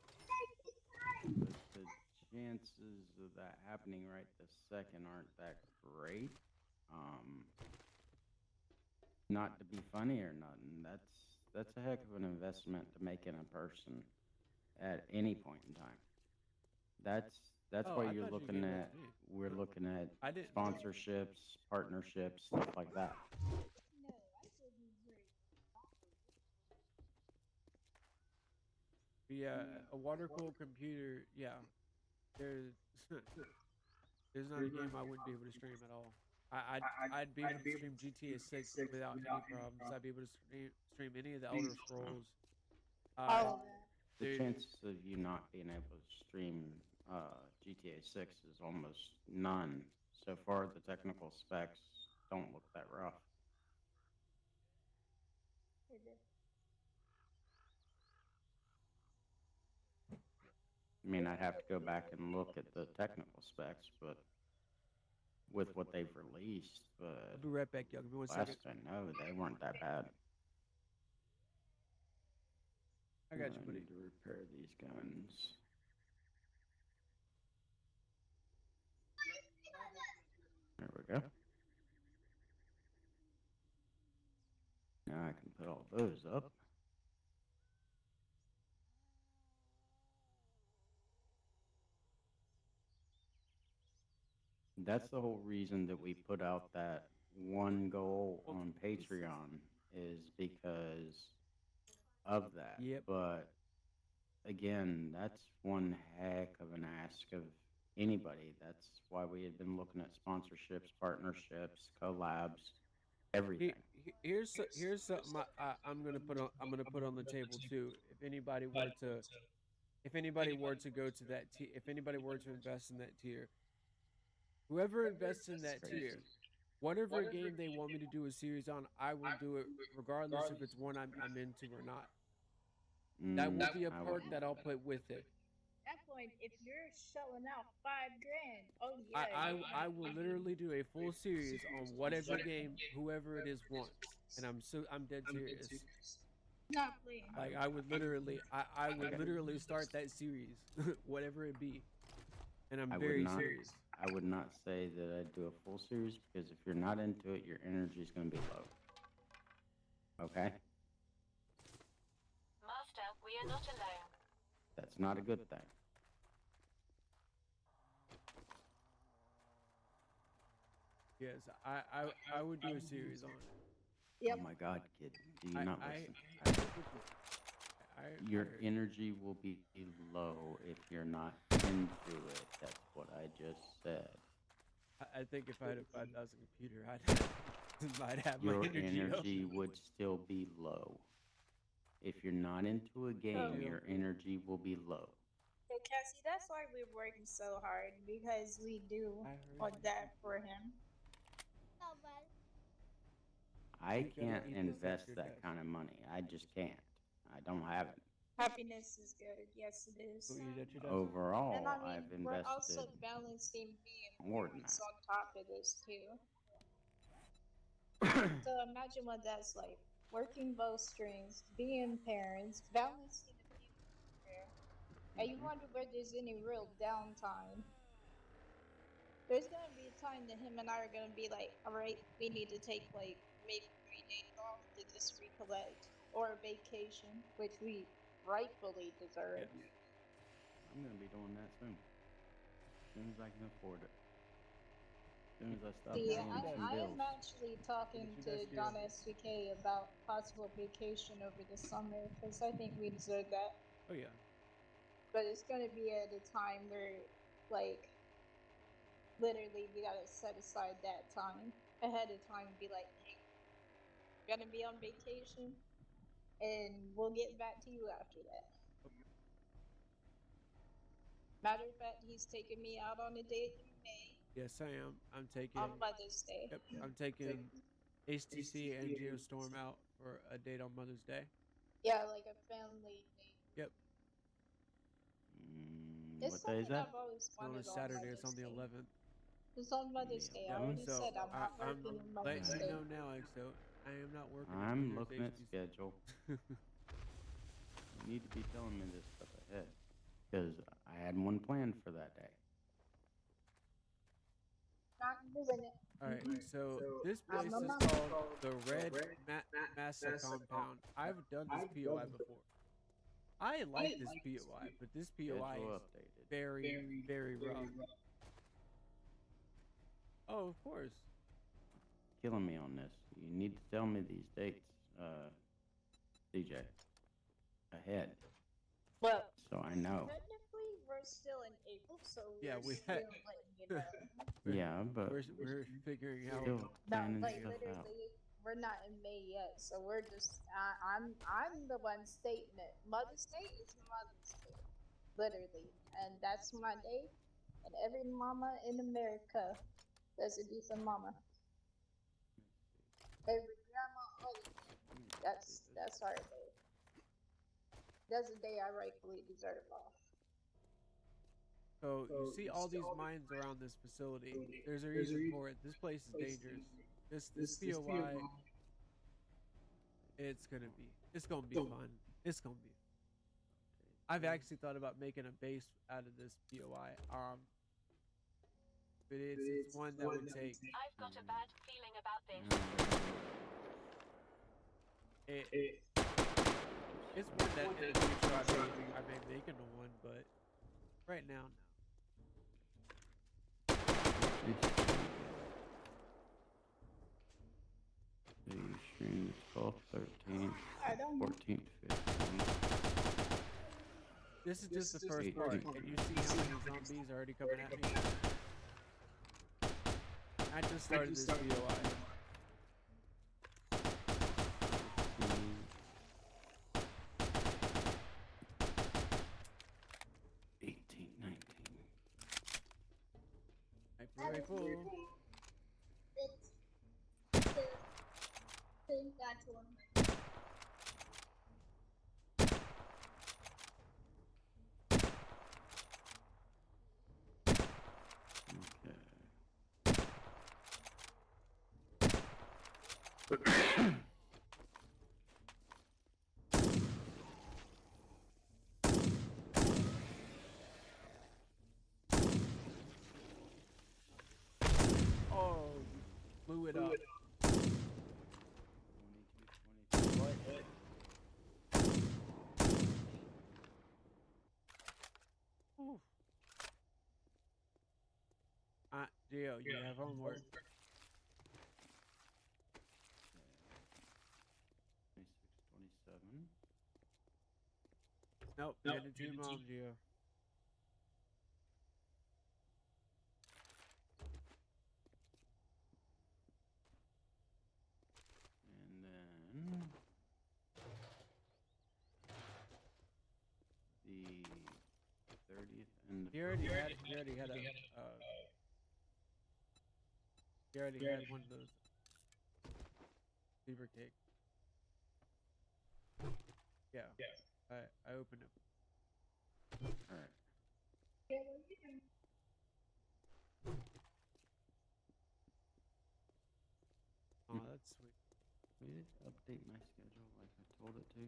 But the chances of that happening right this second aren't that great. Not to be funny or nothing, that's a heck of an investment to make in a person at any point in time. That's why I you're thought you looking gave that at, to me. we're looking at I didn't. sponsorships, partnerships, stuff like that. Yeah, a water cooled computer. Yeah, there's not a game I wouldn't be able to stream at all. I'd be able to stream GTA 6 without any problems. I'd be able to stream any of the Elder Scrolls. The chances of you not being able to stream GTA 6 is almost none. So far, the technical specs don't look that rough. I mean, I'd have to go back and look at the technical specs, but with what they've released, I'll but be right back, y'all. Give me 1 second. last I know, they weren't that bad. I got you, I buddy. need to repair these guns. There we go. Now I can put all those up. That's the whole reason that we put out that one goal on Patreon is because of that. Yep. But again, that's one heck of an ask of anybody. That's why we had been looking at sponsorships, partnerships, collabs, everything. Here's something I'm gonna put on the table too. If anybody were to go to that if anybody were to invest in that tier, whoever invests in that tier, whatever game they want me to do a series on, I will do it regardless if it's one I'm into or not. That will be a I perk wouldn't. that I'll put with it. At that point, if you're shelling out $5,000, oh I, yeah, I I will literally do a full series on whatever game whoever it is wants, and I'm dead serious. not playing. Like I would literally start that series, whatever it be, and I'm I would very not. serious. I would not say that I'd do a full series because if you're not into it, your energy is going to be low. Okay, Master, we are not alone. that's not a good thing. Yes, I would do a series on it. Yep. Oh my God, kid, do you I not I listen? I think with the, Your heard- energy will be low if you're not into it. That's what I just said. I think if I had a 5,000 computer, I'd have my Your energy up. energy would still be low. If you're not into a game, your energy will be low. So Cassie, that's why we're working so hard because we do I heard want you. that for him. I You gotta can't eat this invest after that death. kind of money. I just can't. I don't have it. Happiness is good. Yes, it is. Go eat at your desk. Overall, And I mean, I've we're invested also balancing being more than parents that. on top of this too. So imagine what that's like. Working both strings, being parents, balancing a few things there. And you Mhm. wonder where there's any real downtime. There's gonna be a time that him and I are gonna be like, all right, we need to take like maybe 3 days off to just recollect or a vacation, which we rightfully deserve. Yes. I'm gonna be doing that soon. As soon as I can afford it. As soon as I stop See, paying some I bills. am actually talking Get to your desk here. DawnSVK about possible vacation over the summer because I think we deserve that. Oh yeah. But it's gonna be at a time where, like, literally we gotta set aside that time ahead of time and be like, hey, we're gonna be on vacation and we'll get back to you after that. Matter of fact, he's taking me out on a date in May Yes, I am. I'm taking. on Mother's Day. Yep. I'm taking HTC and Geostorm out for a date on Mother's Day. Yeah, like a family date. Yep. It's What day is something that? I've always It's on a wanted on Saturday. It's Mother's on the Day. 11th. It's on Mother's The Day. I 11th? already So said I'm not I'm working on letting Mother's you Day. know now, so I am not working on I'm New Year's looking at HTC. schedule. You need to be telling me this stuff ahead. Because I had one planned for that day. Not doing it. All right, so this I'm place a is mama. called the Red Massa Compound. I've done this POI before. I like this POI, but this POI Schedule is updated. very, very rough. Oh, of course. Killing me on this. You need to tell me these dates, DJ, ahead, Well, so I know. technically we're still in April, so Yeah, we're we still had- letting you know. Yeah, but We're figuring out. still No, planning like stuff out. literally, we're not in May yet, so we're just. I'm the one stating it. Mother's Day is Mother's Day, literally, and that's my day. And every mama in America that's a decent mama, every grandma, all of them. That's our day. That's the day I rightfully deserve off. So you see all these mines around this facility. There's a reason for it. This place is dangerous. This POI, it's gonna be fun. It's gonna be. I've actually thought about making a base out of this POI. But it's one that would take. I've got a bad feeling about this. It's one that in the future I may make into one, but right now, no. So you stream the 12th, 13th, I don't know. 14th, 15th. This is just the first part, and you see how many zombies are already coming at me. I just started this POI. 18, 19. Rifle. Okay. Oh, you blew it up. 22, what? Oof. Gio, you have homework. 26, 27. Nope, you're headed to your mom, Gio. And then the 30th and the You already had one of those beaver cakes. Yeah, I opened it. all right. Oh, that's sweet. Will it update my schedule like I told it to?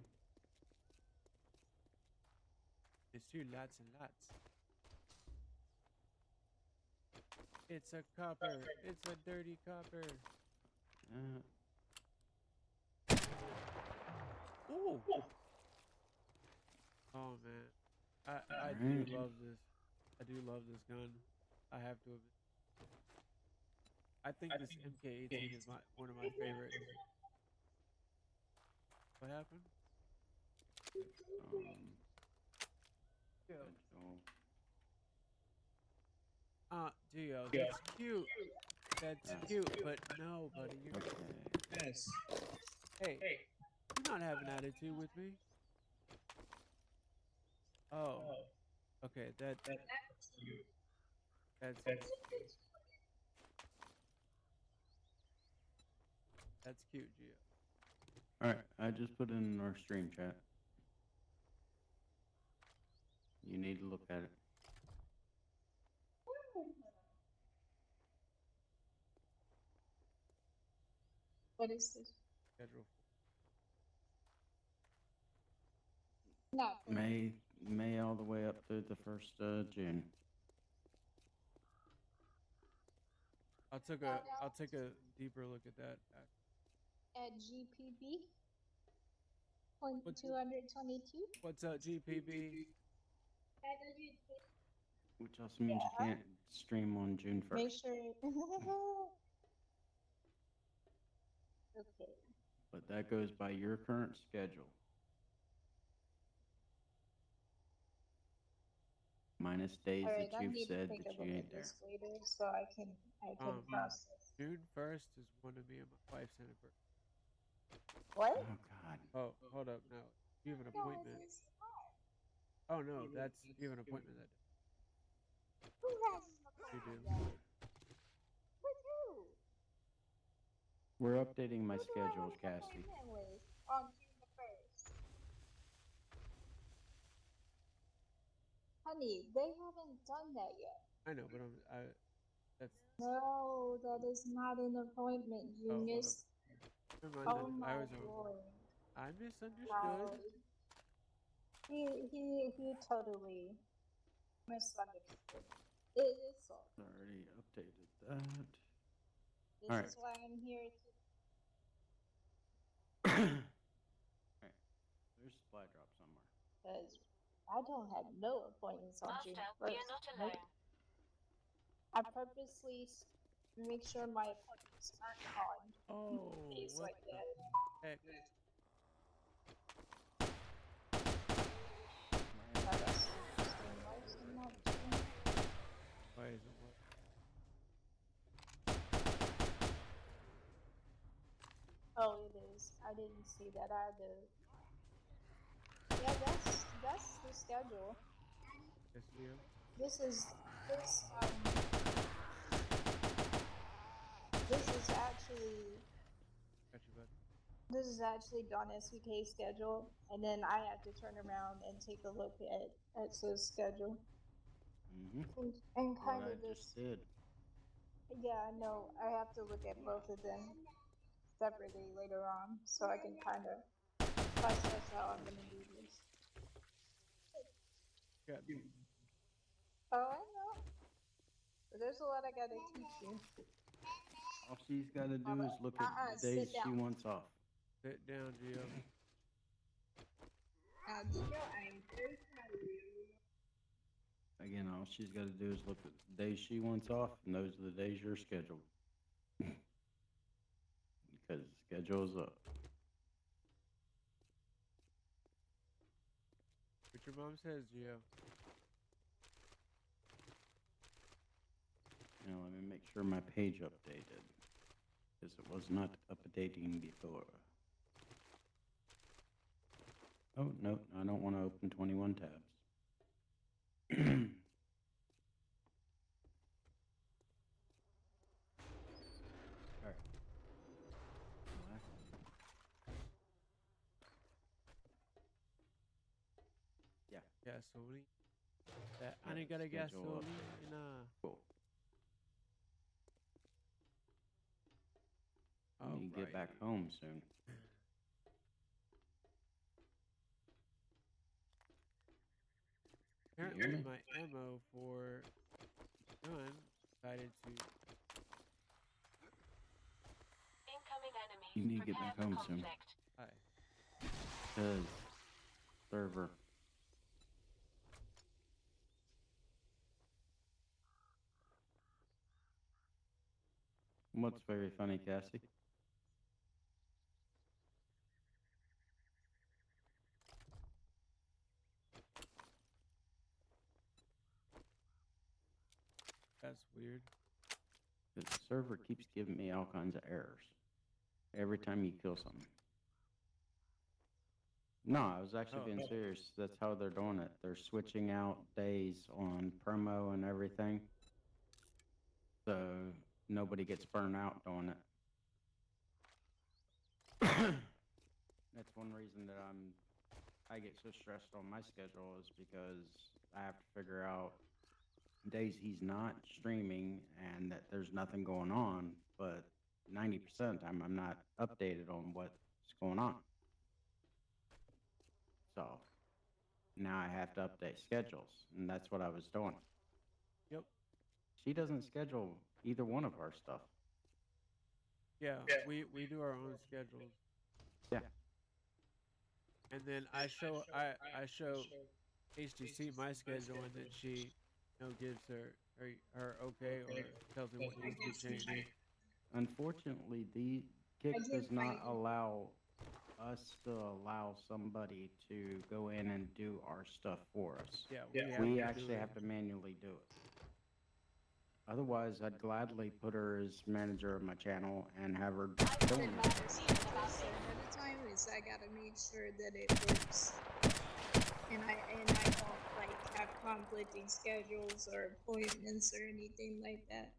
It's two lots and lots. It's a copper. It's a dirty copper. Ooh. Oh man, I do Alright. love this. I do love this gun. I have to admit. I think this MK18 is one of my favorites. What happened? Schedule. Gio, that's cute. That's cute, but no, buddy, you're Okay. hey, do not have an attitude with me. Oh, okay, that's cute. That's cute, Gio. Alright, I just put it in our stream chat. You need to look at it. What is this? Schedule. No. May all the way up to the 1st June. I'll take a deeper look at that. At GPB 222. What's up, GPB? Which also means you can't stream on June 1st. Make sure. Okay. But that goes by your current schedule. Minus days All right, that I you've need to said take that a you look ain't at there. this later so I can process. June 1st is one of me and my wife's anniversary. What? Oh God. Oh, hold up now. You have an appointment. Oh no, you have an appointment that day. Who has an You do. appointment that day? With who? We're updating my Who do I have schedules, an Cassie. appointment with on June the 1st? Honey, they haven't done that yet. I know, but that's No, that is not an appointment, hold up. genius. Never mind Oh then. my I lord. misunderstood. He totally misunderstood. It is so. Already updated that. This Alright. is why I'm here to. Alright. There's a supply drop somewhere. Because I don't have no appointments on June Master, 1st. we are not Nope. alone. I purposely make sure my appointments aren't on Oh, days what like that. the heck? Why is it what? Oh, it is. I didn't see that either. Yeah, that's the schedule. Yes, Gio? This is actually Got you, bud. This is actually DawnSVK schedule, and then I have to turn around and take a look at Swift's schedule. And kind What I of just did. Yeah, no, I have to look at both of them separately later on, so I can kind of process how I'm gonna do this. Got me. Oh, I know. But there's a lot I gotta teach you. All she's got to do is look at the days Sit she down. wants off. Sit down, Gio. Gino, I'm very proud of you. Again, all she's got to do is look at the days she wants off, and those are the days you're scheduled. Because the schedule's up. What your mom says, Gio. Now let me make sure my page updated, because it was not updating before. Oh, no, I don't want to open 21 tabs. Alright. Yeah. Gasoline. That I Yeah, ain't got a schedule gasoline. Cool. I need to get back home soon. Apparently my ammo for gun decided to. Incoming enemies. You need to get Prepare back for home soon. conflict. Hi. Because server. What's very funny, Cassie? That's weird. The server keeps giving me all kinds of errors every time you kill something. No, I was actually being serious. That's how they're doing it. They're switching out days on promo and everything, so nobody gets burned out doing it. That's one reason that I get so stressed on my schedule, is because I have to figure out days he's not streaming and that there's nothing going on, but 90% of the time I'm not updated on what's going on. So now I have to update schedules, and that's what I was doing. Yep. She doesn't schedule either one of our stuff. Yeah, we do our own schedules. Yeah. And then I show HTC my schedule, and then she, gives her okay or tells me what needs to be changed. Unfortunately, the Kick does not allow us to allow somebody to go in and do our stuff for us. Yeah, we actually have to manually do it. Otherwise, I'd gladly put her as manager of my channel and have her doing it. Ahead of time is I gotta make sure that it works, and I don't like have conflicting schedules or appointments or anything like that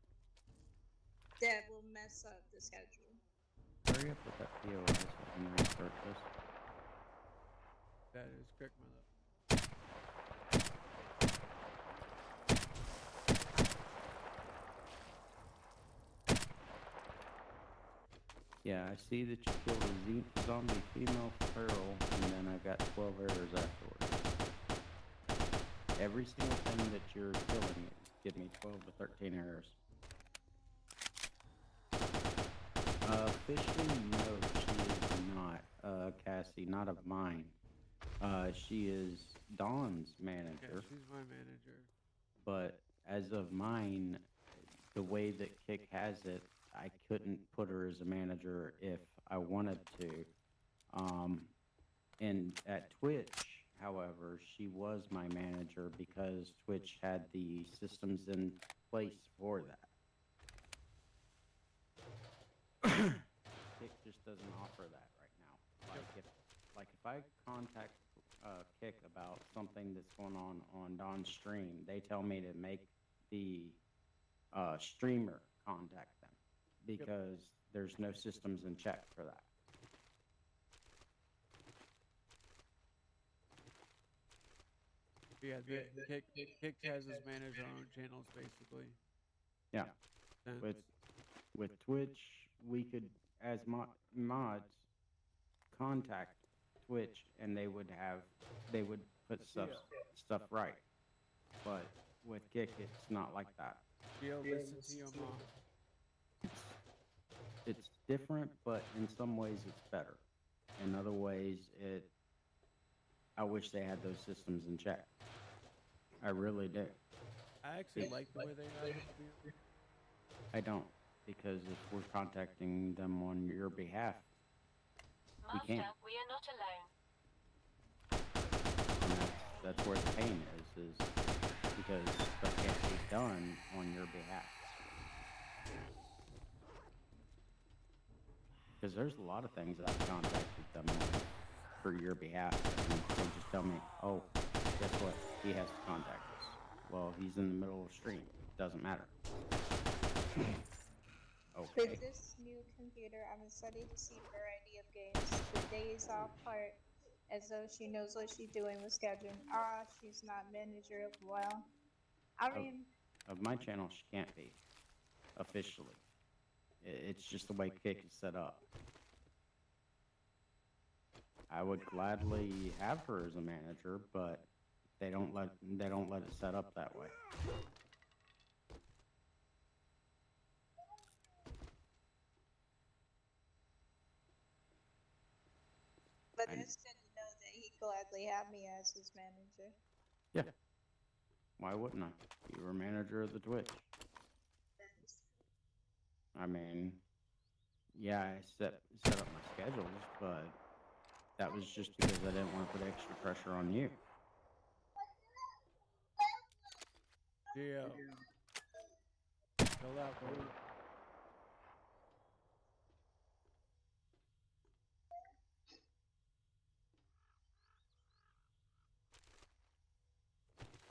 that will mess up the schedule. Hurry up with that POI so I can restart this. That is correct, my love. Yeah, I see that you killed a zombie female feral, and then I've got 12 errors afterwards. Every single thing that you're killing, give me 12 to 13 errors. Officially, no, she is not, Cassie, not of mine. She is Dawn's manager. Yeah, she's my manager. But as of mine, the way that Kick has it, I couldn't put her as a manager if I wanted to. And at Twitch, however, she was my manager because Twitch had the systems in place for that. Kick just doesn't offer that right now. If I contact Kick about something that's going on Dawn's stream, they tell me to make the streamer contact them because there's no systems in check for that. Yeah, Kick has his manage our own channels basically. Yeah. And With Twitch, we could, as mods, contact Twitch, and they would put stuff right. But with Kick, it's not like that. Gio, listen to your mom. It's different, but in some ways it's better. In other ways, I wish they had those systems in check. I really do. I actually like the way they have it. I don't, because if we're contacting them on your behalf, we Master, can't. we are not alone. And that's where the pain is because stuff can't be done on your behalf. Because there's a lot of things that I've contacted them on for your behalf, and they just tell me, oh, guess what? He has to contact us. Well, he's in the middle of a stream. Doesn't matter. Okay. With this new computer, I'm excited to see a variety of games. The days off part, as though she knows what she's doing with scheduling. She's not manager of well. I mean, Of my channel, she can't be officially. It's just the way Kick is set up. I would gladly have her as a manager, but they don't let it set up that way. but it's good to know that he'd gladly have me as his manager. Yeah. Why wouldn't I? You were manager of the Twitch. I mean, yeah, I set up my schedules, but that was just because I didn't want to put extra pressure on you. Gio. Chill out, bro.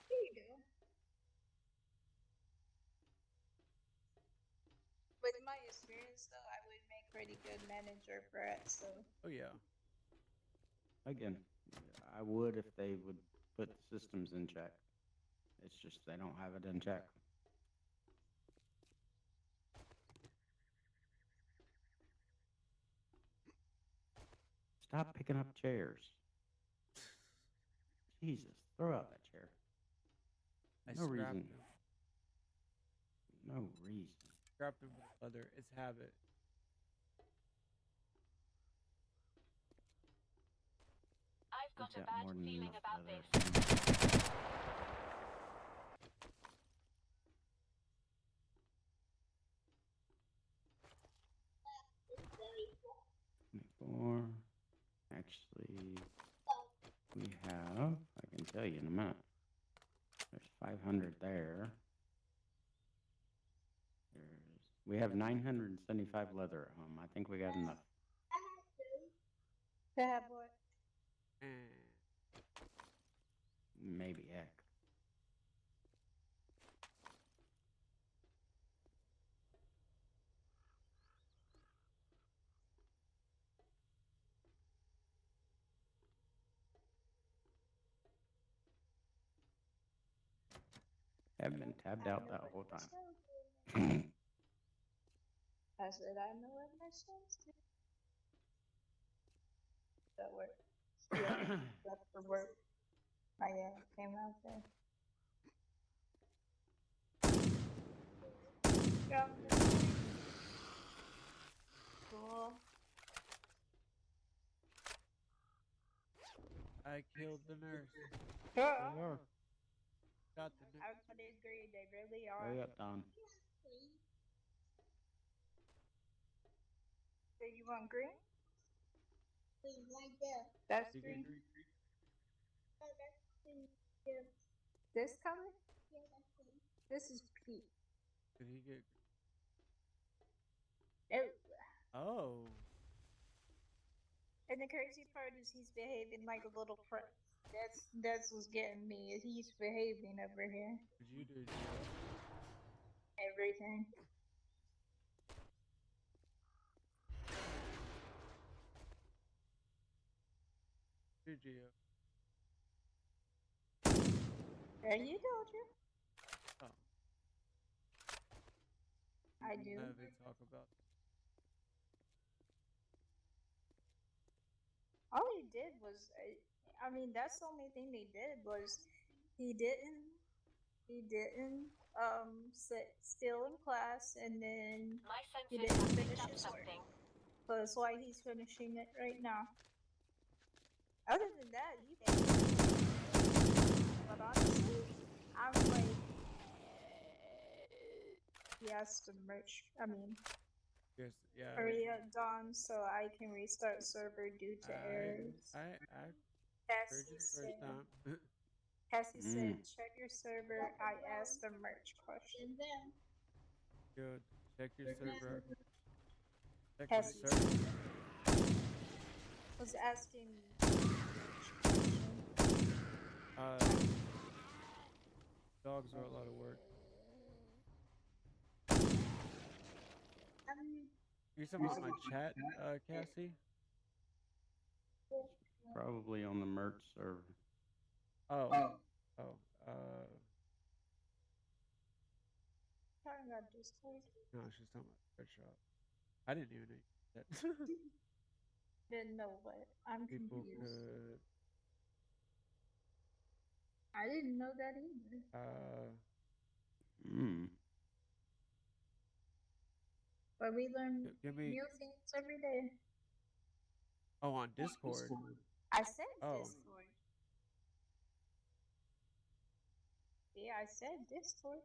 There you go. With my experience, though, I would make pretty good manager for it. So. Oh yeah. Again, I would if they would put the systems in check. It's just they don't have it in check. Stop picking up chairs. Jesus, throw out that chair. No reason. No reason. Scrapped him with leather. It's habit. I've got a Got bad more than feeling enough about leather. this. 24. Actually, we have, I can tell you in a minute. There's 500 there. We have 975 leather at home. I think we got enough. To have what? Maybe heck. Haven't been tabbed out that whole time. I said, I know what my son's doing. That work. Yeah, that's for work. I came out there. Cool. I killed the nurse. Oh, Got the nurse. I would agree, they really are. Hurry up, Don. So you want green? That's You green. get green. This color? This is pink. Did he get? It, Oh. and the crazy part is he's behaving like a little prick. That's what's getting me. Is he's behaving over here. What'd you do, Gio? Everything. Gio. There you go, Drew. Oh, I do. have a talk about. All he did was, I mean, that's the only thing they did was he didn't, sit still in class, and then My he sensors didn't have picked finish up his work. something. So that's why he's finishing it right now. Other than that, he. But honestly, I'm like, he has to merch. I mean, Yes, yeah. hurry up, Dawn, so I can restart server due to errors. I heard Cassie you the first said, time. Cassie said, check your server. I asked a merch question. Good. Check your server. Check my Cassie server. was asking me a merch question. Dogs are a lot of work. You're talking about my chat, Cassie? Probably on the merch server. Oh. Talking about Discord. No, she's talking about Red Shop. I didn't even know that. Didn't know what. I'm People confused. could. I didn't know that either. But we learn Give me. new things every day. Oh, on Discord. I said Oh. Discord. Yeah, I said Discord.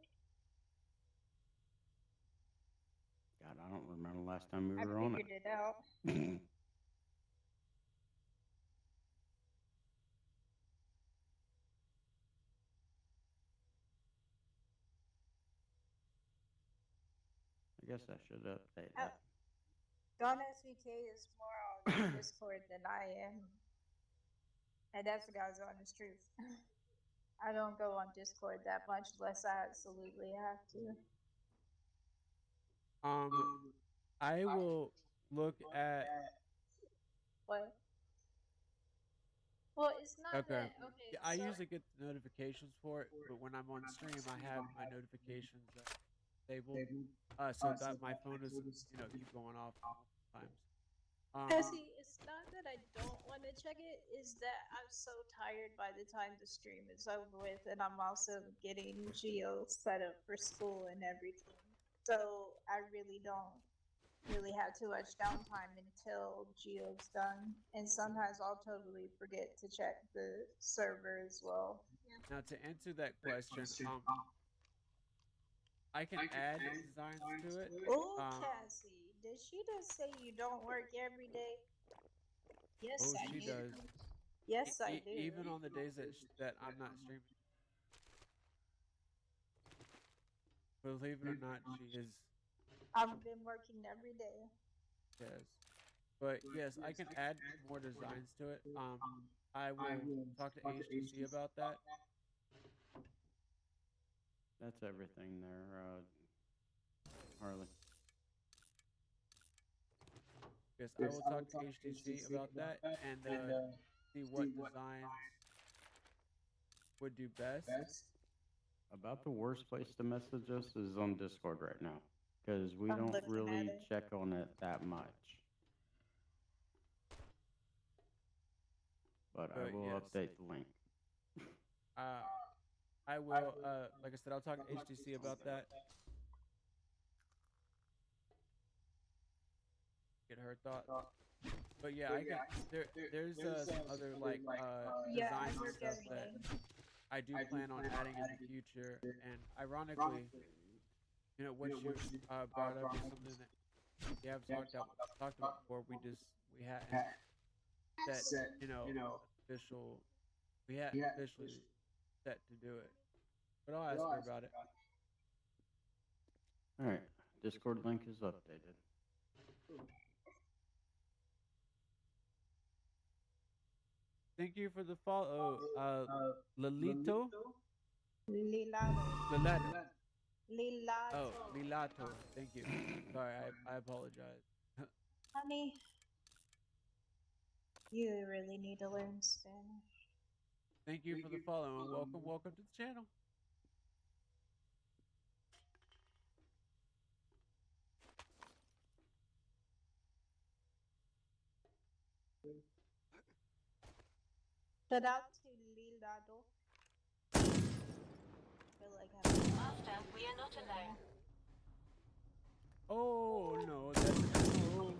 God, I don't remember the last time we were I on it. figured it out. I guess I should update that. DawnSVK is more on Discord than I am. And that's the God's honest truth. I don't go on Discord that much unless I absolutely have to. I will look at. What? Well, it's not Okay. that. Okay, Yeah, I so usually get the notifications for it, but when I'm on stream, I have my notifications disabled, so that my phone doesn't, keep going off multiple times. see, it's not that I don't want to check it. Is that I'm so tired by the time the stream is over with, and I'm also getting Geo set up for school and everything. So I really don't really have too much downtime until Geo's done, and sometimes I'll totally forget to check the server as well. Now, to answer that question, I can add designs to it. Oh, Cassie, did she just say you don't work every day? Yes, Oh, I she do. does. Yes, I do. Even on the days that I'm not streaming. Believe it or not, she is. I've been working every day. Yes. But yes, I can add more designs to it. I will talk to HTC about that. That's everything there, Harley. Yes, I will talk to HTC about that and see what designs would do best. About the worst place to message us is on Discord right now, because we I'm don't looking at really it. check on it that much. But I will yes. update the link. I will, like I said, I'll talk to HTC about that. Get her thoughts. But yeah, I can. There's some other designs and stuff that I do plan on adding in the future. And ironically, what you brought up is something that we have talked about before. We hadn't set official. We hadn't officially set to do it. But I'll ask her about it. All right, Discord link is updated. Thank you for the follow, Lilito. Lilato. Oh, Lilato. Thank you. Sorry, I apologize. Honey, you really need to learn Spanish. Thank you for the follow and welcome to the channel. Shout out to Lilado. Feel like Master, we are not alone. Oh no, that's ammo.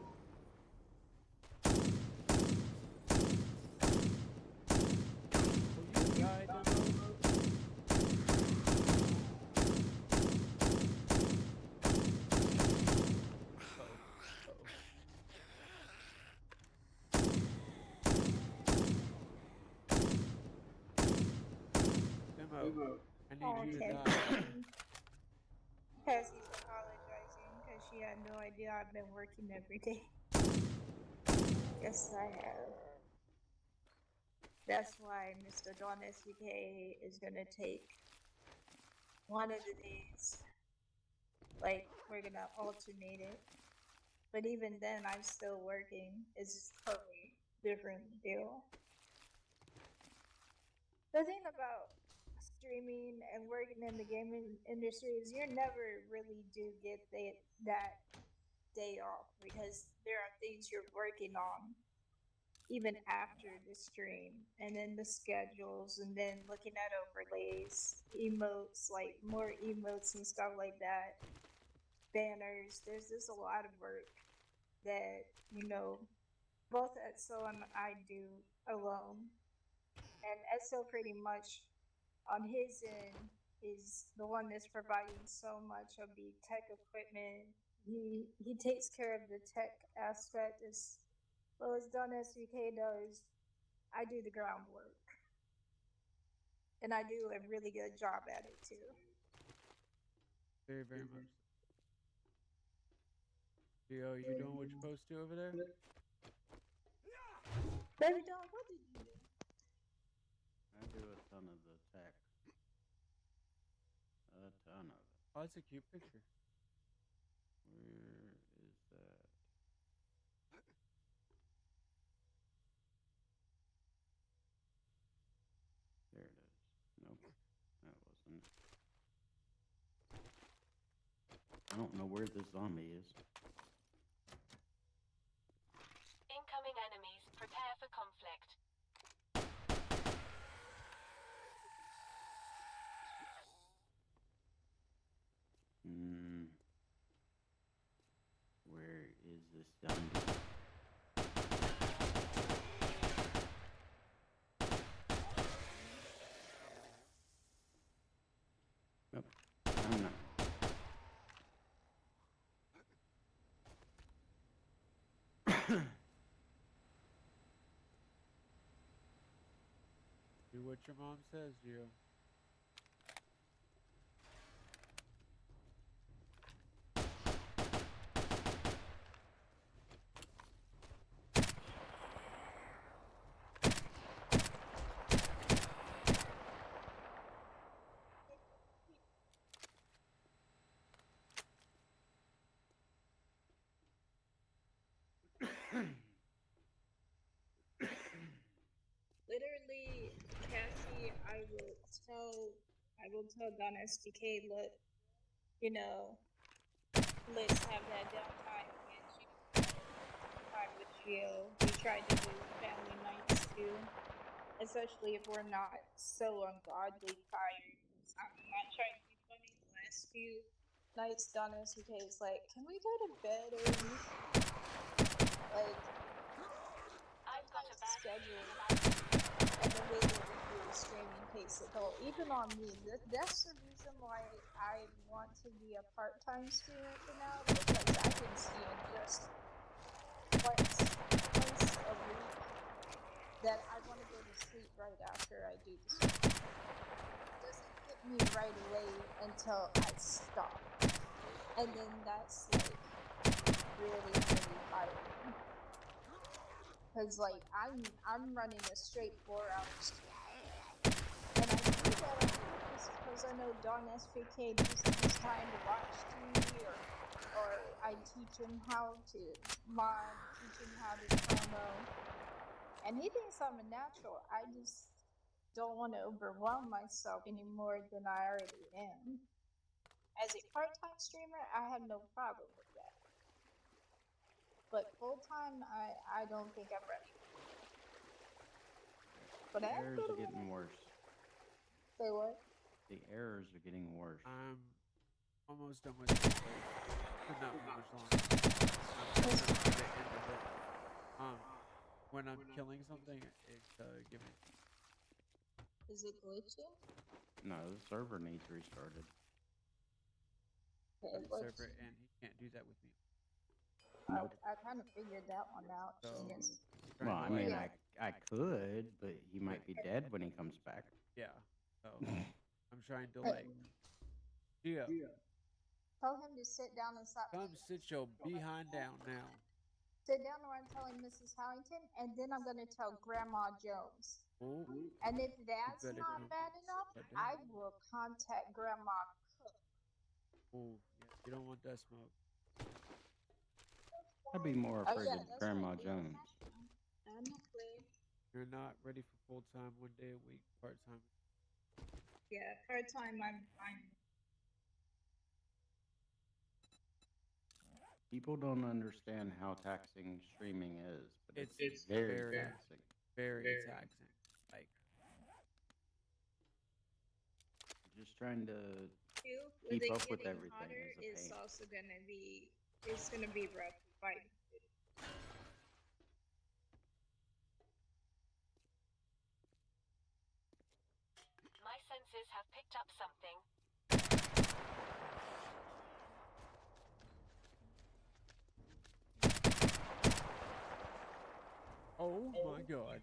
Oh, you died, demo. Uh-oh. Uh-oh. Demo, I need you to okay. die. Cassie's apologizing because she had no idea I've been working every day. Yes, I have. That's why Mr. DawnSVK is gonna take one of the days. Like, we're gonna alternate it. But even then, I'm still working. It's just totally different deal. The thing about streaming and working in the gaming industry is you never really do get that day off because there are things you're working on even after the stream, and then the schedules, and then looking at overlays, emotes, like more emotes and stuff like that, banners. There's just a lot of work that, both Etso and I do alone. And Etso pretty much on his end is the one that's providing so much of the tech equipment. He takes care of the tech aspect as well as DawnSVK does. I do the groundwork. And I do a really good job at it too. Very, very much. Yo, you doing what you're supposed to over there? Baby doll, what did you do? I do a ton of the tech. A ton of it. Oh, that's a cute picture. Where is that? There it is. Nope, that wasn't it. I don't know where the zombie is. Incoming enemies. Prepare for conflict. Where is this zombie? Nope, I'm not. Do what your mom says, Gio. Literally, Cassie, I will tell DawnSVK, look, let's have that downtime time with Gio. We tried to do family nights too, especially if we're not so ungodly tired. I'm not trying to be funny. The last few nights, DawnSVK is like, can we go to bed early? Like, I've got a sometimes the bad schedule feeling. and the way that we do the streaming takes a toll, even on me. That's the reason why I want to be a part-time streamer for now, because I can see in just once a week that I want to go to sleep right after I do the stream. It doesn't hit me right away until I stop, and then that's like really tiring. Because like I'm running a straight 4-hour stream, and I do that on purpose because I know DawnSVK needs time to watch TV, or I teach him how to mod, teach him how to promo, and he thinks I'm a natural. I just don't want to overwhelm myself any more than I already am. As a part-time streamer, I have no problem with that. But full-time, I don't think I'm ready. But The I am errors good are at getting it. worse. Say what? The errors are getting worse. I'm almost done with this place. Could not be much longer. I'm coming up to the end of it. When I'm killing something, it's giving. Is it glitching? No, the server needs restarted. Okay, The let's server, see. and he can't do that with me. Nope. I kind of figured that one out. So, Yes. Well, trying I to mean, like, I could, but he might be dead when he comes back. yeah. So I'm trying to like, Gio, Tell him to sit down and stop. come sit your behind down now. Sit down where I'm telling Mrs. Harrington, and then I'm going to tell Grandma Jones. Oh, And if that's better not come bad enough, sit down. I will contact Grandma Cook. Oh, yeah, you don't want that smoke. I'd be more afraid of Grandma Jones. I'm not playing. You're not ready for full time 1 day a week, part time. Yeah, part time. I'm. People don't understand how taxing streaming is, but it's very taxing. very taxing. Like, Just trying to With keep it up with getting everything hotter, is a it's pain. also gonna be. It's gonna be rough fighting. My senses have picked up something. oh my god.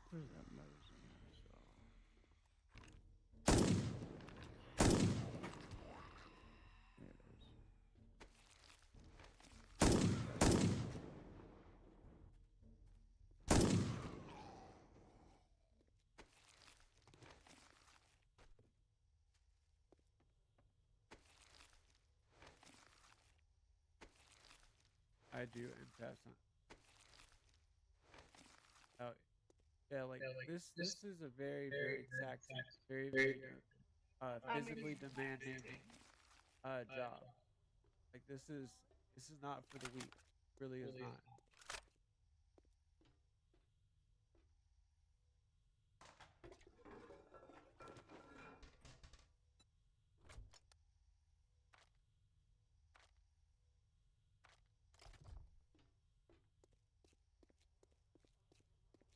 Where's that Mosin I saw? There it is. I do and pass on. Oh, yeah, like this is a very taxing, very physically demanding job. Like this is not for the weak. Really is not.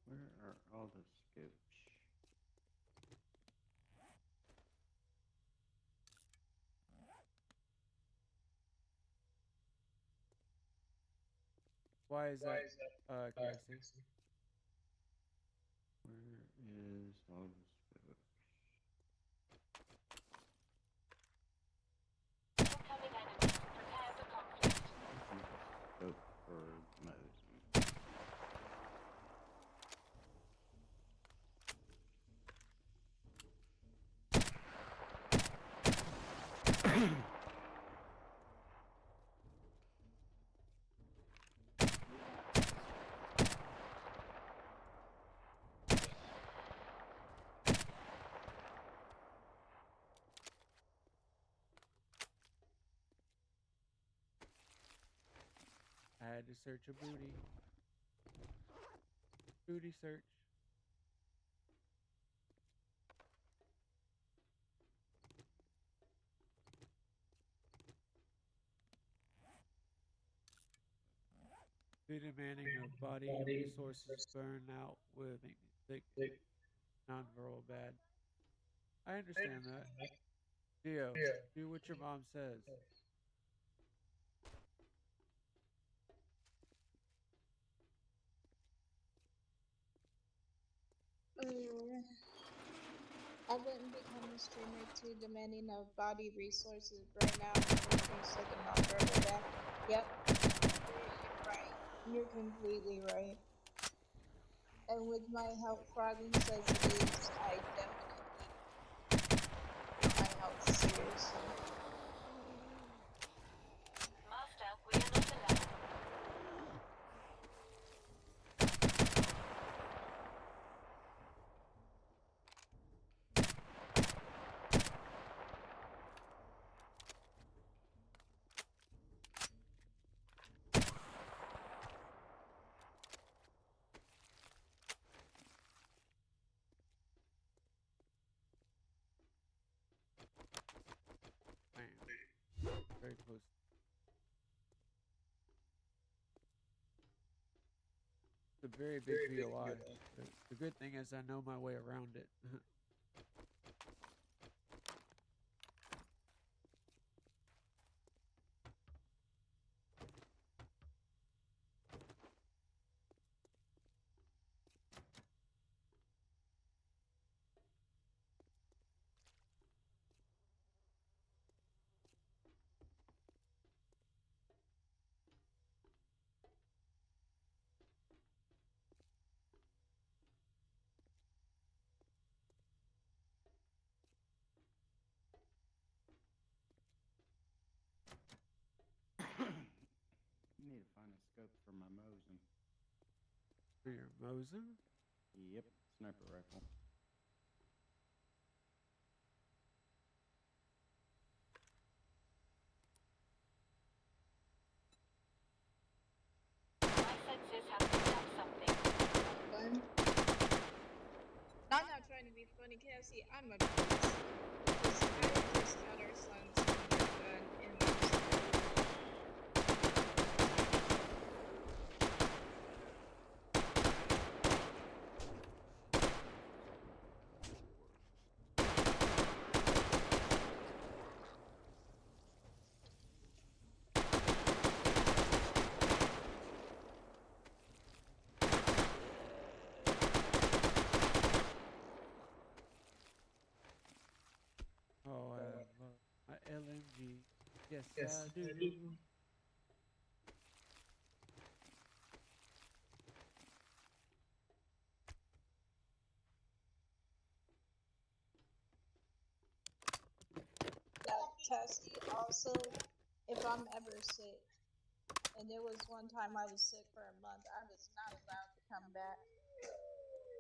Where are all the scoops? Why is that Cassie? Where is all the scoops? Incoming enemies. Prepare for conflict. Scope for Mosin. I had to search a booty. Booty search. The demanding of body and resources burn out with make me sick, non-verbal bad. I understand that. Dio, do what your mom says. I wouldn't become a streamer too demanding of body resources right now. Unfortunately, so the nonverbal that. Yep, you're right. You're completely right. And with my health problems as it is, I definitely take my health seriously. Master, we are not alone. Bam. Very close. It's a very big VOI. The good thing is I know my way around it. Need to find a scope for my Mosin. For your Mosin? Yep, sniper rifle. My senses have picked up something. Fun. I'm not trying to be funny, Cassie. I'm a beast. Because I just got our son's homework done in Oh, I love my LMG. Yes, I do. that, Cassie. Also, if I'm ever sick, and there was one time I was sick for a month, I was not allowed to come back.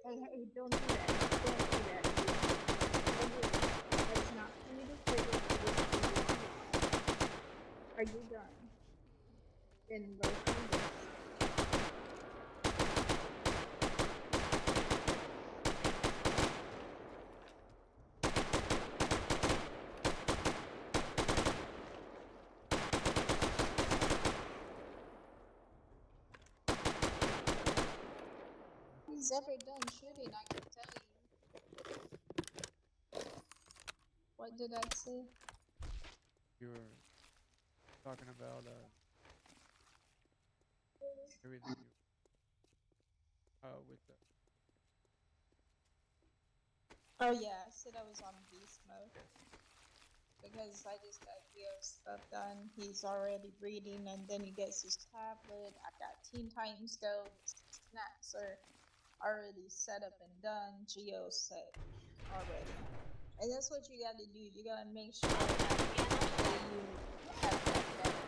Hey, don't do that. Don't do that. That's not for me to trigger. Are you done? Then go from there. He's ever done shooting, I can tell you. What did I say? You were talking about everything you with the Oh yeah, I said I was on beast mode yes. because I just got Geo's stuff done. He's already breeding, and then he gets his tablet. I got Teen Titans Go. The snacks are already set up and done. Geo's set already. And that's what you gotta do. You gotta make sure that you have that better.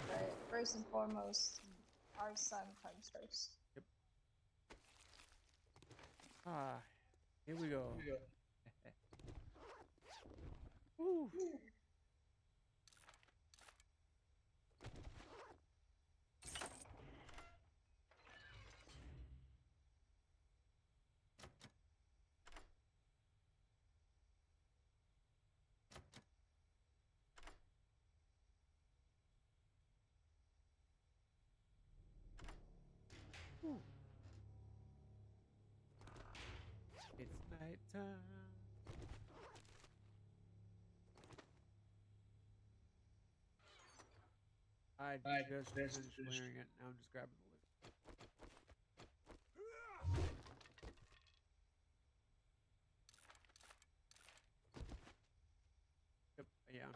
But first and foremost, our son comes first. Yep. Ah, here we go. Woo. Woo. It's nighttime. I just finished clearing it. Now I'm just grabbing the loot.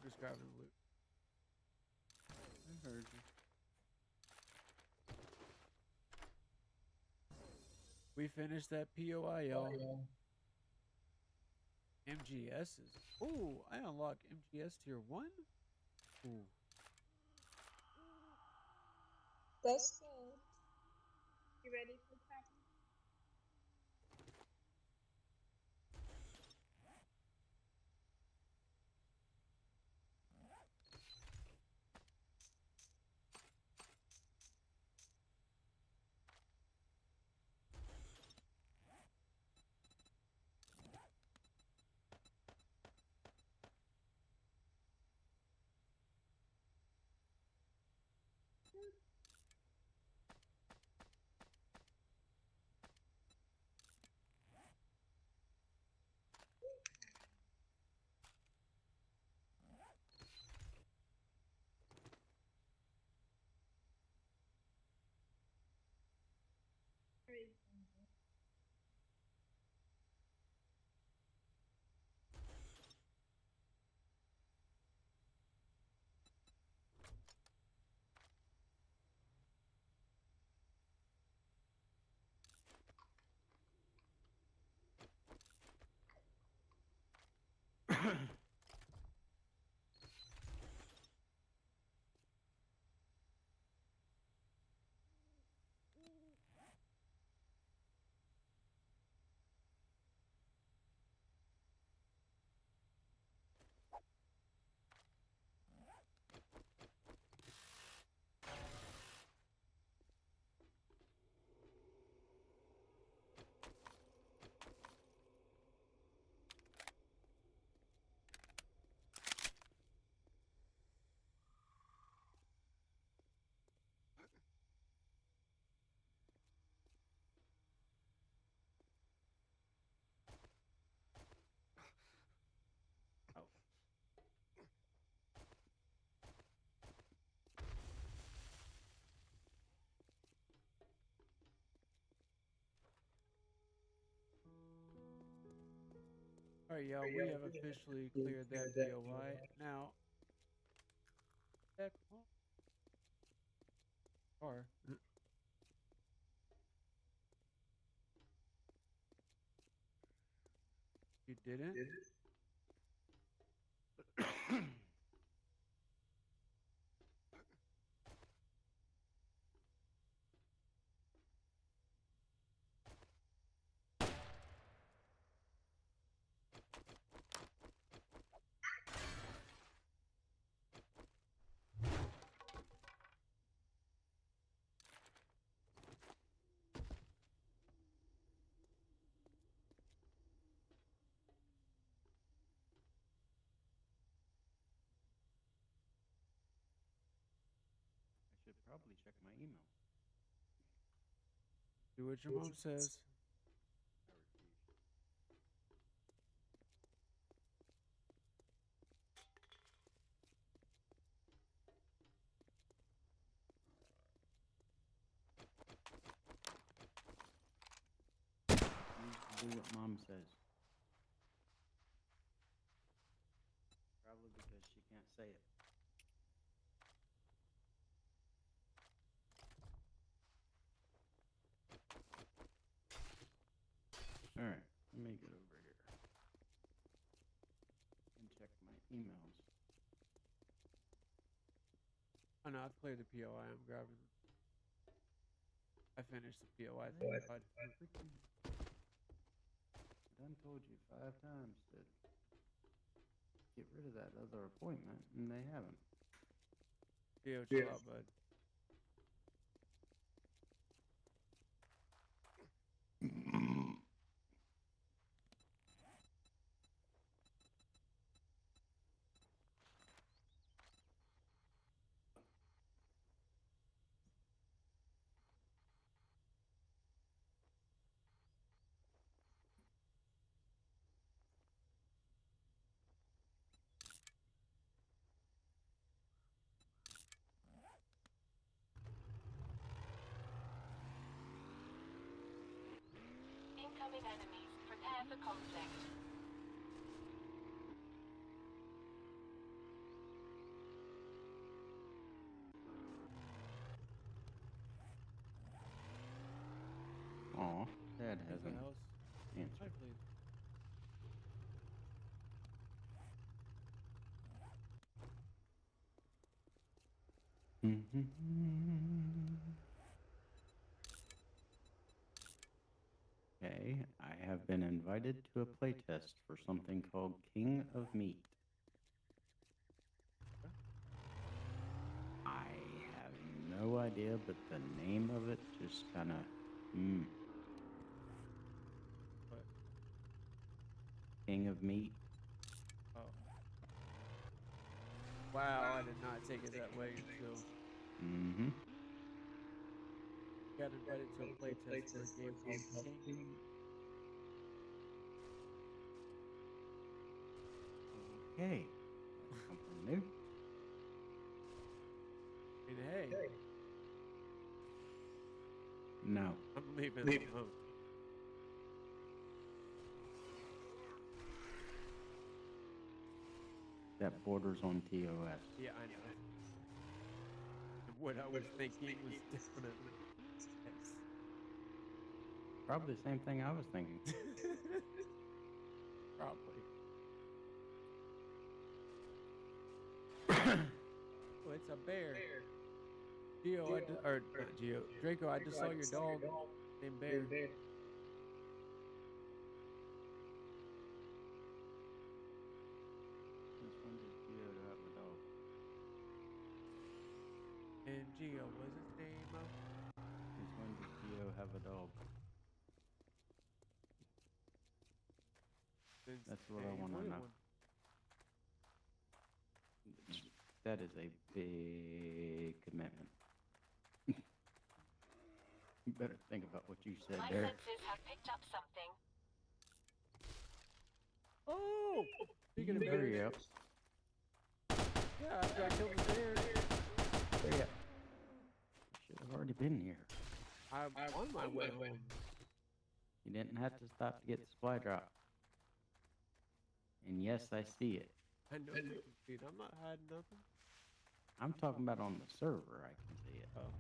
just grabbing loot. I heard you. We finished that POI, y'all. MGSs. Oh, I unlock MGS tier 1. Ooh. That's good. You ready for practice? Oh. All right, y'all. We have officially cleared that POI. Now, that car. You didn't? I should probably check my email. Do what your mom says. I refuse. Do what mom says. Probably because she can't say it. Alright, let me get over here and check my emails. Oh no, I've cleared the POI. I'm grabbing. I finished the POI. Hey, Thank God. freaking- I done told you 5 times to get rid of that other appointment, and they haven't. Theo, chill out, bud. Incoming enemies. Prepare for conflict. Answer. Hi, please. Okay, I have been invited to a playtest for something called King of Meat. I have no idea, but the name of it just kind of, What? King of Meat. Oh. Wow, I did not take it that way until got invited to a playtest for a game called King. Okay, that's something new. And hey, No. I'm leaving it alone. That borders on TOS. Yeah, I know. What I was thinking was definitely yes. Probably the same thing I was thinking. Probably. Oh, it's a bear. Geo, or not Geo, Draco, I just saw your dog named Bear. Since when did Geo have a dog? And Geo, what's his name? Since when did Geo have a dog? That's what I want to know. That is a big commitment. You better think about what you said My there. senses have picked up something. Oh! Speaking of Hurry bears, up. yeah, after I killed the bear, Hurry up. Should have already been here. I'm on my way home. You didn't have to stop to get the supply drop. And yes, I see it. I know you can see it. I'm not hiding nothing. I'm talking about on the server, I can see it. Oh.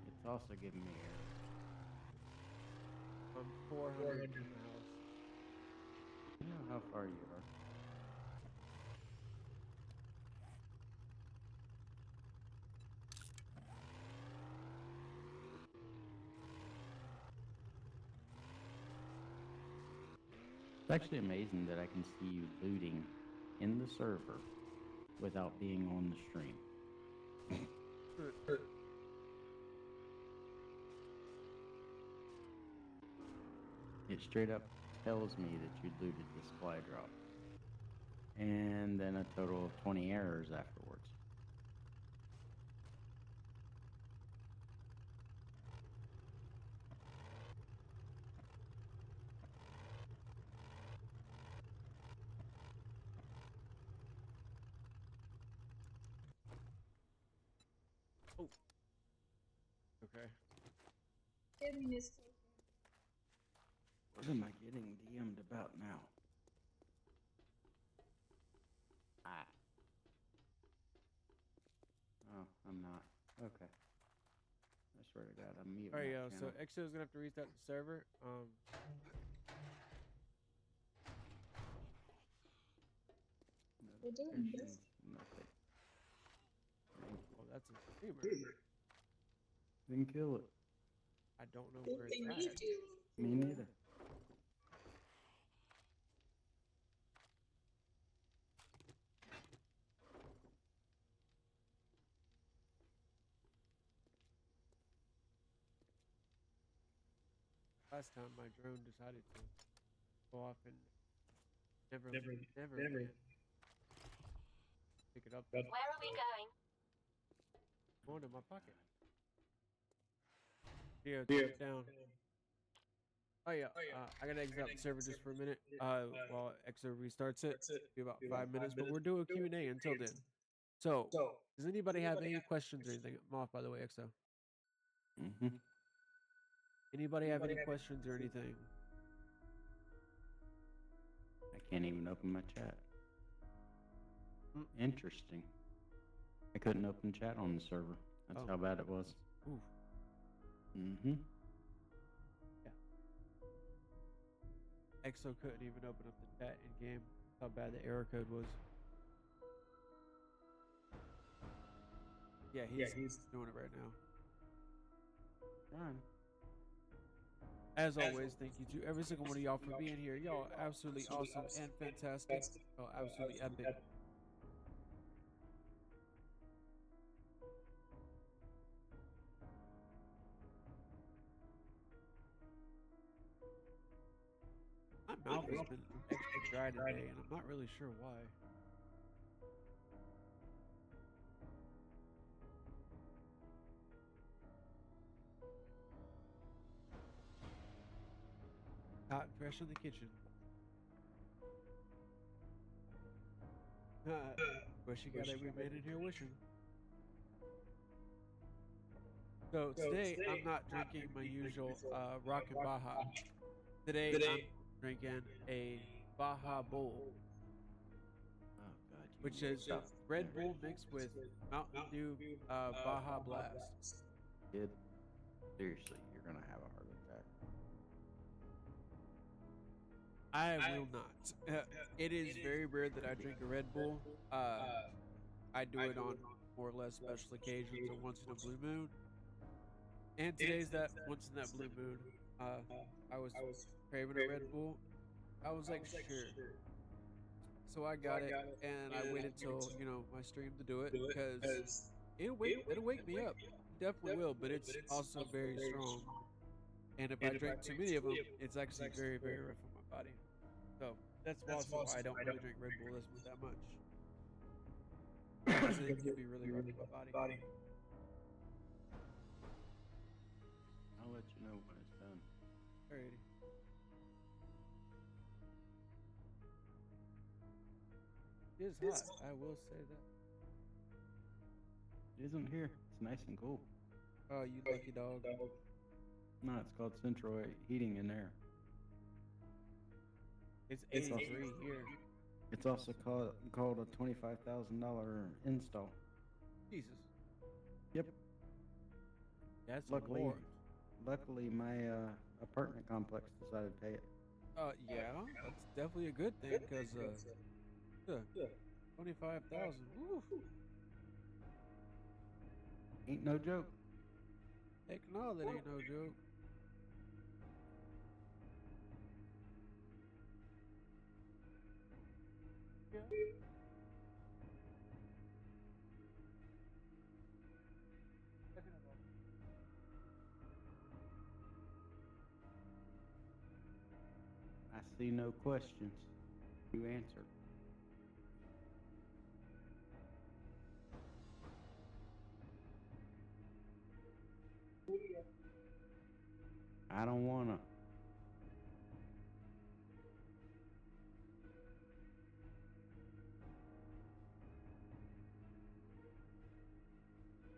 It's also giving me error. I'm 400 from the house. You know how far you are. It's actually amazing that I can see you looting in the server without being on the stream. It straight up tells me that you looted the supply drop. And then a total of 20 errors afterwards. Oh. Okay. What am I getting DM'd about now? Ah. Oh, I'm not. Okay. I swear to God, I'm muting Alright, that yo, so channel. Exo's gonna have to restart the server. We're doing this. Nothing. Oh, that's a streamer. Didn't kill it. I don't know where it's at. Me neither. Last time my drone decided to go off and never land. Pick it up. Where are we going? Going in my pocket. Yeah, touch down. Oh yeah, I gotta exit out the server just for a minute. While Exo restarts it, be about 5 minutes, but we're doing Q&A until then. So, does anybody have any questions or anything? I'm off, by the way, Exo. Anybody have any questions or anything? I can't even open my chat. Interesting. I couldn't open chat on the server. That's how bad it was. Oof. EXO couldn't even open up the chat in game. How bad the error code was. Yeah, he's doing it right now. Run. As always, thank you to every single one of y'all for being here. Y'all are absolutely awesome and fantastic. Y'all absolutely epic. My mouth has been extra dry today, and I'm not really sure why. Hot and fresh in the kitchen. Wish you got every man in here wishing. So today I'm not drinking my usual Rocket Baja. Today I'm drinking a Baja Bull, Oh God, which is Red Bull mixed with Mountain Dew Baja Blast. kid. Seriously, you're gonna have a heart attack. I will not. It is very rare that I drink a Red Bull. I do it on more or less special occasions or once in a blue moon. And today's that once in that blue moon. I was craving a Red Bull. I was like, sure. So I got it, and I waited till my stream to do it because it'll wake me up. It definitely will, but it's also very strong. And if I drink too many of them, it's actually very very rough on my body. So that's also why I don't really drink Red Bull that much. Because it can be really rough on my body. I'll let you know when it's done. Alrighty. It is hot. I will say that. It isn't here. It's nice and cool. Oh, you lucky dog. No, it's called central heating in there. It's 83 here. It's also called a $25,000 install. Jesus. Yep. That's Luckily, more. luckily my apartment complex decided to pay it. Yeah, that's definitely a good thing because 25,000. Woo. Ain't no joke. Heck no, that ain't no joke. Yeah. I see no questions. You answered. I don't wanna.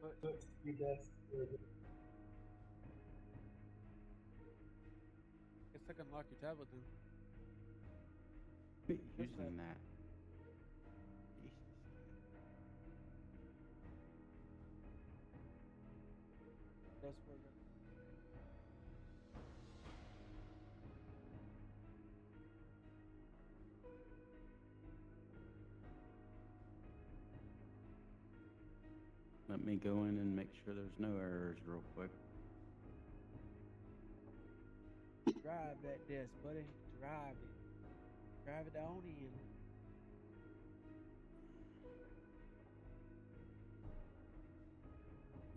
But guess I can lock your tablet then. Be using that. Jesus. That's where Let me go in and make sure there's no errors real quick. drive that desk, buddy. Drive it. Drive it on in.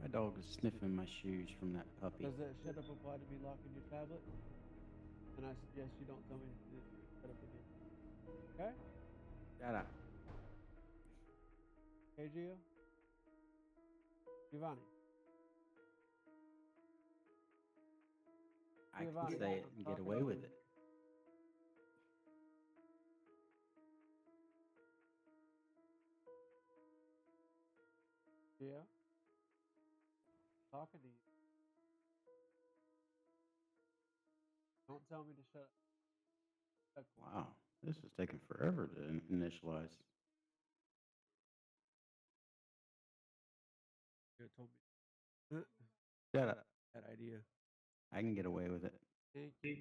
My dog is sniffing my shoes from that puppy. Does that shut up apply to me locking your tablet? And I suggest you don't tell me to shut up again. Okay? Shut up. Hey, Gio? Giovanni? I can say it and get away with it. Yeah? Talking to you. Don't tell me to shut up. Wow, this is taking forever to initialize. You told me. Shut up. That idea. I can get away with it. Thank you.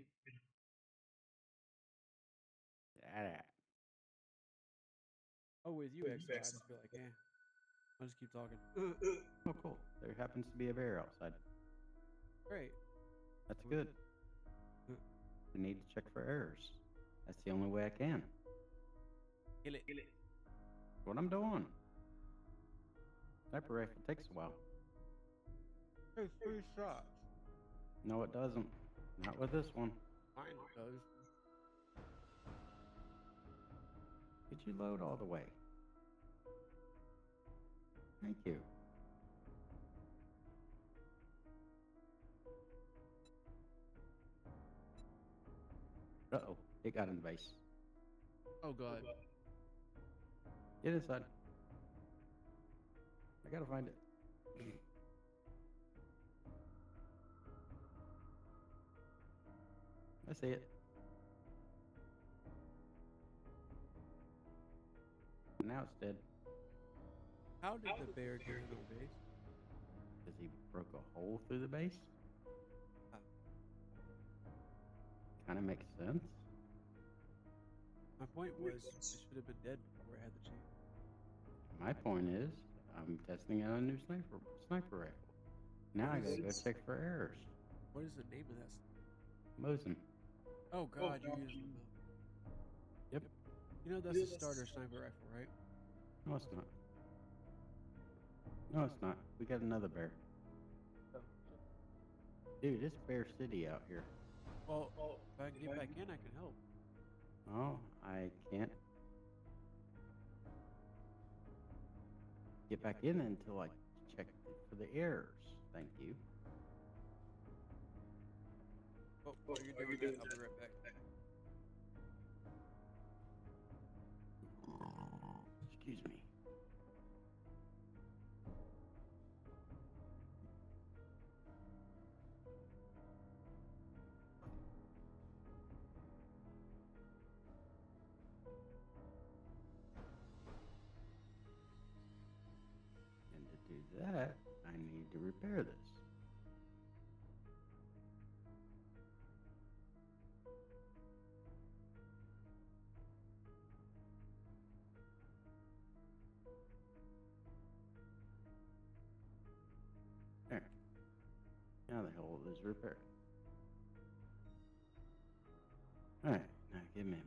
Oh, with you, Exo, I just be like, eh. I'll just keep talking. Oh, cool. There happens to be a bear outside. Great. That's good. We need to check for errors. That's the only way I can. Kill it. What I'm doing. Sniper rifle takes a while. Hey, 3 shots. No, it doesn't. Not with this one. Mine does. Could you load all the way? Thank you. Uh-oh. It got in the base. Oh, God. Get inside. I gotta find it. I see it. Now it's dead. How did the bear get in our base? Because he broke a hole through the base? Kind of makes sense. My point was, it should have been dead before I had the chance. My point is, I'm testing out a new sniper rifle. Now I gotta go check for errors. What is the name of that? Mosin. Oh, God, you're using the mouth. Yep. You know, that's a starter sniper rifle, right? No, it's not. No, it's not. We got another bear. Dude, it's Bear City out here. Well, if I can get back in, I can help. Oh, I can't get back in until I check for the errors. Thank you. Oh, while you're doing that, I'll be right back. Excuse me. And to do that, I need to repair this. There. Now the hole is repaired. Alright, now give me a minute.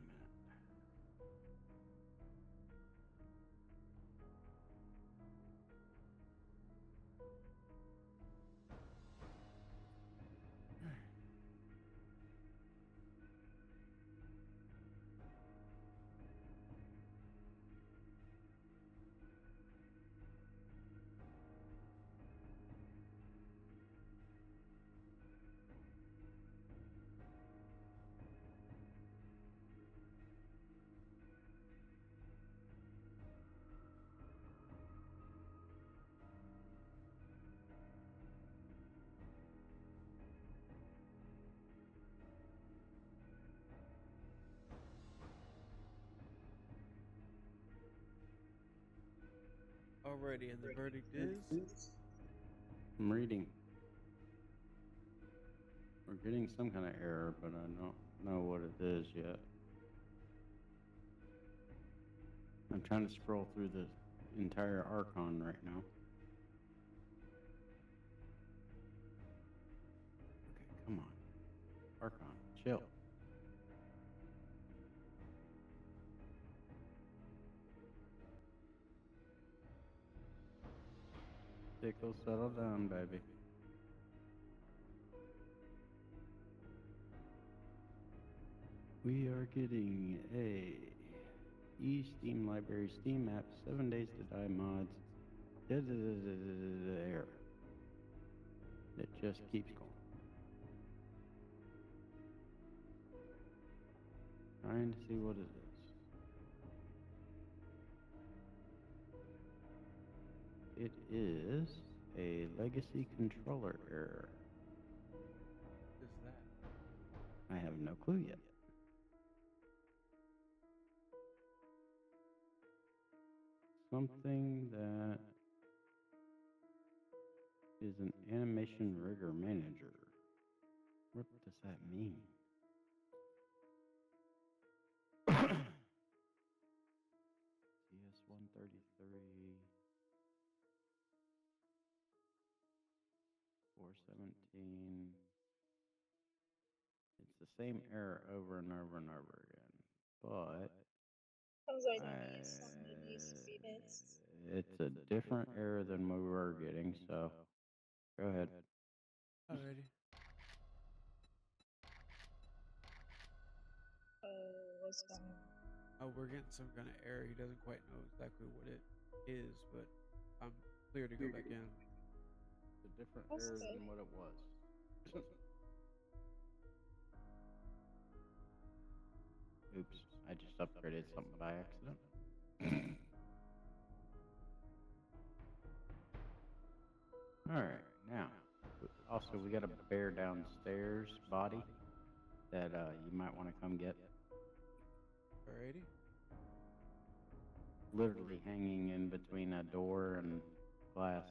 Alrighty, and the verdict is? I'm reading. We're getting some kind of error, but I don't know what it is yet. I'm trying to scroll through the entire Archon right now. Okay, come on. Archon, chill. Tickle, settle down, baby. We are getting a Steam library, Steam app, 7 days to die mods. Error. It just keeps going. Trying to see what it is. It is a legacy controller error. What is that? I have no clue yet. Something that is an animation rigger manager. What does that mean? 133, 417. It's the same error over and over and over again, but Sounds like maybe something needs to be fixed. it's a different error than we were getting, so go ahead. Alrighty. What's going on? Oh, we're getting some kind of error. He doesn't quite know exactly what it is, but I'm clear to go back in. It's a different That's error good. than what it was. Oops, I just upgraded something by accident. Alright, now, also we got a bear downstairs body that you might want to come get. Alrighty. Literally hanging in between a door and glass.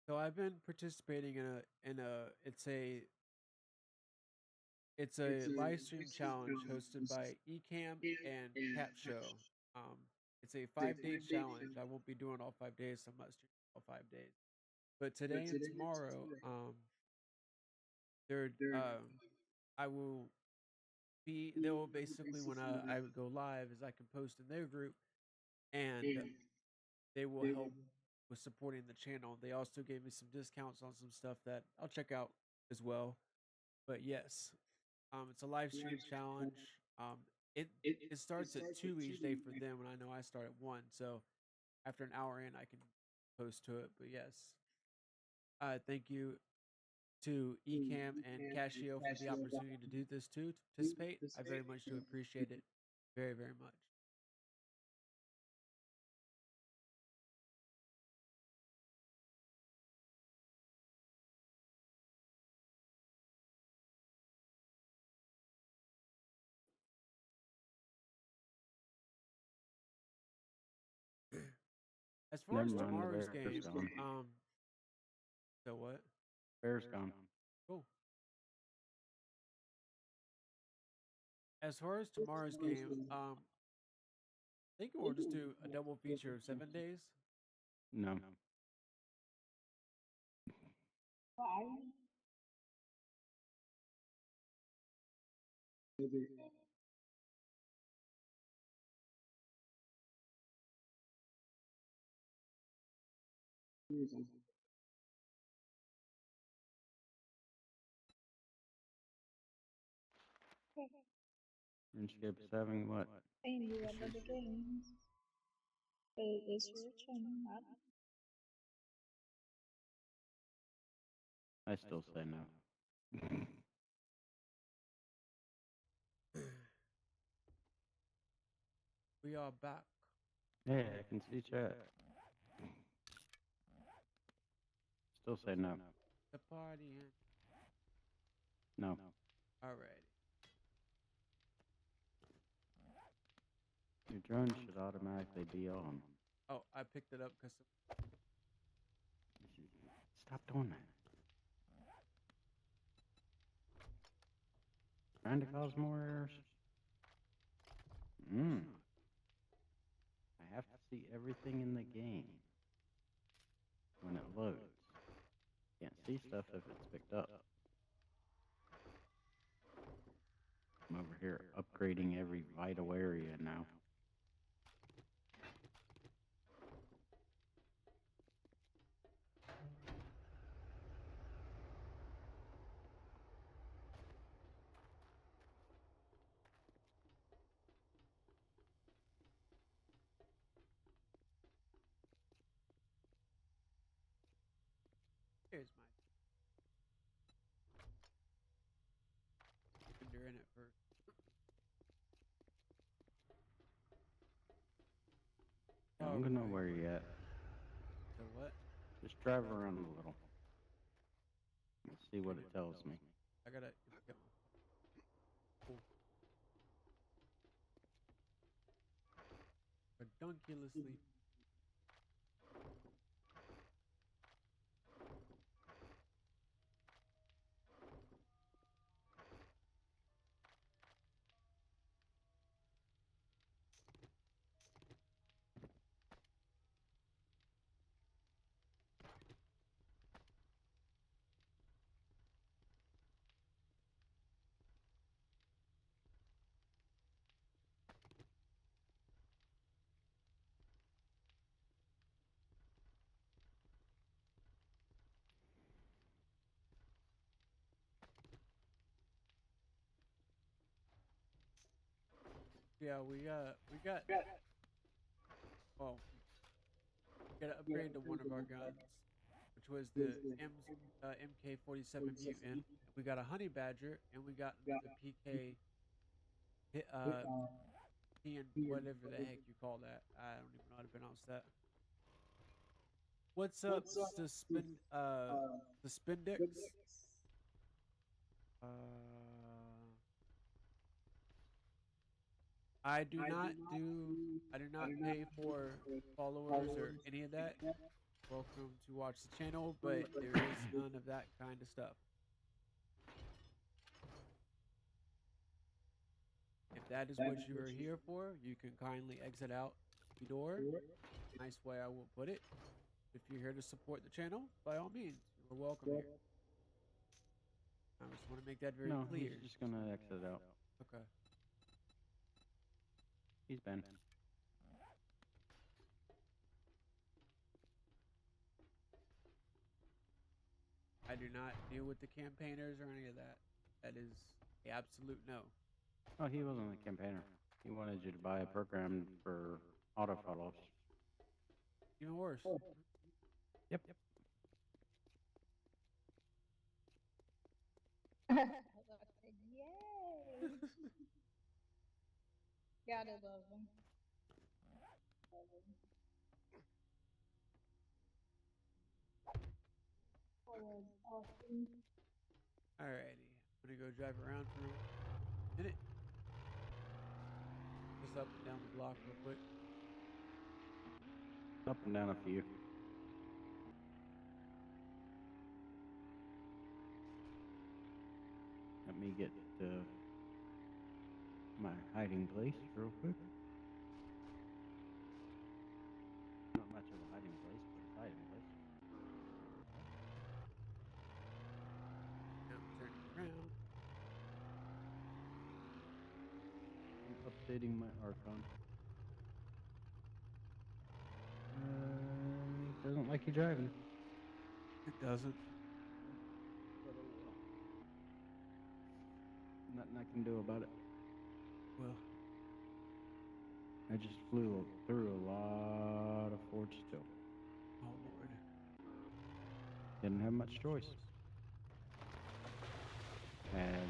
So I've been participating in a it's a live stream challenge hosted by Ecamm and Cap Show. Um, it's a 5 day challenge. I won't be doing all 5 days, so I'm not streaming all 5 days. But today and tomorrow, they're I will be. They will basically when I go live, is I can post in their group, and they will help with supporting the channel. They also gave me some discounts on some stuff that I'll check out as well. But yes, it's a live stream challenge. Um, it it starts at 2 each day for them, and I know I start at 1. So after an hour in, I can post to it. But yes, thank you to Ecamm and Casio for the opportunity to do this too, to participate. I very much do appreciate it, very very much. As far Never as mind, the tomorrow's bear's game, gone. so what? Bear's gone. Cool. As far as tomorrow's game, I think we'll just do a double feature of 7 days. No. Why? RuneScape is having what? Saying you want other games. But it's your channel, not I still say no. We are back. Yeah, I can see chat. Still say no. The party. No. Alright. Your drone should automatically be on. Oh, I picked it up because Stop doing that. Trying to cause more errors? I have to see everything in the game when it loads. Can't see stuff if it's picked up. I'm over here upgrading every vital area now. here's my finger in it first. Don't I'm gonna know where you're at. So what? Just drive around a little. Let's see what it tells me. I gotta get my cool. Redunculously. Yeah, we got well, we got to upgrade to one of our guns, which was the MK47 Mutant. We got a Honey Badger, and we got the PK P and whatever the heck you call that. I don't even know how to pronounce that. What's up, Suspendix? Uh, I do not pay for followers or any of that. Welcome to watch the channel, but there is none of that kind of stuff. If that is what you are here for, you can kindly exit out the door. Nice way I will put it. If you're here to support the channel, by all means, you're welcome here. I just want to make that very clear. He's just gonna exit out. Okay. He's been. I do not deal with the campaigners or any of that. That is the absolute no. Oh, he wasn't a campaigner. He wanted you to buy a program for auto follows. Even worse. Yep. Yay! Gotta love him. Awesome. Alrighty. I'm gonna go drive around for a minute. Just up and down the block real quick. Up and down a few. Let me get to my hiding place real quick. Not much of a hiding place, but a hiding place. Now I'm turning around. I'm updating my Archon. It doesn't like you driving. It doesn't. But oh well. Nothing I can do about it. Well, I just flew through a lot of Forge still. oh Lord. Didn't have much choice. Had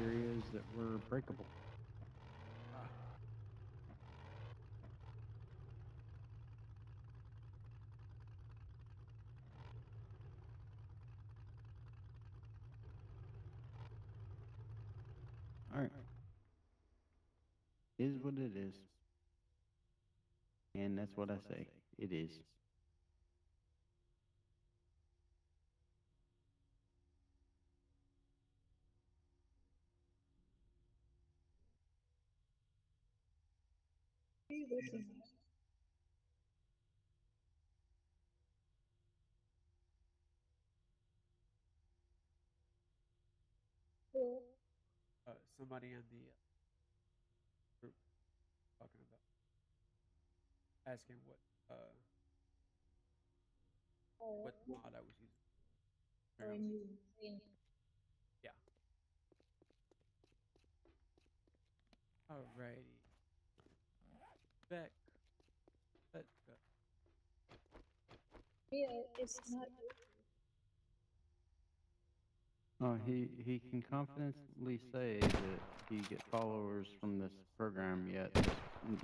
areas that were breakable. Alright. Is what it is. And that's what I say. It is. Listen. Somebody in the group talking about asking what mod I was using. Yeah. Alrighty. Back. Let's go. Yeah, it's not. Oh, he can confidently say that he get followers from this program, yet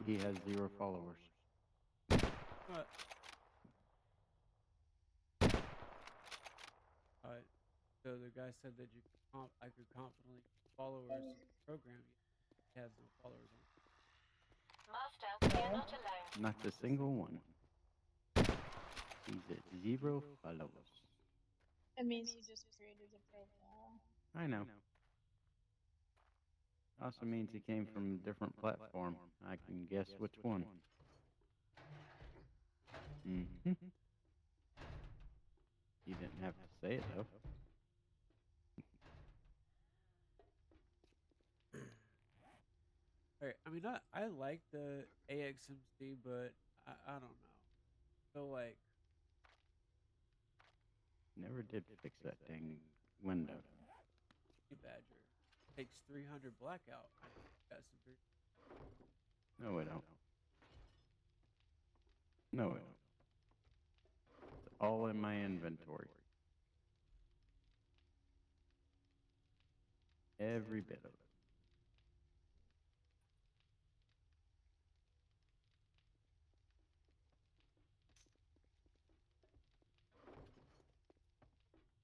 he has 0 followers. But so the guy said that I could confidently followers in the program. He has no followers on. Master, we are not alone. Not a single one. He's at 0 followers. That means he just created a profile. I know. Also means he came from a different platform. I can guess which one. Mm-hmm. You didn't have to say it, though. Alright, I mean, I like the AXMC, but I don't know. So, like, Never did fix that dang window. Badger takes 300 blackout. Got some No, we don't. No, we don't. It's all in my inventory. Every bit of it.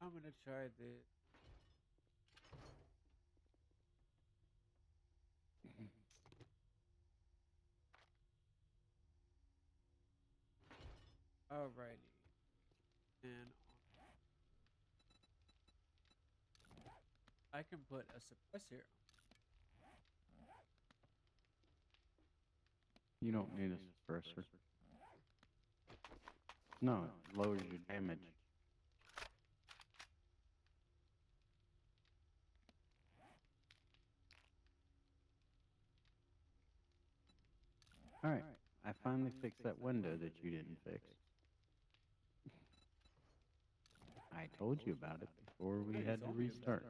I'm gonna try this. Alrighty. And I can put a suppressor. You don't need a suppressor. No, it lowers your damage. Alright, I finally fixed that window that you didn't fix. I told you about it before we had to restart.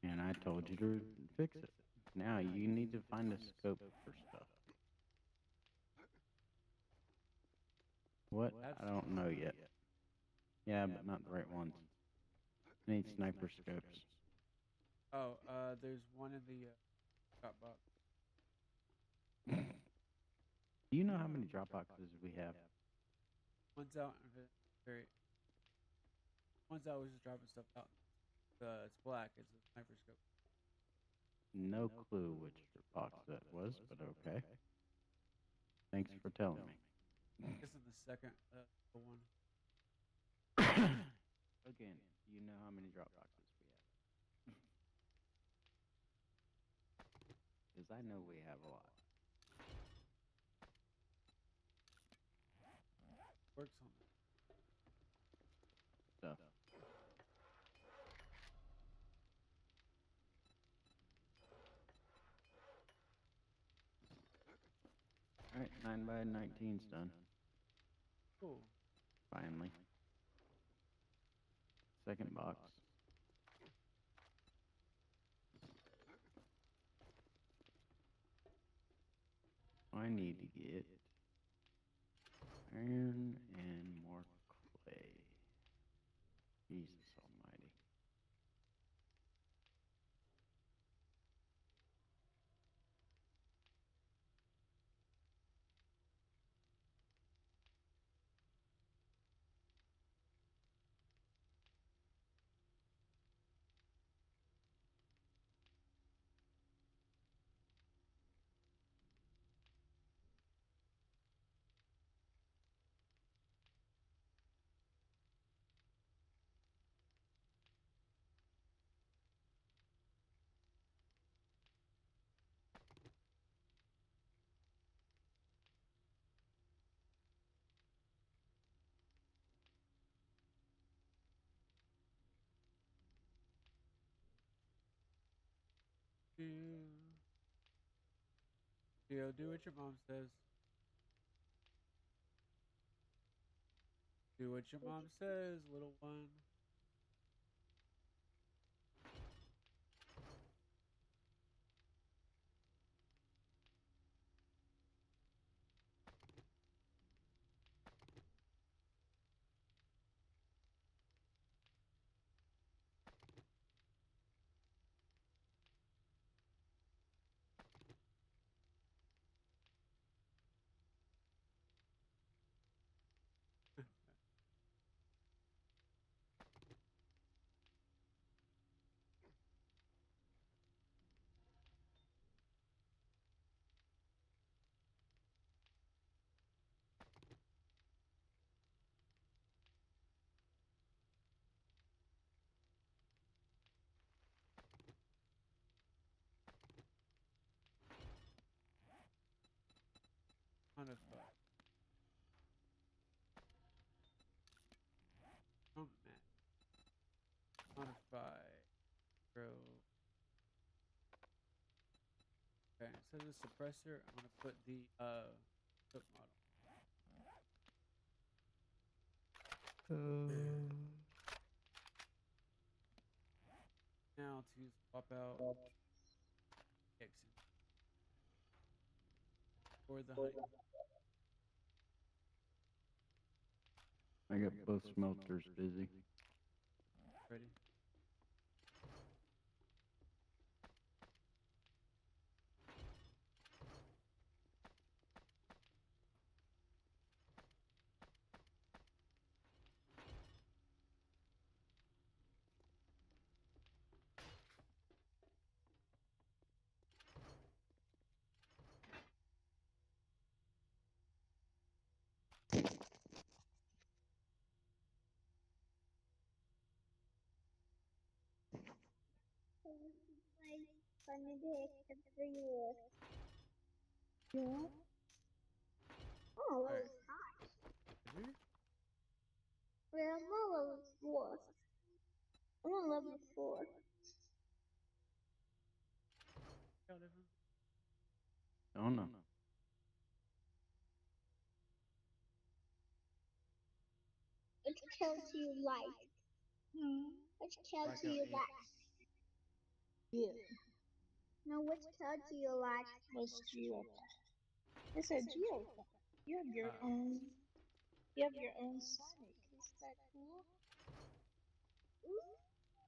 And I told you to fix it. Now you need to find a scope for stuff. What? I don't know yet. Yeah, but not the right ones. I need sniper scopes. Oh, there's one in the drop box. Do you know how many drop boxes we have? One's out in very. One's out was just dropping stuff out. It's black. It's a sniper scope. No clue which box that was, but okay. Thanks for telling me. This is the second one. Again, do you know how many drop boxes we have? Because I know we have a lot. Works on that. Stuff. Alright, 9 by 19's done. Cool. Finally. Second box. I need to get iron and more clay. Jesus almighty. Do what your mom says. Do what your mom says, little one. to the suppressor, I'm gonna put the foot model. Now to swap out X for the height. I got both smelters busy. Ready? Funny day, you. Yeah. Oh, All right. hot. Well, I'm on level 4. I'm on level 4. Oh no. Which kills you like? Which kills Blackout you 8. like? Yeah. No, which kills you like? Was Geo. It's a Geo. You have your own. You have your own Sonic. Is that cool? Ooh,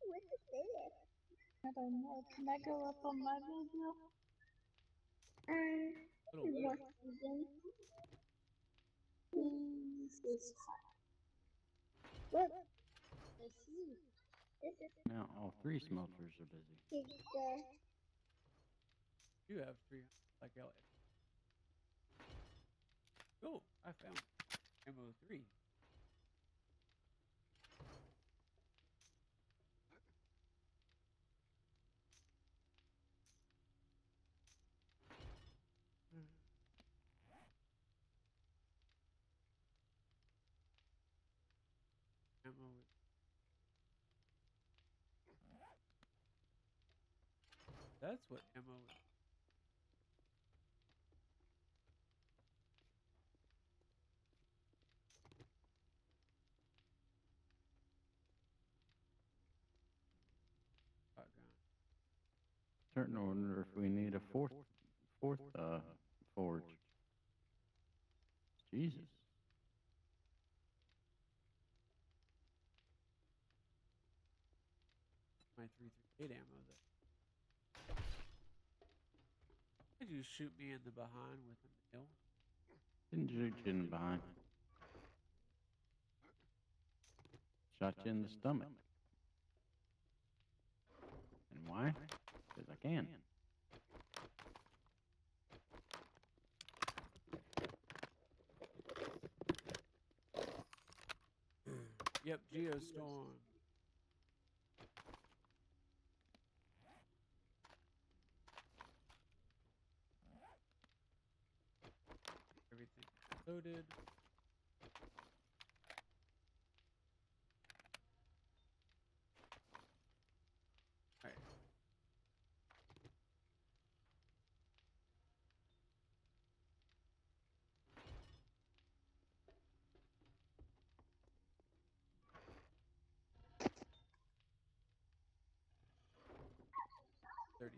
what is it? I don't know. Can I go up on my video? Little bit. What again? Please, it's hot. Look, I see. Now all 3 smelters are busy. You have 300 blackout. Oh, I found ammo 3. Ammo. That's what ammo is. Shotgun. Starting to wonder if we need a fourth forge. Jesus. My 338 ammo that. Did you shoot me in the behind with a nail? Didn't shoot you in the behind. Shot you in the stomach. And why? Because I can. Yep, Geostorm. Everything loaded. All right. $39.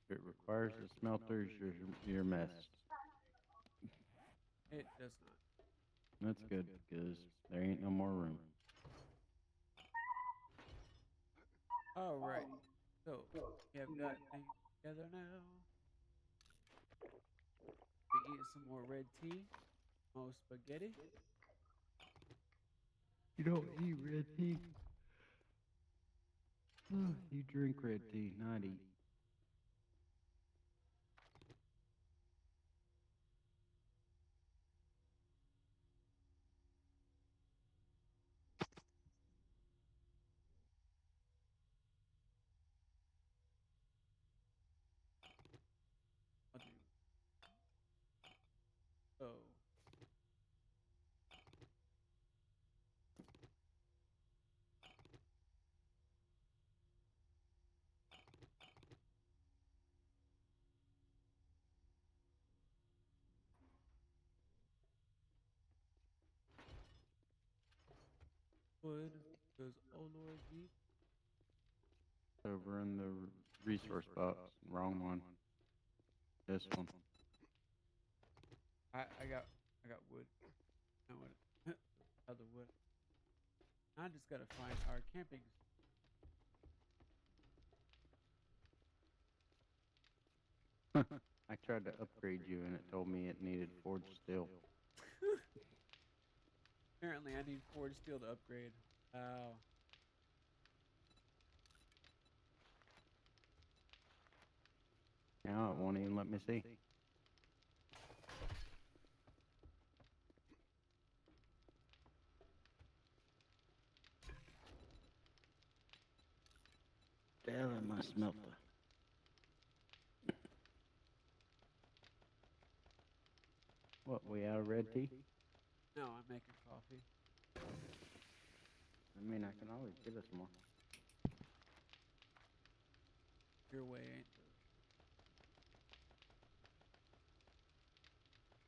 If it requires the smelters, you're messed. It does not. That's good, because there ain't no more room. All right. So we have got things together now. We eat some more red tea, more spaghetti. You don't eat red tea. You drink red tea, not eat. I'll do. So wood goes, oh Lord Jesus. Over in the resource box. Wrong one. This one. I got wood. I want other wood. I just gotta find our camping. I tried to upgrade you and it told me it needed forged steel. Apparently, I need forged steel to upgrade. Wow. Now it won't even let me see. Damn, my smelter. What, we out of red tea? No, I'm making coffee. I mean, I can always get us more. Your way ain't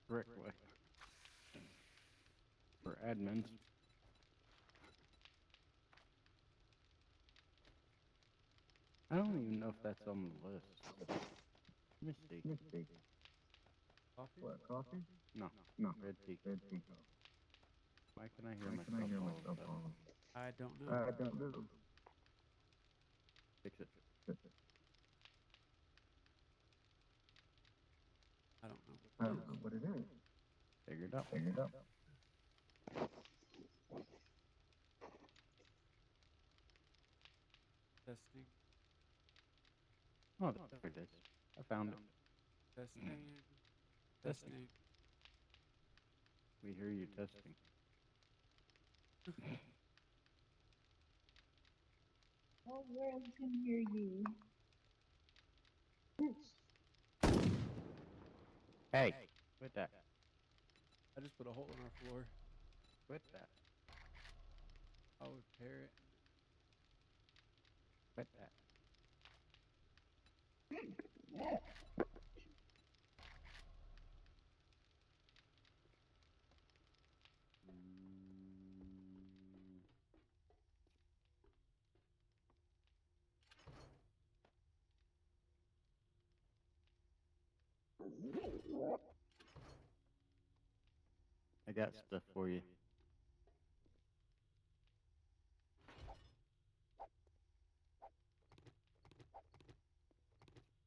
Brick way. For admins. I don't even know if that's on the list. Let me see. coffee. What, coffee? No, No. red tea. Red tea coffee. Why can I hear Why can I myself hear all of myself a on? sudden? I don't know. I don't know. Fix it. I don't know I what it don't is. know what it is. Figure it out. Figure it out. Testing. Oh, there it is. I found it. Testing. Testing. We hear you testing. Whole world can hear you. Hey, quit that. I just put a hole in our floor. Quit that. I'll repair it. Quit that. I got stuff for you.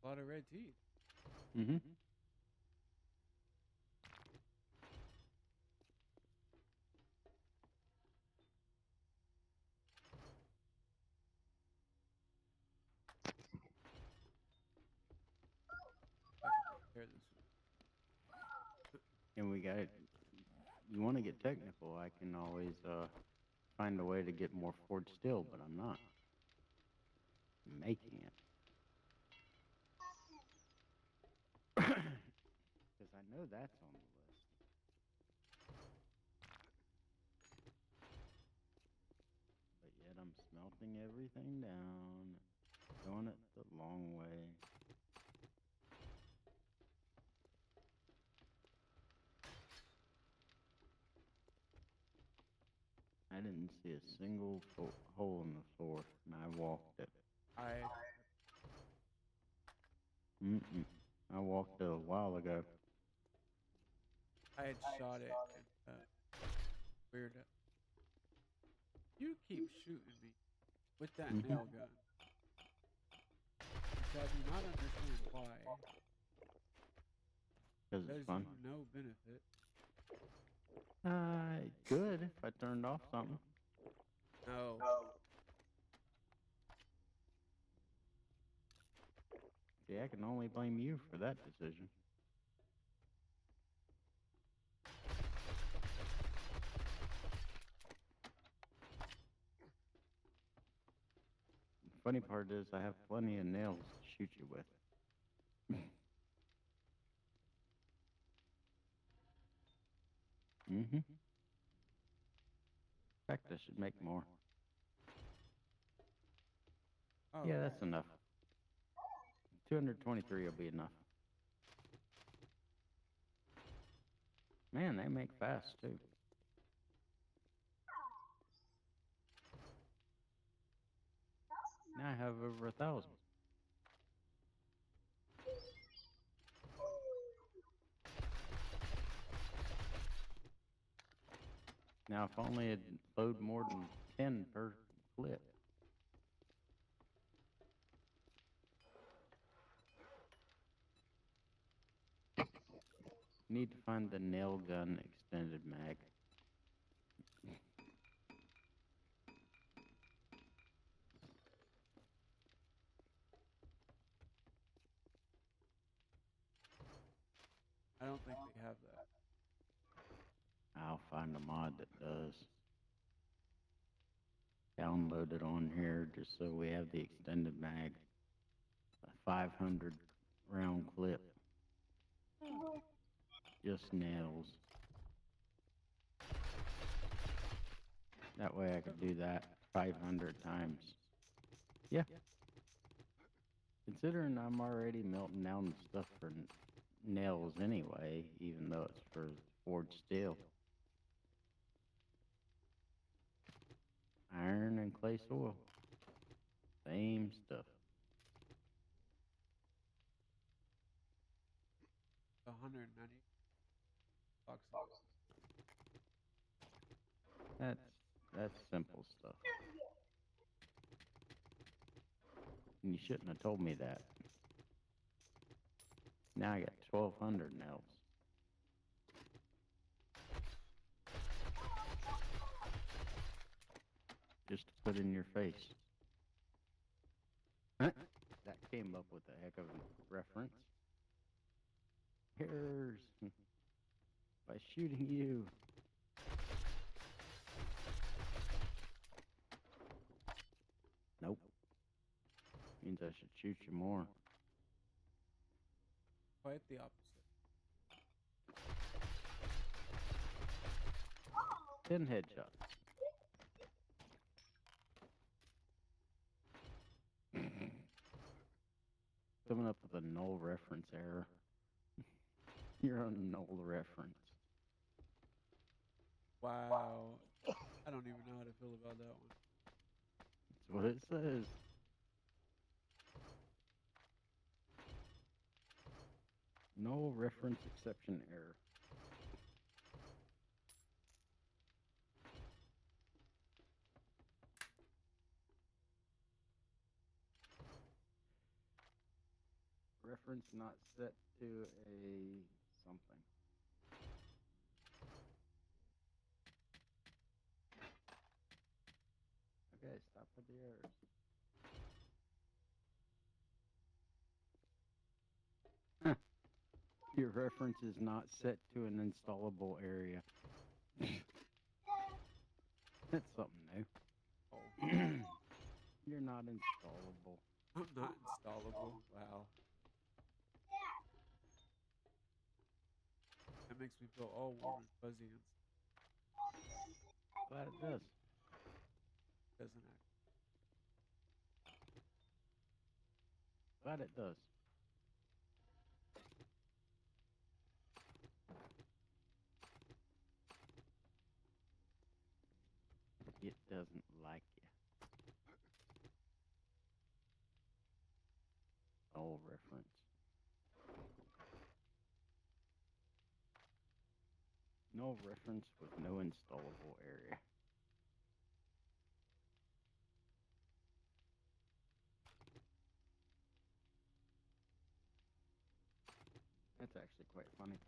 A lot of red tea. Mm-hmm. I can repair this. And we got it. You want to get technical, I can always find a way to get more forged steel, but I'm not making it. Because I know that's on the list. But yet I'm smelting everything down, doing it the long way. I didn't see a single hole in the floor, and I walked it. I walked it a while ago. I had shot it and weird. You keep shooting me with that nail gun. Which I do not understand why. Because Does it's fun. you no benefit. I could if I turned off something. No. See, I can only blame you for that decision. The funny part is I have plenty of nails to shoot you with. In fact, I should make more. Oh. Yeah, that's enough. 223 will be enough. Man, they make fast, too. Now I have over 1,000. Now, if only it'd load more than 10 per clip. Need to find the nail gun extended mag. I don't think they have that. I'll find a mod that does. Download it on here just so we have the extended mag. A 500 round clip. Just nails. That way I could do that 500 times. Yeah. Considering I'm already melting down the stuff for nails anyway, even though it's for forged steel. Iron and clay soil. Same stuff. 190 bucks. That's simple stuff. And you shouldn't have told me that. Now I got 1,200 nails. Just to put in your face. Huh? That came up with a heck of a reference. Here's by shooting you. Nope. Means I should shoot you more. Quite the opposite. 10 headshots. Coming up with a null reference error. You're on null reference. Wow. I don't even know how to feel about that one. That's what it says. Null reference exception error. Reference not set to a something. Okay, stop with the errors. Your reference is not set to an installable area. That's something new. Oh. You're not installable. I'm not installable. Wow. That makes me feel all warm and fuzzy and Glad it does. doesn't act. Glad it does. It doesn't like you. Null reference. Null reference with no installable area. That's actually quite funny.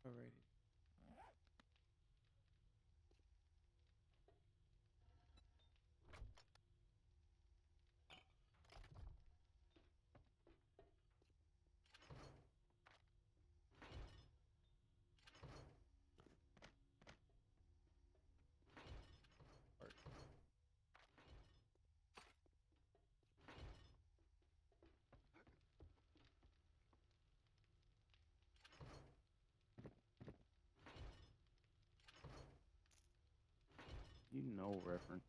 Alrighty. reference.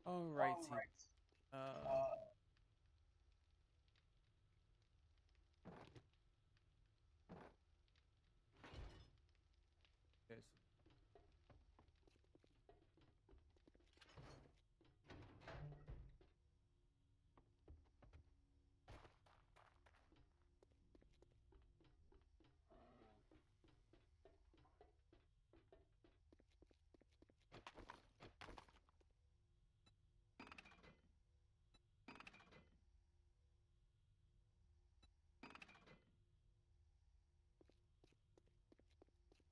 Alrighty. Okay, so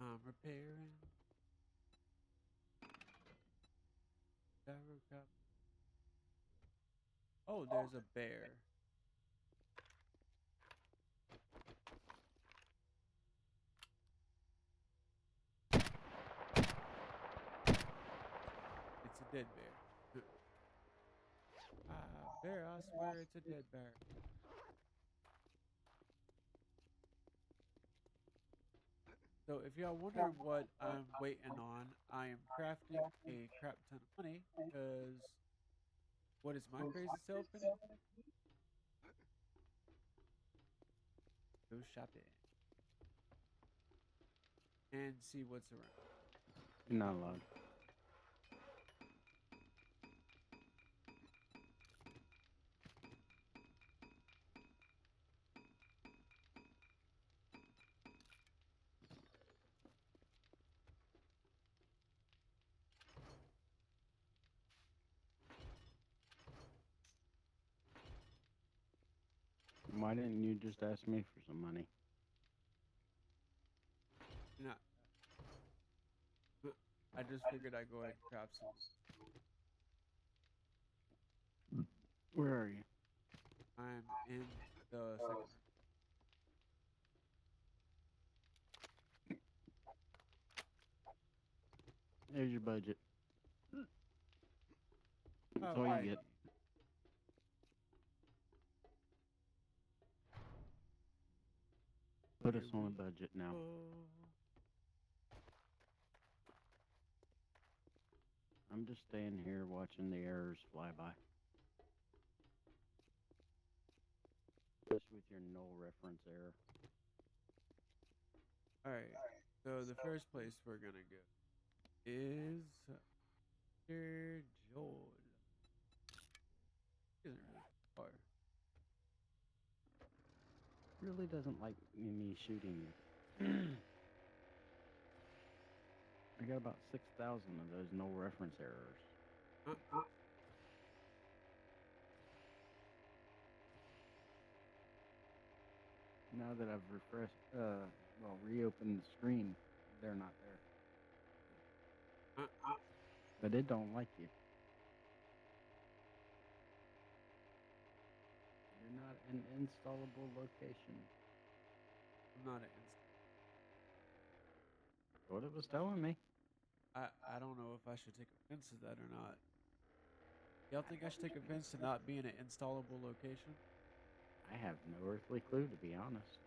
I'm repairing. Gyrocop. Oh, there's a bear. It's a dead bear. Bear, I swear it's a dead bear. So if y'all wondering what I'm waiting on, I am crafting a crap ton of money because what is my crazy self gonna go shopping and see what's around. You're not allowed. Why didn't you just ask me for some money? Not. I just figured I'd go ahead and craft some. Where are you? I'm in the second room. There's your budget. That's all Alrighty. you get. Put us on a budget now. I'm just staying here watching the errors fly by. Just with your null reference error. Alright, so the first place we're gonna go is Mr. Joel. He isn't really far. Really doesn't like me shooting you. I got about 6,000 of those null reference errors. Now that I've reopened the screen, they're not there. But it don't like you. You're not an installable location. I'm not an instant. What it was telling me. I don't know if I should take offense to that or not. Y'all think I should take offense to not being an installable location? I have no earthly clue, to be honest.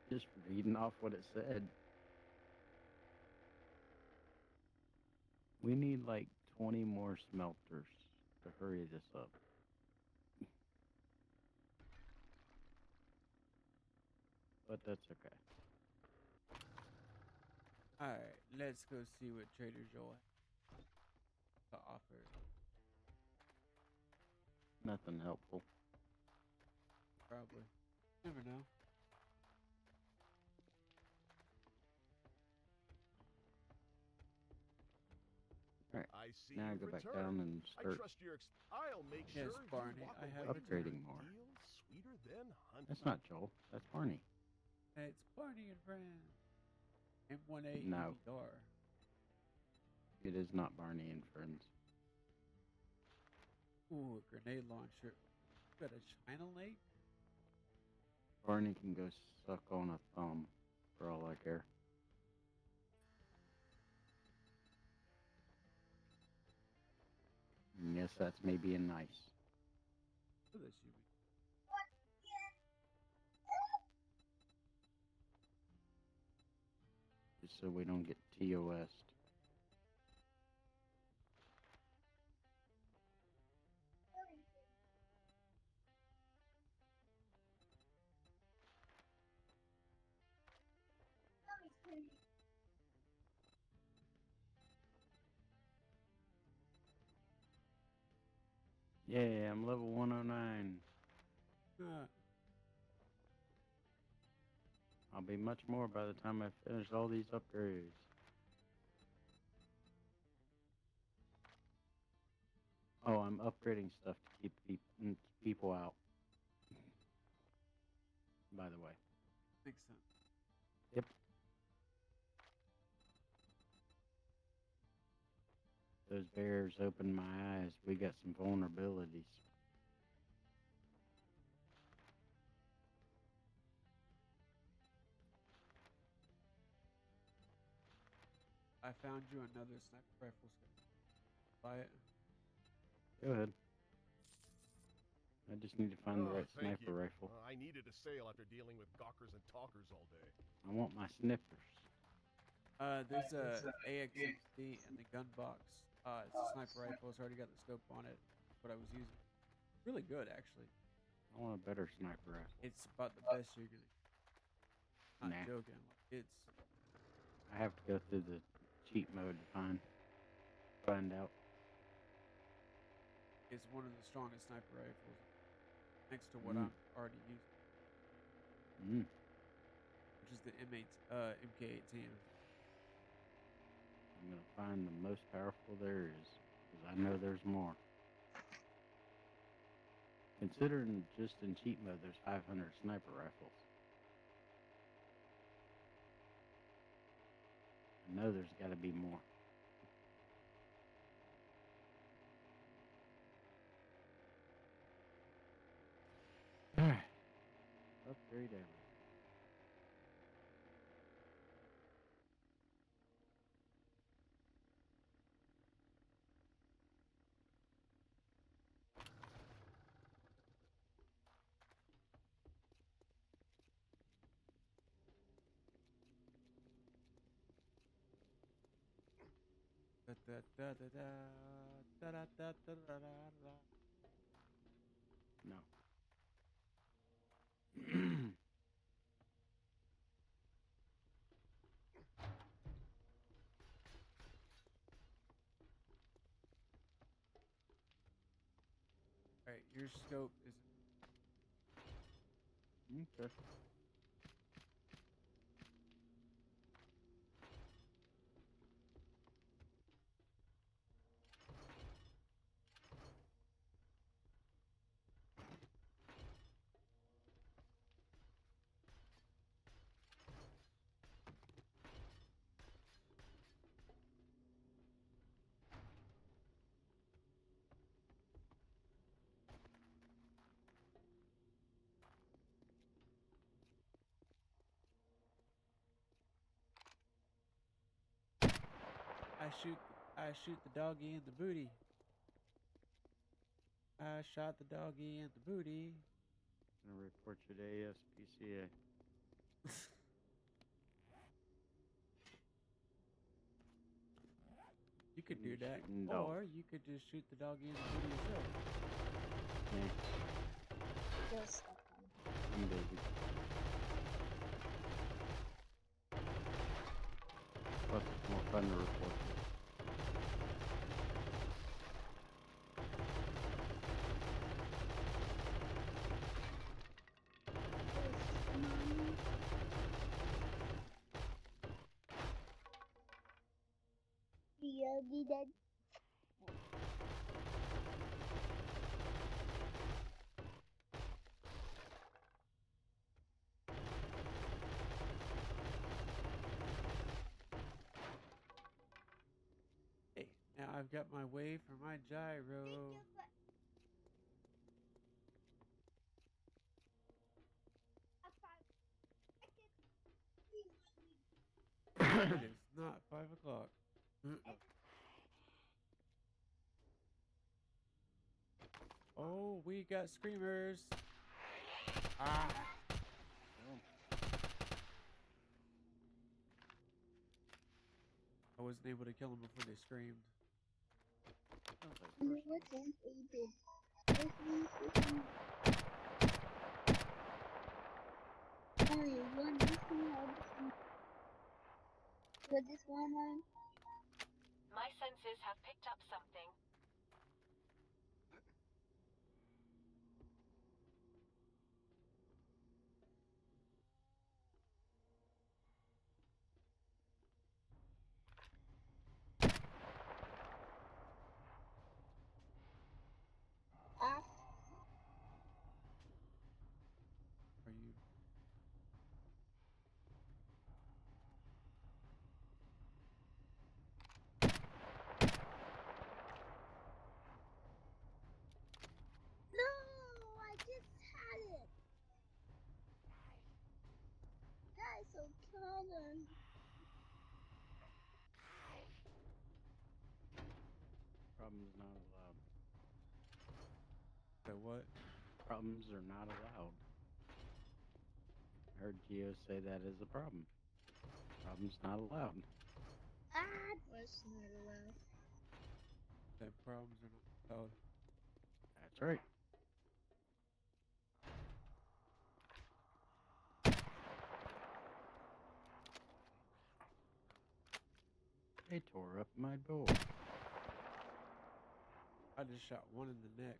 Just reading off what it said. We need like 20 more smelters to hurry this up. But that's okay. Alright, let's go see what Trader Joel has to offer. Nothing helpful. Probably. Never know. Alright, I see now I you've go back returned. down and I start trust your I'll make Yes, sure Barney, you walk I away have with upgrading a more. deal sweeter than honey. That's not Joel. That's Barney. It's Barney and Friends. M1A No. EVR. It is not Barney and Friends. Ooh, a grenade launcher. Got a China Lake? Barney can go suck on a thumb, for all I care. And yes, that's me being nice. for this UV. Just so we don't get TOS. Yeah, I'm level 109. I'll be much more by the time I finish all these upgrades. Oh, I'm upgrading stuff to keep people out. By the way. Makes sense. Yep. Those bears opened my eyes. We got some vulnerabilities. I found you another sniper rifle scope. Buy it. Go ahead. I just need to find the right thank sniper you. rifle. I needed a sale after dealing with gawkers and talkers all day. I want my snippers. There's a AXMC in the gun box. It's a sniper rifle. It's already got the scope on it. What I was using. Really good, actually. I want a better sniper rifle. It's about the best you're gonna. Not Nah. joking. It's. I have to go through the cheat mode to find out. It's one of the strongest sniper rifles next to what Mm. I'm already using, Mm. which is the MK18. I'm gonna find the most powerful there is, because I know there's more. Considering just in cheat mode, there's 500 sniper rifles. I know there's got to be more. Alright. Upgrade everything. Da, da, da, da, da, da, da, da, da, da. No. All right, your scope is. Okay. I shoot the doggy in the booty. I shot the doggy in the booty. I'm gonna report you to ASPCA. You could do that, Shooting dog. or you could just shoot the doggy in the booty yourself. Yeah, Just that one. I'm busy. Plus, it's more fun to report. Yogi dead. Hey, now I've got my way for my gyro. It is not 5 o'clock. Oh, we got screamers. Ah. I wasn't able to kill them before they screamed. My senses have picked up something. Are you? Problems not allowed. Say what? Problems are not allowed. I heard Geo say that is a problem. Problems not allowed. What's not allowed? That problems are not allowed. That's right. They tore up my door. I just shot one in the neck.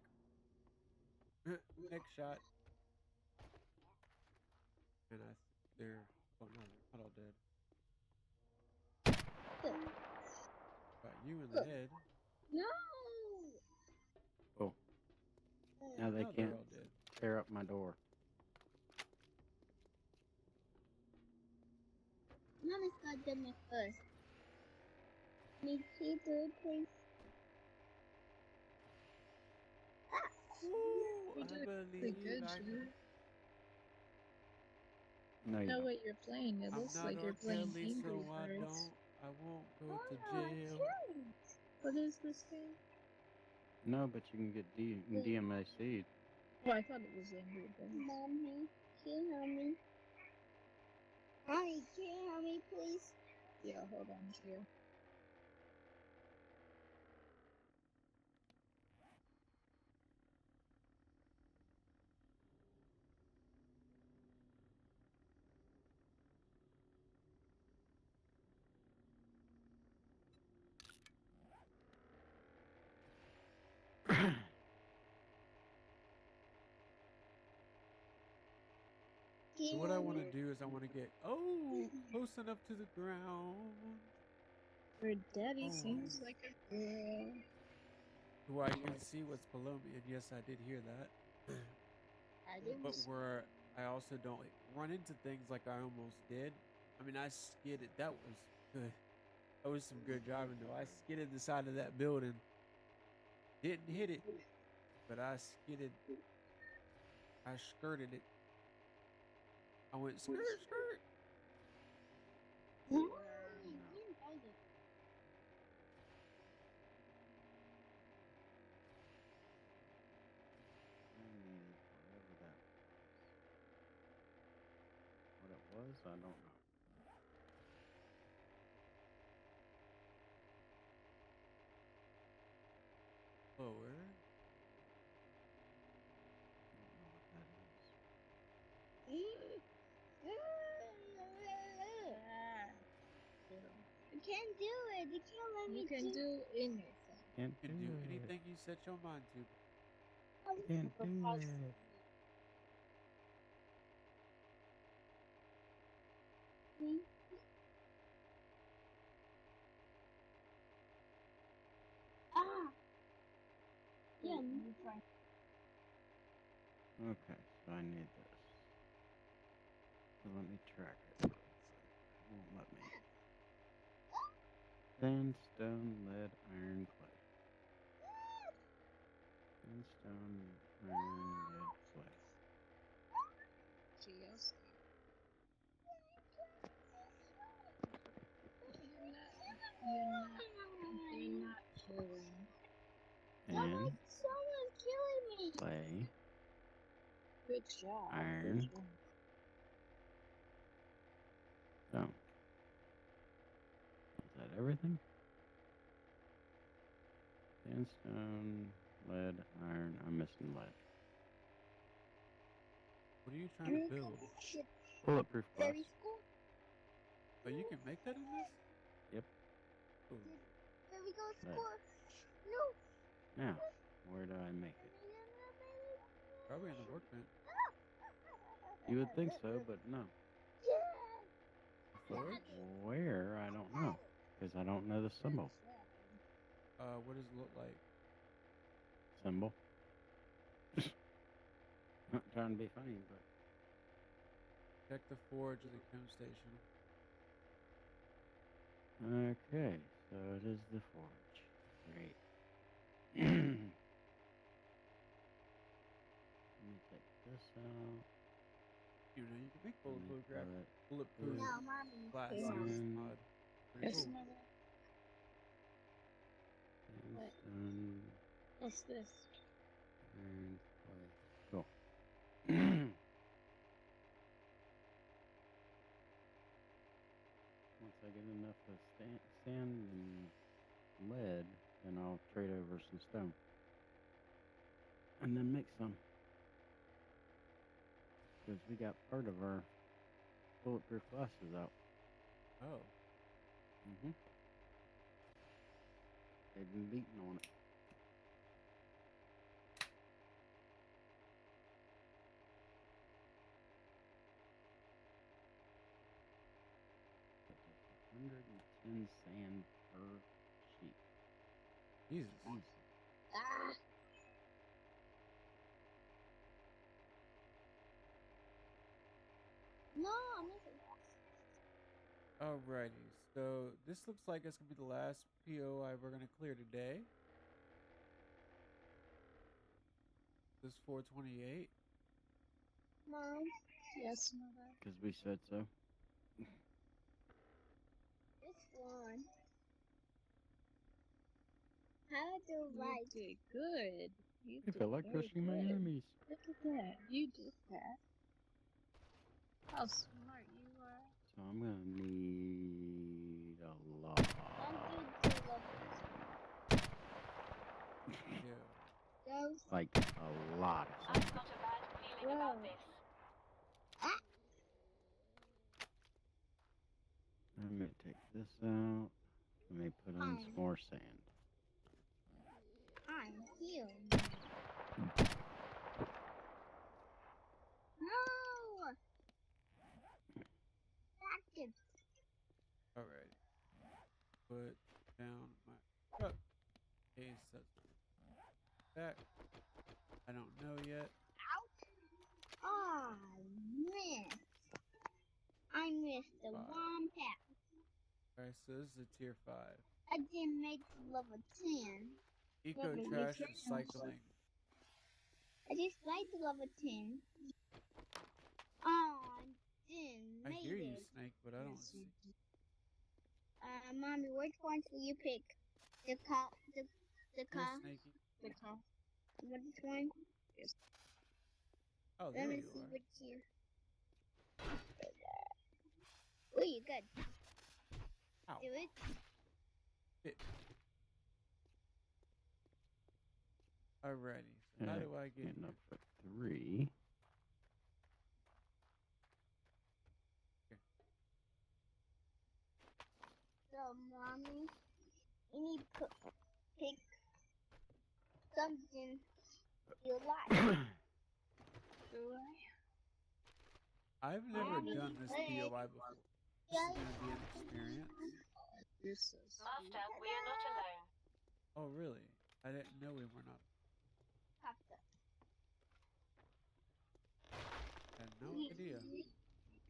Neck shot. And I think they're. Oh no, they're not all dead. Got you in the head. No. Oh. Now they Now can't they're all dead. tear up my door. Mommy's got them at first. Me keyboard, please. Ooh, You I did believe good, I can. No, you know don't. what you're playing. It I'm looks not like you're R. playing Kelly, Angry so I Birds. won't go to Oh, jail. cute. What is this game? No, but you can get DMAC'd. Oh, I thought it was Angry Birds. Mommy, can you help me? Mommy, can you help me, please? Yeah, hold on, Gio. So what I want to do is I want to get close enough to the ground. Your daddy Oh. seems like a girl. To where I can see what's below me, and yes, I did hear that. I didn't. But where I also don't like run into things like I almost did. I mean, I skidded. That was good. That was some good driving though. I skidded the side of that building. Didn't hit it, but I skidded. I skirted it. I went skirt, skirt. No. I needed whatever that was. What it was, I don't know. Lower. I don't know what that is. You can't do it. You can't let me. You can do anything. Can't You can do do it. anything you set your mind to. Can't do it. Yeah, you're fine. Okay, so I need this. So let me track it for a second. It won't let me. Sandstone, lead, iron, clay. Sandstone, iron, lead, clay. Gio, stop. You're not killing. And Someone's killing me. Good job. Iron. Good job. Stone. Is that everything? Sandstone, lead, iron. I'm missing lead. What are you trying to build? Bulletproof glass. Very school. Oh, you can make that in this? Yep. Ooh. There we go, Lead. score. No. Now, where do I make it? Probably in the workbench. You would think so, but no. Forge? Where? I don't know. Because I don't know the symbol. What does it look like? Symbol. Not trying to be funny, but Check the forge of the chem station. okay. So it is the forge. Great. Let me take this out. You know, you can make Let me bulletproof No, mommy. glass in Mm. this mod. Pretty Yes, cool. mother. Sandstone, What's this? iron, clay. Cool. Once I get enough of sand and lead, then I'll trade over some stone. And then make some. Because we got part of our bulletproof glasses out. Oh. They've been beating on it. That takes 110 sand per sheet. Jesus. Ah. No, I'm missing. Alrighty. So this looks like it's gonna be the last POI we're gonna clear today. This is 428. Mom. Yes, mother. Because we said so. This one. How do I? You did good. You I feel like crushing my enemies. Look at that. You did that. How smart you are. So I'm going to need a lot of Yeah. Those. like a lot of I've sand. got a bad feeling about this. I'm going to take this out. Let me put in some more sand. I'm healed. No! Back it. Alrighty. Put down my truck. Case that's back. I don't know yet. Oh, missed. I missed the one pack. Alright, so this is a tier 5. I didn't make level 10. Eco trash recycling. I just like the level 10. Oh, I didn't I make hear you, it. Snake, but I don't see. Mommy, which one will you pick? The car, the Come car, here, Snakey. the car. Which one? Oh, Let there me you see are. which here. Oh, you good. Ow. Do it. Bit. Alrighty. So how do I get Getting here? up for 3. So, mommy, you need to pick something you like. Do I? I've never Mommy, done this hey. POI before. This is going to be an experience. Master, we are not alone. Oh, really? I didn't know we were not. Pasta. I had no idea.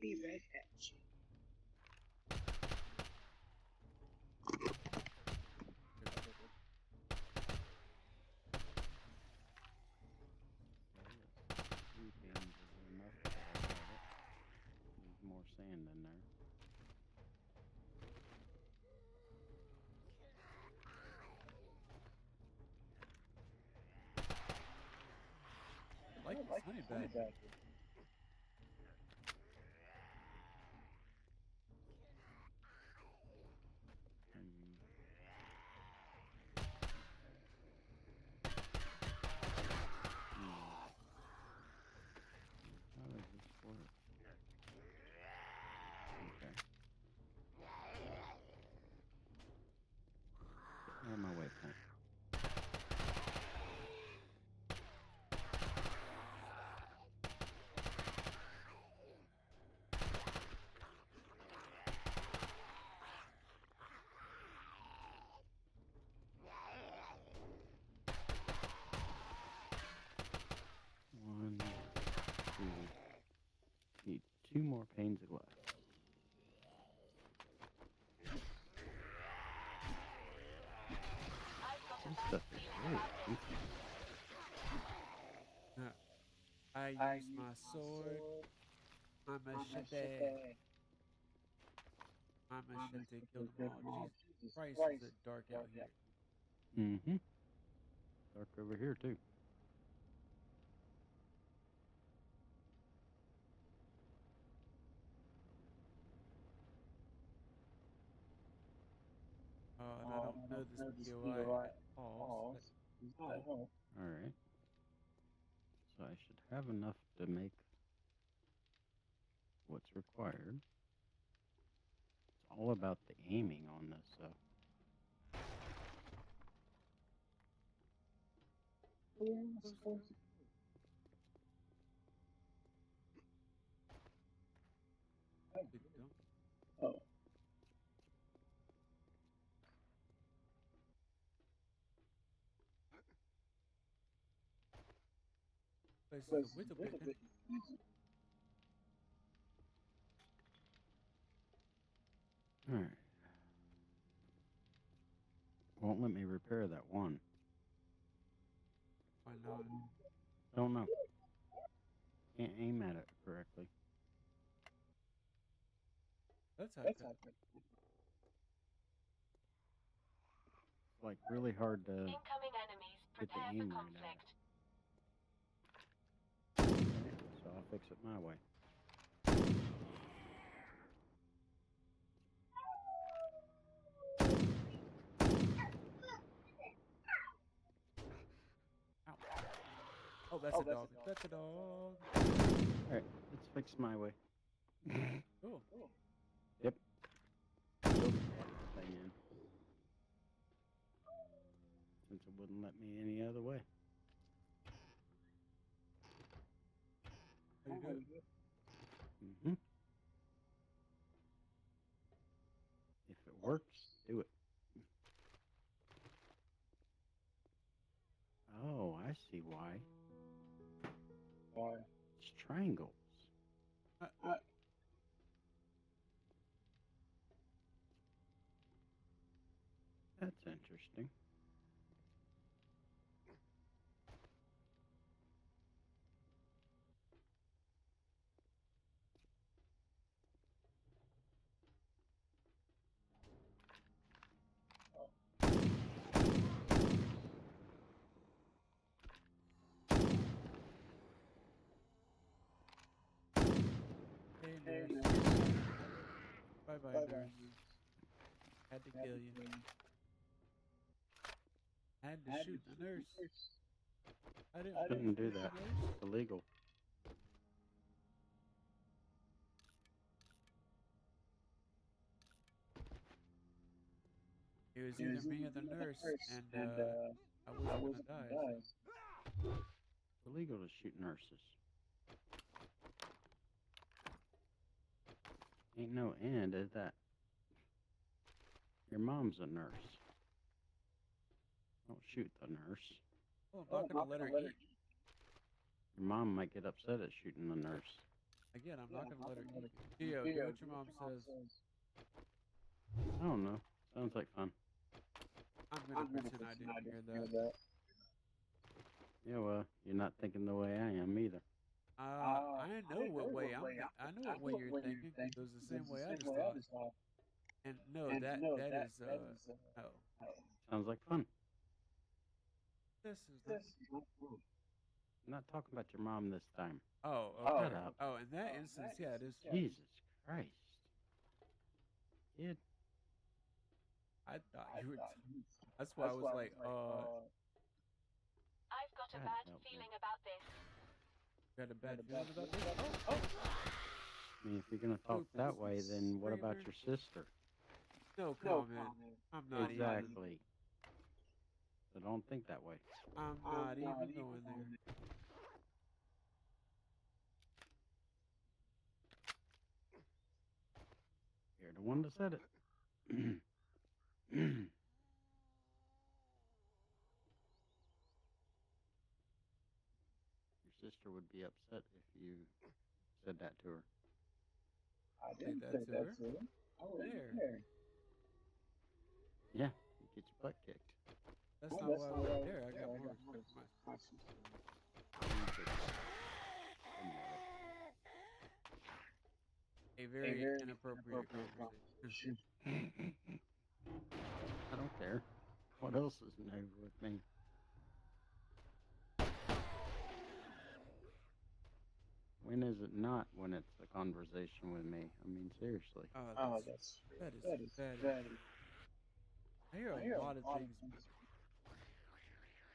Be right back. Three pins is enough. There's more sand in there. I like the honey badger. How does this work? Okay. Get out of my way, plant. One, two. Need 2 more panes of glass. This stuff is very expensive. I use my sword, my machete. My machete killed them all. Jesus Christ, is it dark out here? Mm-hmm. Dark over here, too. And I don't know this POI at all. So Alright. So I should have enough to make what's required. It's all about the aiming on this, so. This is a little bit. Alright. Won't let me repair that one. Why not? Don't know. Can't aim at it correctly. That's okay. It's like really hard to Incoming enemies. get the Prepare for aim right conflict. at it. So I'll fix it my way. Ow. Oh, that's a dog. That's a dog. Alright, let's fix my way. Cool. Yep. Still just plug the thing in. Since it wouldn't let me any other way. How you do it? Mm-hmm. If it works, do it. Oh, I see why. It's triangles. That's interesting. Hey, nurse. Bye-bye, nurse. Had to kill you. Had to shoot the nurse. I didn't Couldn't do shoot the that. nurse. It's illegal. It was either me or the nurse, and I wasn't gonna die. So. It's illegal to shoot nurses. Ain't no end, is that? Your mom's a nurse. Don't shoot the nurse. Well, I'm not gonna let her eat. Your mom might get upset at shooting the nurse. Again, I'm not gonna let her eat. Gio, do what your mom says. I don't know. Sounds like fun. I'm gonna pretend I didn't hear that. Yeah, well, you're not thinking the way I am either. I know what way I know what way you're thinking. It goes the same way I just thought. And no, that is oh. Sounds like fun. This is not I'm not talking about your mom this time. Oh, Shut okay. up. Oh, in that instance, yeah, it is. Jesus Christ. Kid. I thought you were. That's why I was like, I've got a God bad help me. feeling about this. got a bad feeling about this. I mean, if you're going to talk Open that way, then what about screamer. your sister? No comment. I'm not even. Exactly. So don't think that way. I'm not even going there. You're the one that said it. Your sister would be upset if you said that to her. I did that to her. There. Yeah, you get your butt kicked. That's not why I was there. I got more respect for my sister. A very inappropriate conversation. I don't care. What else is new with me? When is it not when it's a conversation with me? I mean, seriously. Oh, that is pathetic. I hear a lot of things.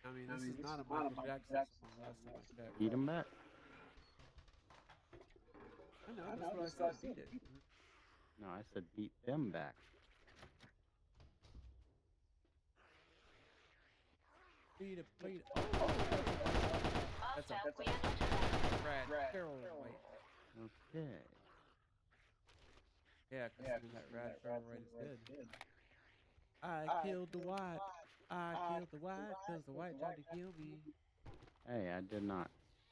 I mean, this is not a Michael Jackson song. Last time I checked. Beat him back. I know. That's what I said. Beat it. No, I said beat them back. Beat it. Beat it. Oh, that's Master, a we are not alone. Brad Farrell right. Okay. Yeah, because that Brad Farrell right is dead. I killed the white. I killed the white because the white tried to kill me. Hey, I did not.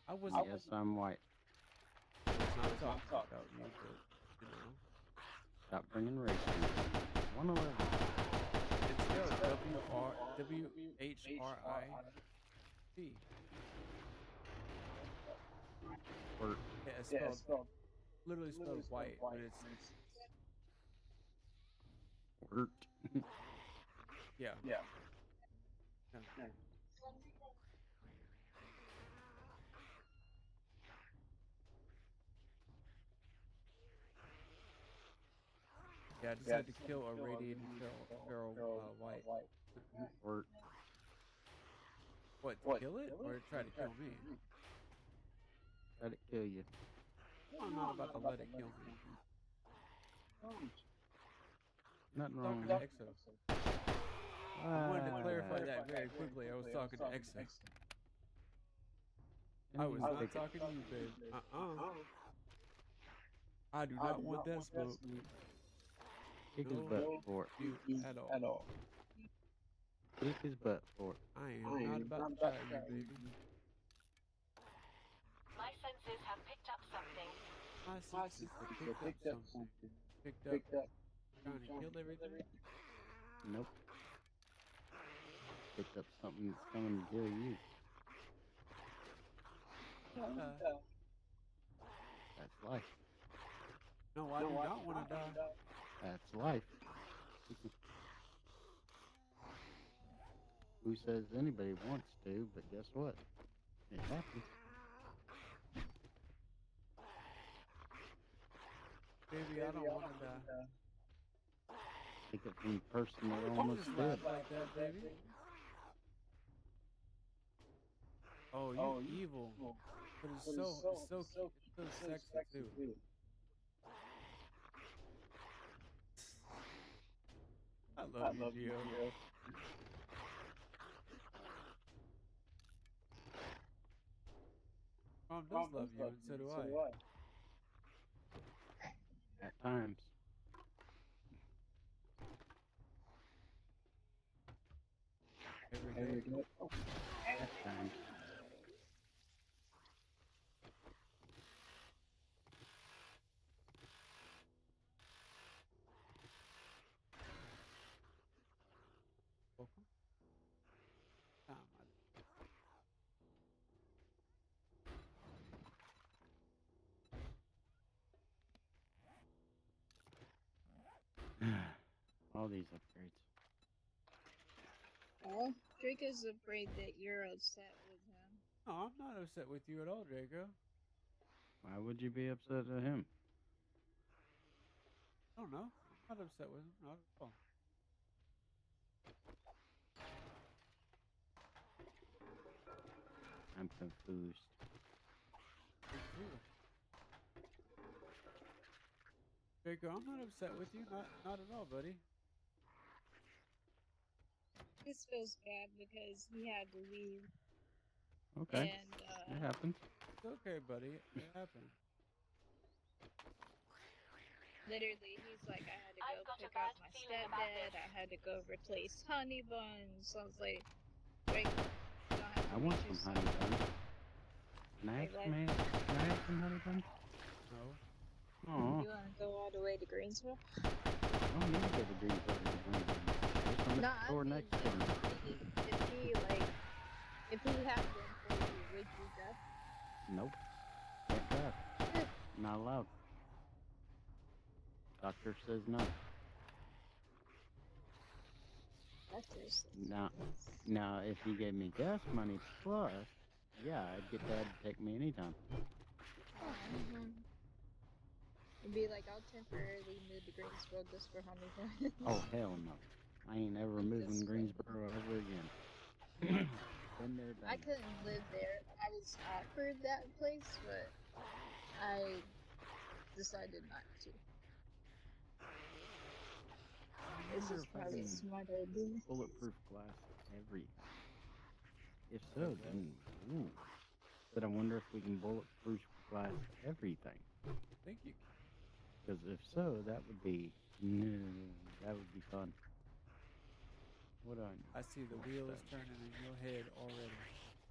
I wasn't. Yes, I'm white. I was not talking about you, but you know. Stop bringing race into it. 111. It's spelled WHRIC. Word. Yeah, it's spelled literally spelled white, but it's Word. yeah. Yeah, I just had to kill a radiated feral white. Word. What, to kill it or try to kill me? Let it kill you. I'm not about to let it kill me. Nothing wrong Talking with to that. Exo. I wanted to clarify that very quickly. I was talking to Exo. I was not talking to you, babe. I do not want that smoke. Kick his butt for it. You at all. Kick his butt for it. I am not about to try you, baby. My senses have picked up something. My senses have picked up something. Picked up trying to kill everything. Nope. Picked up something that's coming to kill you. That's life. No, I do not want to die. That's life. Who says anybody wants to, but guess what? It happens. Baby, I don't want to die. Take it from the person that Don't almost just did. laugh like that, baby. Oh, you evil. But it's so cute. It's so sexy, too. I love you, Gio. Mom does love you, and so do I. At times. Every day. At times. Welcome. All these upgrades. Well, Drake is afraid that you're upset with him. No, I'm not upset with you at all, Draco. Why would you be upset at him? I don't know. I'm not upset with him, not at all. I'm confused. Me too. Draco, I'm not upset with you, not at all, buddy. This feels bad because he had to leave. Okay, And it happens. It's okay, buddy. It happened. literally, he's like, I had to I've go got a pick up bad my feeling about stepdad. this. I had to go replace honey buns. So I was like, great. You don't have I to want beat some yourself. honey buns. Can I have Like, some, can I have some honey buns? No. Oh, you want to go all the way to Greensville? I don't need to go to Greensboro to get honey buns. There's some at No, the I store mean, next to me. if he had them for you, would you go? Nope. Can't drive. Not allowed. Doctor says no. That's just Now, if he gave me gas money plus, yeah, I'd get Dad to take me anytime. It'd be like, I'll temporarily move to Greensville just for honey buns. Oh, hell no. I ain't ever moving to Greensboro ever again. Been there, done I that. couldn't live there. I was offered that place, but I decided not to. This is probably a smart idea. Bulletproof glass everything. If so, then, ooh. But I wonder if we can bulletproof glass everything. Thank you. Because if so, that would be fun. What do I know? I see the wheels turning in your head already.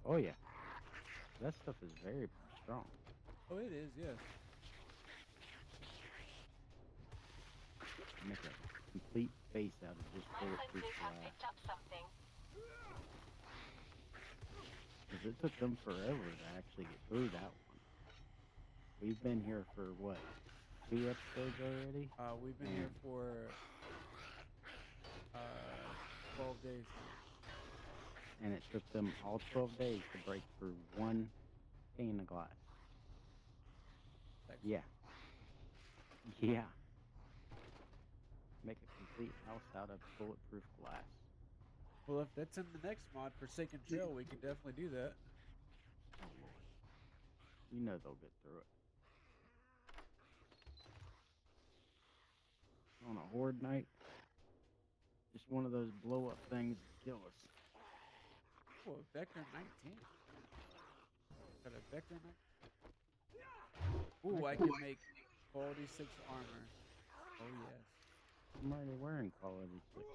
Oh yeah, that stuff is very strong. Oh, it is, yes. Make a complete face out of just My bulletproof senses have glass. picked up something. Because it took them forever to actually get through that one. We've been here for what, 2 episodes already? We've been here for 12 days now. And it took them all 12 days to break through one pane of glass. Excellent. Yeah. Make a complete house out of bulletproof glass. Well, if that's in the next mod, Forsaken Trail, we can definitely do that. Oh Lord. You know they'll get through it. On a horde night, just one of those blow up things to kill us. Oh, Vector 19. Got a Vector 19. Ooh, I can make quality 6 armor. Oh, yes. I'm already wearing quality 6.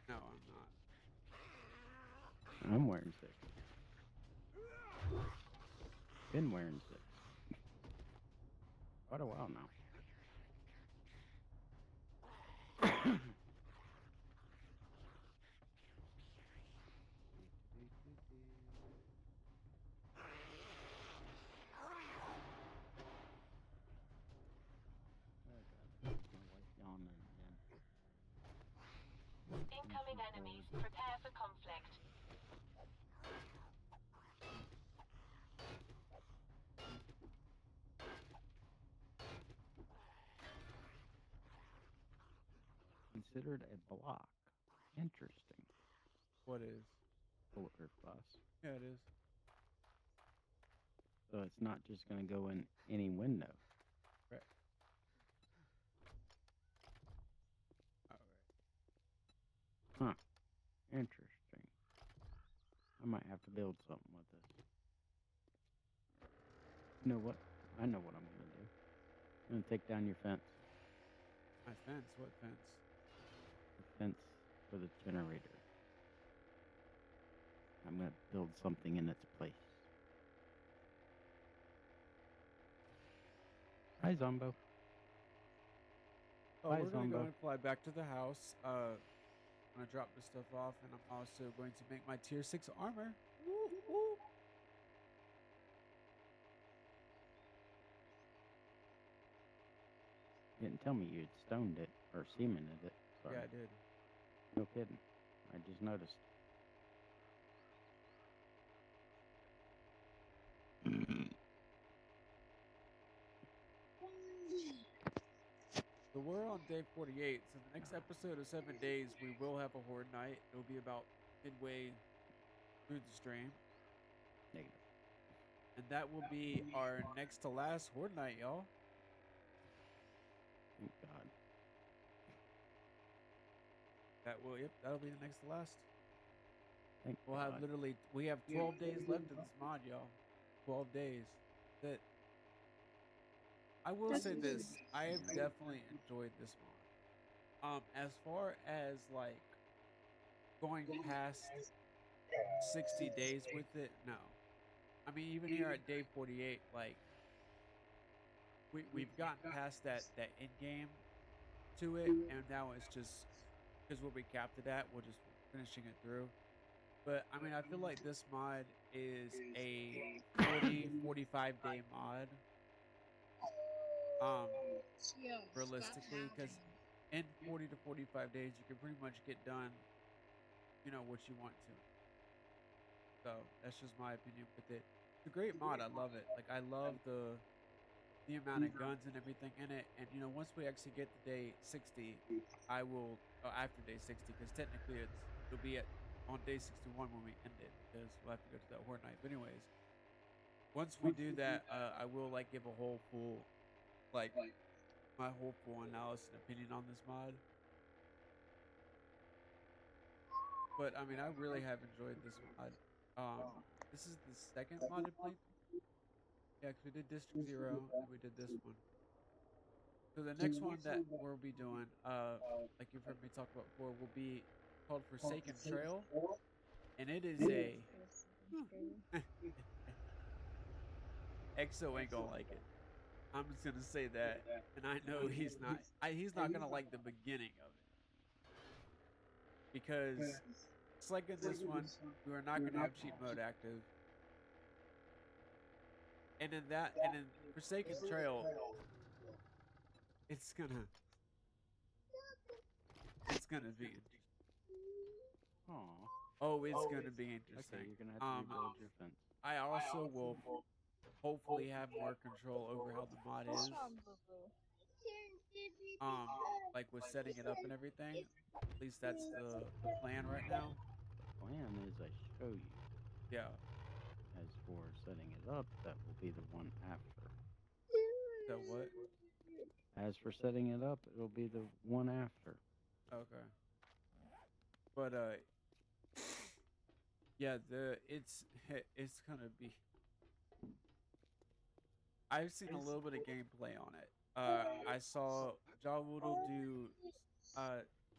No, I'm not. I'm wearing 6. Been wearing 6. Quite a while now. Incoming enemies. Prepare for conflict. Considered a block. Interesting. What is? Bulletproof glass. Yeah, it is. So it's not just going to go in any window. Right. All right. Huh. Interesting. I might have to build something with this. You know what? I know what I'm going to do. I'm going to take down your fence. My fence? What fence? The fence for the generator. I'm going to build something in its place. Hi, Zombo. Oh, Bye, we're going to go Zombo. and fly back to the house. I'm going to drop this stuff off, and I'm also going to make my tier 6 armor. Woo, woo. You didn't tell me you'd stoned it or cemented it. Sorry. Yeah, I did. No kidding. I just noticed. So we're on day 48. So the next episode of 7 Days, we will have a horde night. It'll be about midway through the stream, Negative. and that will be our next to last horde night, y'all. Thank God. Yep, that'll be the next to last. Thank We'll God. have we have 12 days left of this mod, y'all. 12 days. That I will say this, I have definitely enjoyed this mod. As far as like going past 60 days with it, no. I mean, even here at day 48, like we've gotten past that end game to it, and now it's just because where we capped it at, we're just finishing it through. But I mean, I feel like this mod is a 40-45 day mod. Realistically, because in 40 to 45 days, you can pretty much get done, what you want to. So that's just my opinion with it. It's a great mod. I love it. Like I love the amount of guns and everything in it. And once we actually get to day 60, I will after day 60, because technically it'll be on day 61 when we end it, because we'll have to go to that horde night. But anyways, once we do that, I will like give a whole full like my whole full analysis and opinion on this mod. But I mean, I really have enjoyed this mod. This is the second modded playthrough. Yeah, 'cause we did District 0 and we did this one. So the next one that we'll be doing, like you've heard me talk about before, will be called Forsaken Trail, and it is a EXO ain't gonna like it. I'm just gonna say that, and I know he's not. He's not gonna like the beginning of it, because it's like in this one, we are not gonna have cheat mode active, and in Forsaken Trail, it's gonna be interesting. Aw. Oh, it's gonna be Okay, interesting. you're gonna have to rebuild your fence. I also will hopefully have more control over how the mod is. Like with setting it up and everything. At least that's the plan right now. The plan is I show you. Yeah. As for setting it up, that will be the one after. So what? As for setting it up, it'll be the one after. Okay. But yeah, it's gonna be. I've seen a little bit of gameplay on it. I saw Jawwoodle do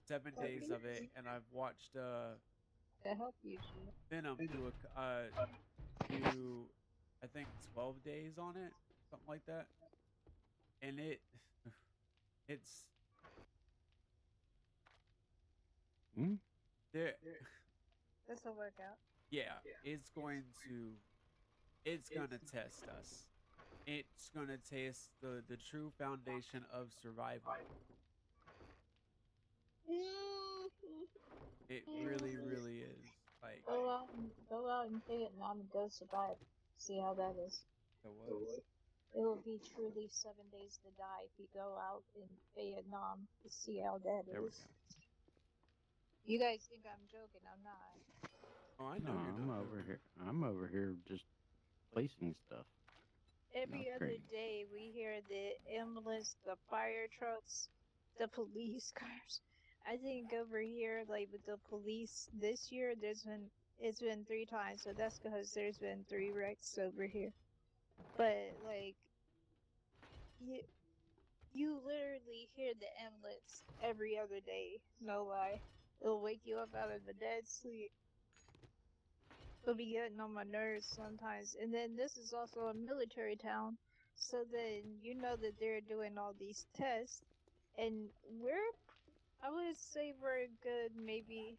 7 days of it, and I've watched To help you. Venom do do I think 12 days on it, something like that, and it's there. This will work out. Yeah, it's gonna test us. It's gonna test the true foundation of survival. It really, really is. Like, Go out and Vietnam and go survive. See how that is. so what? It will be truly 7 days to die if you go out in Vietnam to see how that There we is. go. You guys think I'm joking? I'm not. Oh, I No, know you're I'm not over joking. here. I'm over here just placing stuff. Every other Upgrading. day we hear the ambulance, the fire trucks, the police cars. I think over here, like with the police this year, it's been 3 times, so that's because there's been 3 wrecks over here. But like you literally hear the ambulance every other day. No lie, it'll wake you up out of the dead sleep. It'll be getting on my nerves sometimes. And then this is also a military town, so then you know that they're doing all these tests, and I would say we're a good maybe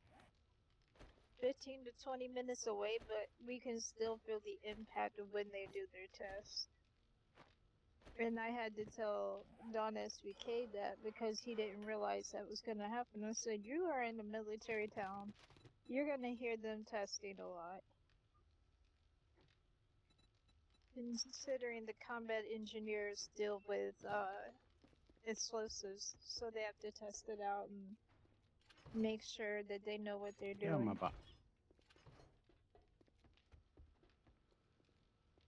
15 to 20 minutes away, but we can still feel the impact of when they do their tests. And I had to tell DawnSVK that because he didn't realize that was going to happen. I said, you are in a military town. You're going to hear them testing a lot. Considering the combat engineers deal with explosives, so they have to test it out and make sure that they know what they're Get out of my doing. box.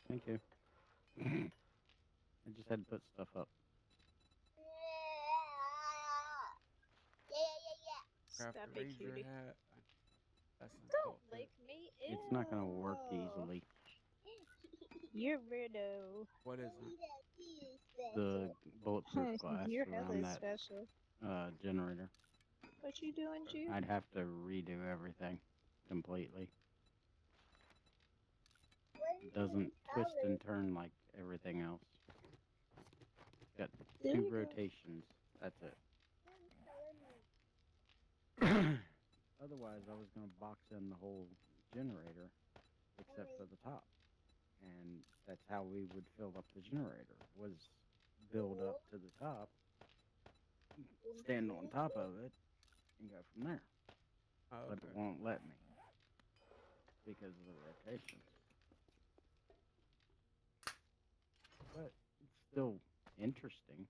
Thank you. I just had to put stuff up. Craft Stop a it, ranger cutie. hat. That's an Don't adult lick fit. me. It's not gonna work Ew. easily. You're weirdo. What is it? The bulletproof glass You're around hella that special. generator. What you doing, Jude? I'd have to redo everything completely. It doesn't twist and turn like everything else. It's got There 2 you go. rotations. That's it. Otherwise, I was gonna box in the whole generator except for the top. And that's how we would fill up the generator, was build up to the top, stand on top of it, and go from there. Oh, But okay. it won't let me because of the rotations. But it's still interesting.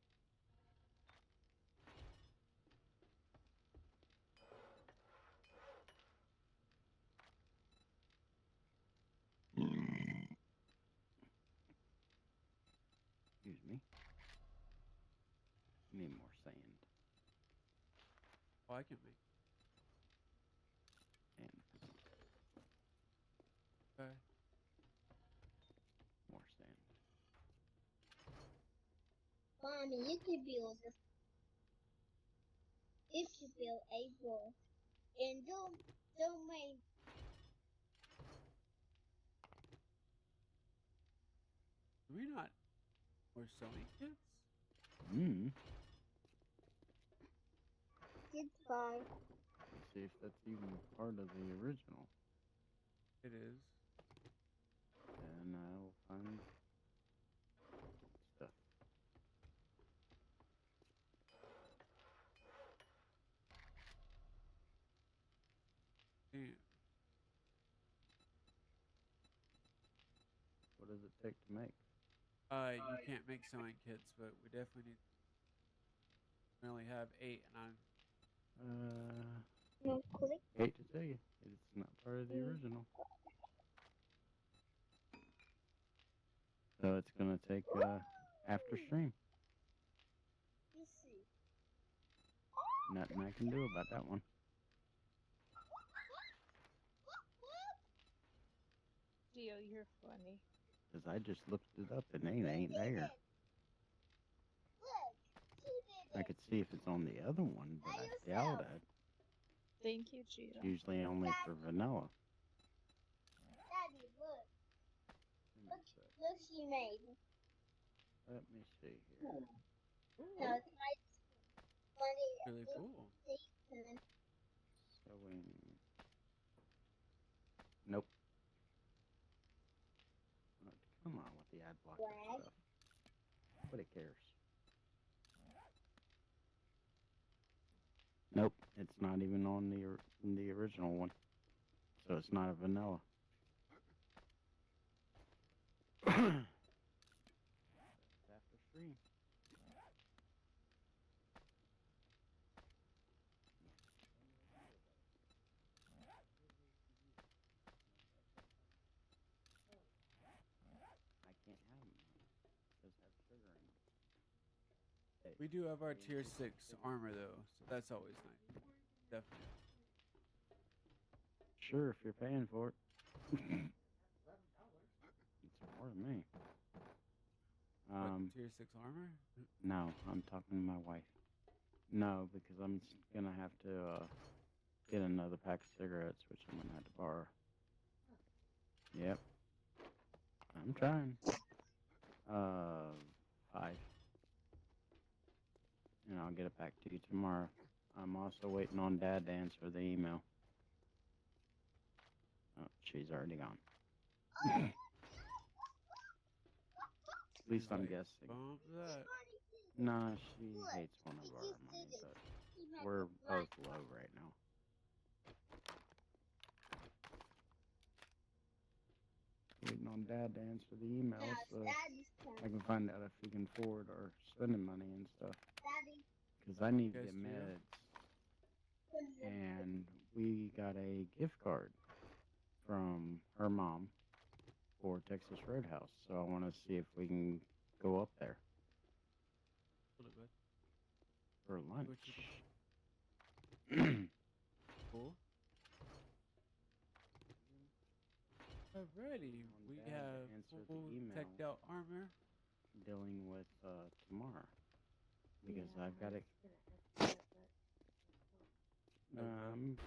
Excuse me. Need more sand. Oh, I can make. And Okay. more sand. Mommy, you could build this. If you build a wall, and don't make. Do we not? We're sewing kits? Hmm. Goodbye. Let's see if that's even part of the original. It is. And I'll find stuff. Damn. What does it take to make? You can't make sewing kits, but we definitely need. We only have 8, and I'm. No, click. Hate to tell you, it's not part of the original. So it's gonna take after stream. You see. Nothing I can do about that one. Gio, you're funny. Cause I just looked it up and it ain't there. Look, she did I it. could see if it's on the other one, but I doubt it. Thank you, It's Gio. usually only for vanilla. Daddy, look. Let me see. Look, she made. Let me see here. No, it's my money. Really cool. Sewing. Nope. Come on with the ad blocker Flag. stuff. Nobody cares. Nope, it's not even on the original one, so it's not a vanilla. It's after stream. I can't have them. Those have sugar in them. Hey, We do have our tier 6 armor, though, so that's always nice. Definitely. sure, if you're paying for it. It's more than me. What, tier 6 armor? No, I'm talking to my wife. No, because I'm gonna have to get another pack of cigarettes, which I'm gonna have to borrow. Yep. I'm trying. 5. And I'll get it back to you tomorrow. I'm also waiting on Dad to answer the email. Oh, she's already gone. At least I'm Like, guessing. bump that. Nah, she hates one of our money, but we're both low right now. We waiting on Dad to answer the email Now so it's Daddy's I turn. can find out if he can forward our spending money and stuff. Daddy. Because I need to Yes, get dear. meds. And we got a gift card from her mom for Texas Roadhouse. So I want to see if we can go up there Really good. for What lunch. you Cool. Alrighty, we Dad to have answer the full email. teched out armor. Dealing with tomorrow because I've got it. I'm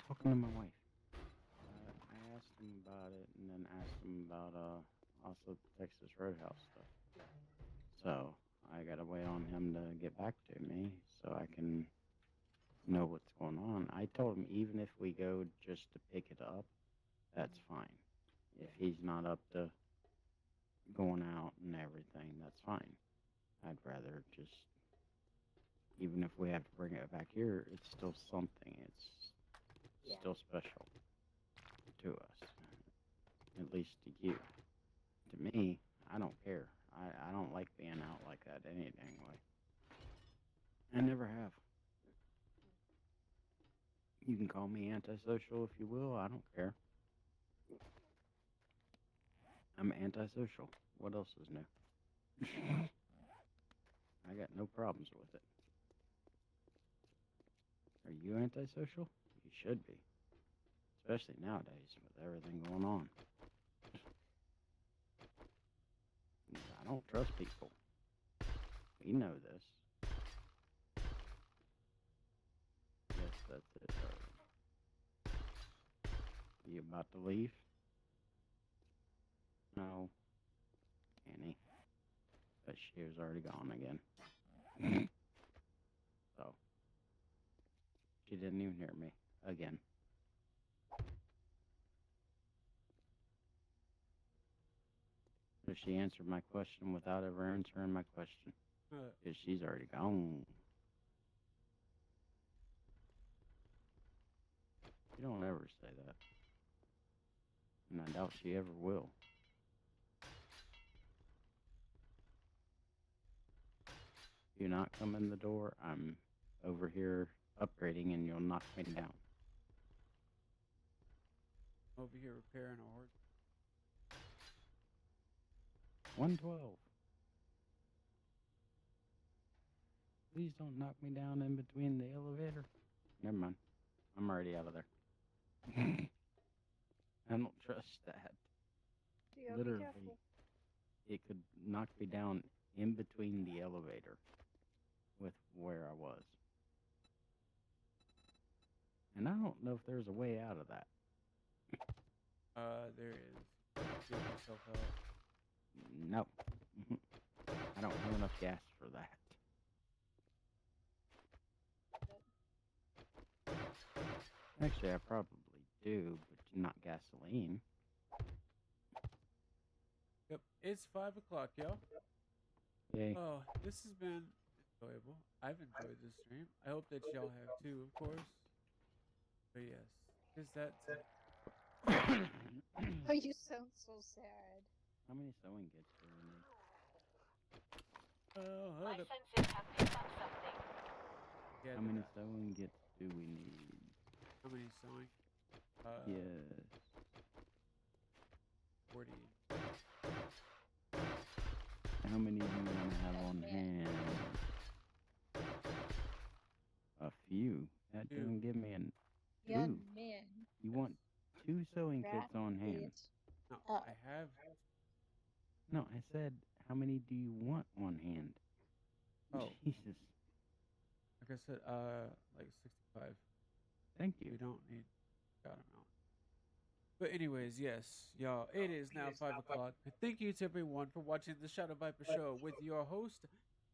talking to my wife. I asked him about it and then asked him about also Texas Roadhouse stuff. So I gotta wait on him to get back to me so I can know what's going on. I told him even if we go just to pick it up, that's fine. If he's not up to going out and everything, that's fine. I'd rather just, even if we have to bring it back here, it's still something. It's still special to us, at least to you. To me, I don't care. I don't like being out like that any dang way. I never have. You can call me antisocial if you will. I don't care. I'm antisocial. What else is new? I got no problems with it. Are you antisocial? You should be. Especially nowadays with everything going on. I don't trust people. We know this. Yes, that's it. You about to leave? No. Annie. But she was already gone again. So. She didn't even hear me. Again. So she answered my question without ever answering my question. Because she's already gone. You don't ever say that. And I doubt she ever will. If you not come in the door, I'm over here upgrading and you'll knock me down. Over here repairing a horse. 112. Please don't knock me down in between the elevator. Never mind. I'm already out of there. I don't trust that. Yeah, be Literally, careful. it could knock me down in between the elevator with where I was. And I don't know if there's a way out of that. There is. Give yourself out. No. I don't have enough gas for that. Actually, I probably do, but not gasoline. Yep, it's 5 o'clock, y'all. Yay. Oh, this has been enjoyable. I've enjoyed this stream. I hope that y'all have too, of course. But yes, is that Oh, you sound so sad. How many sewing kits do we need? My hold up. senses have picked up something. Yeah, How many sewing kits do we need? how many sewing? Yes. 40. How many do you want to have on hand? A few. That Two. doesn't give me an... Young Two. man. You want 2 sewing kits on hand? No, Oh. I have. No, I said, how many do you want on hand? Oh. Jesus. Like I said, like 65. Thank you. We don't need God amount. But anyways, yes, y'all, it is now 5 o'clock. Thank you to everyone for watching the Shadow Viper Show with your host,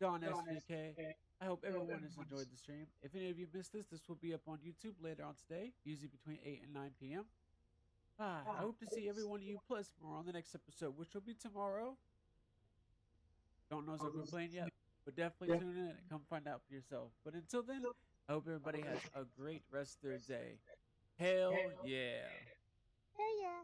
DawnSVK. I hope everyone has enjoyed the stream. If any of you missed this will be up on YouTube later on today, usually between 8 and 9 p.m. I hope to see every one of you plus more on the next episode, which will be tomorrow. Don't know if we're playing yet, but definitely tune in and come find out for yourself. But until then, I hope everybody has a great rest of their day. Hell yeah. Hey, yeah.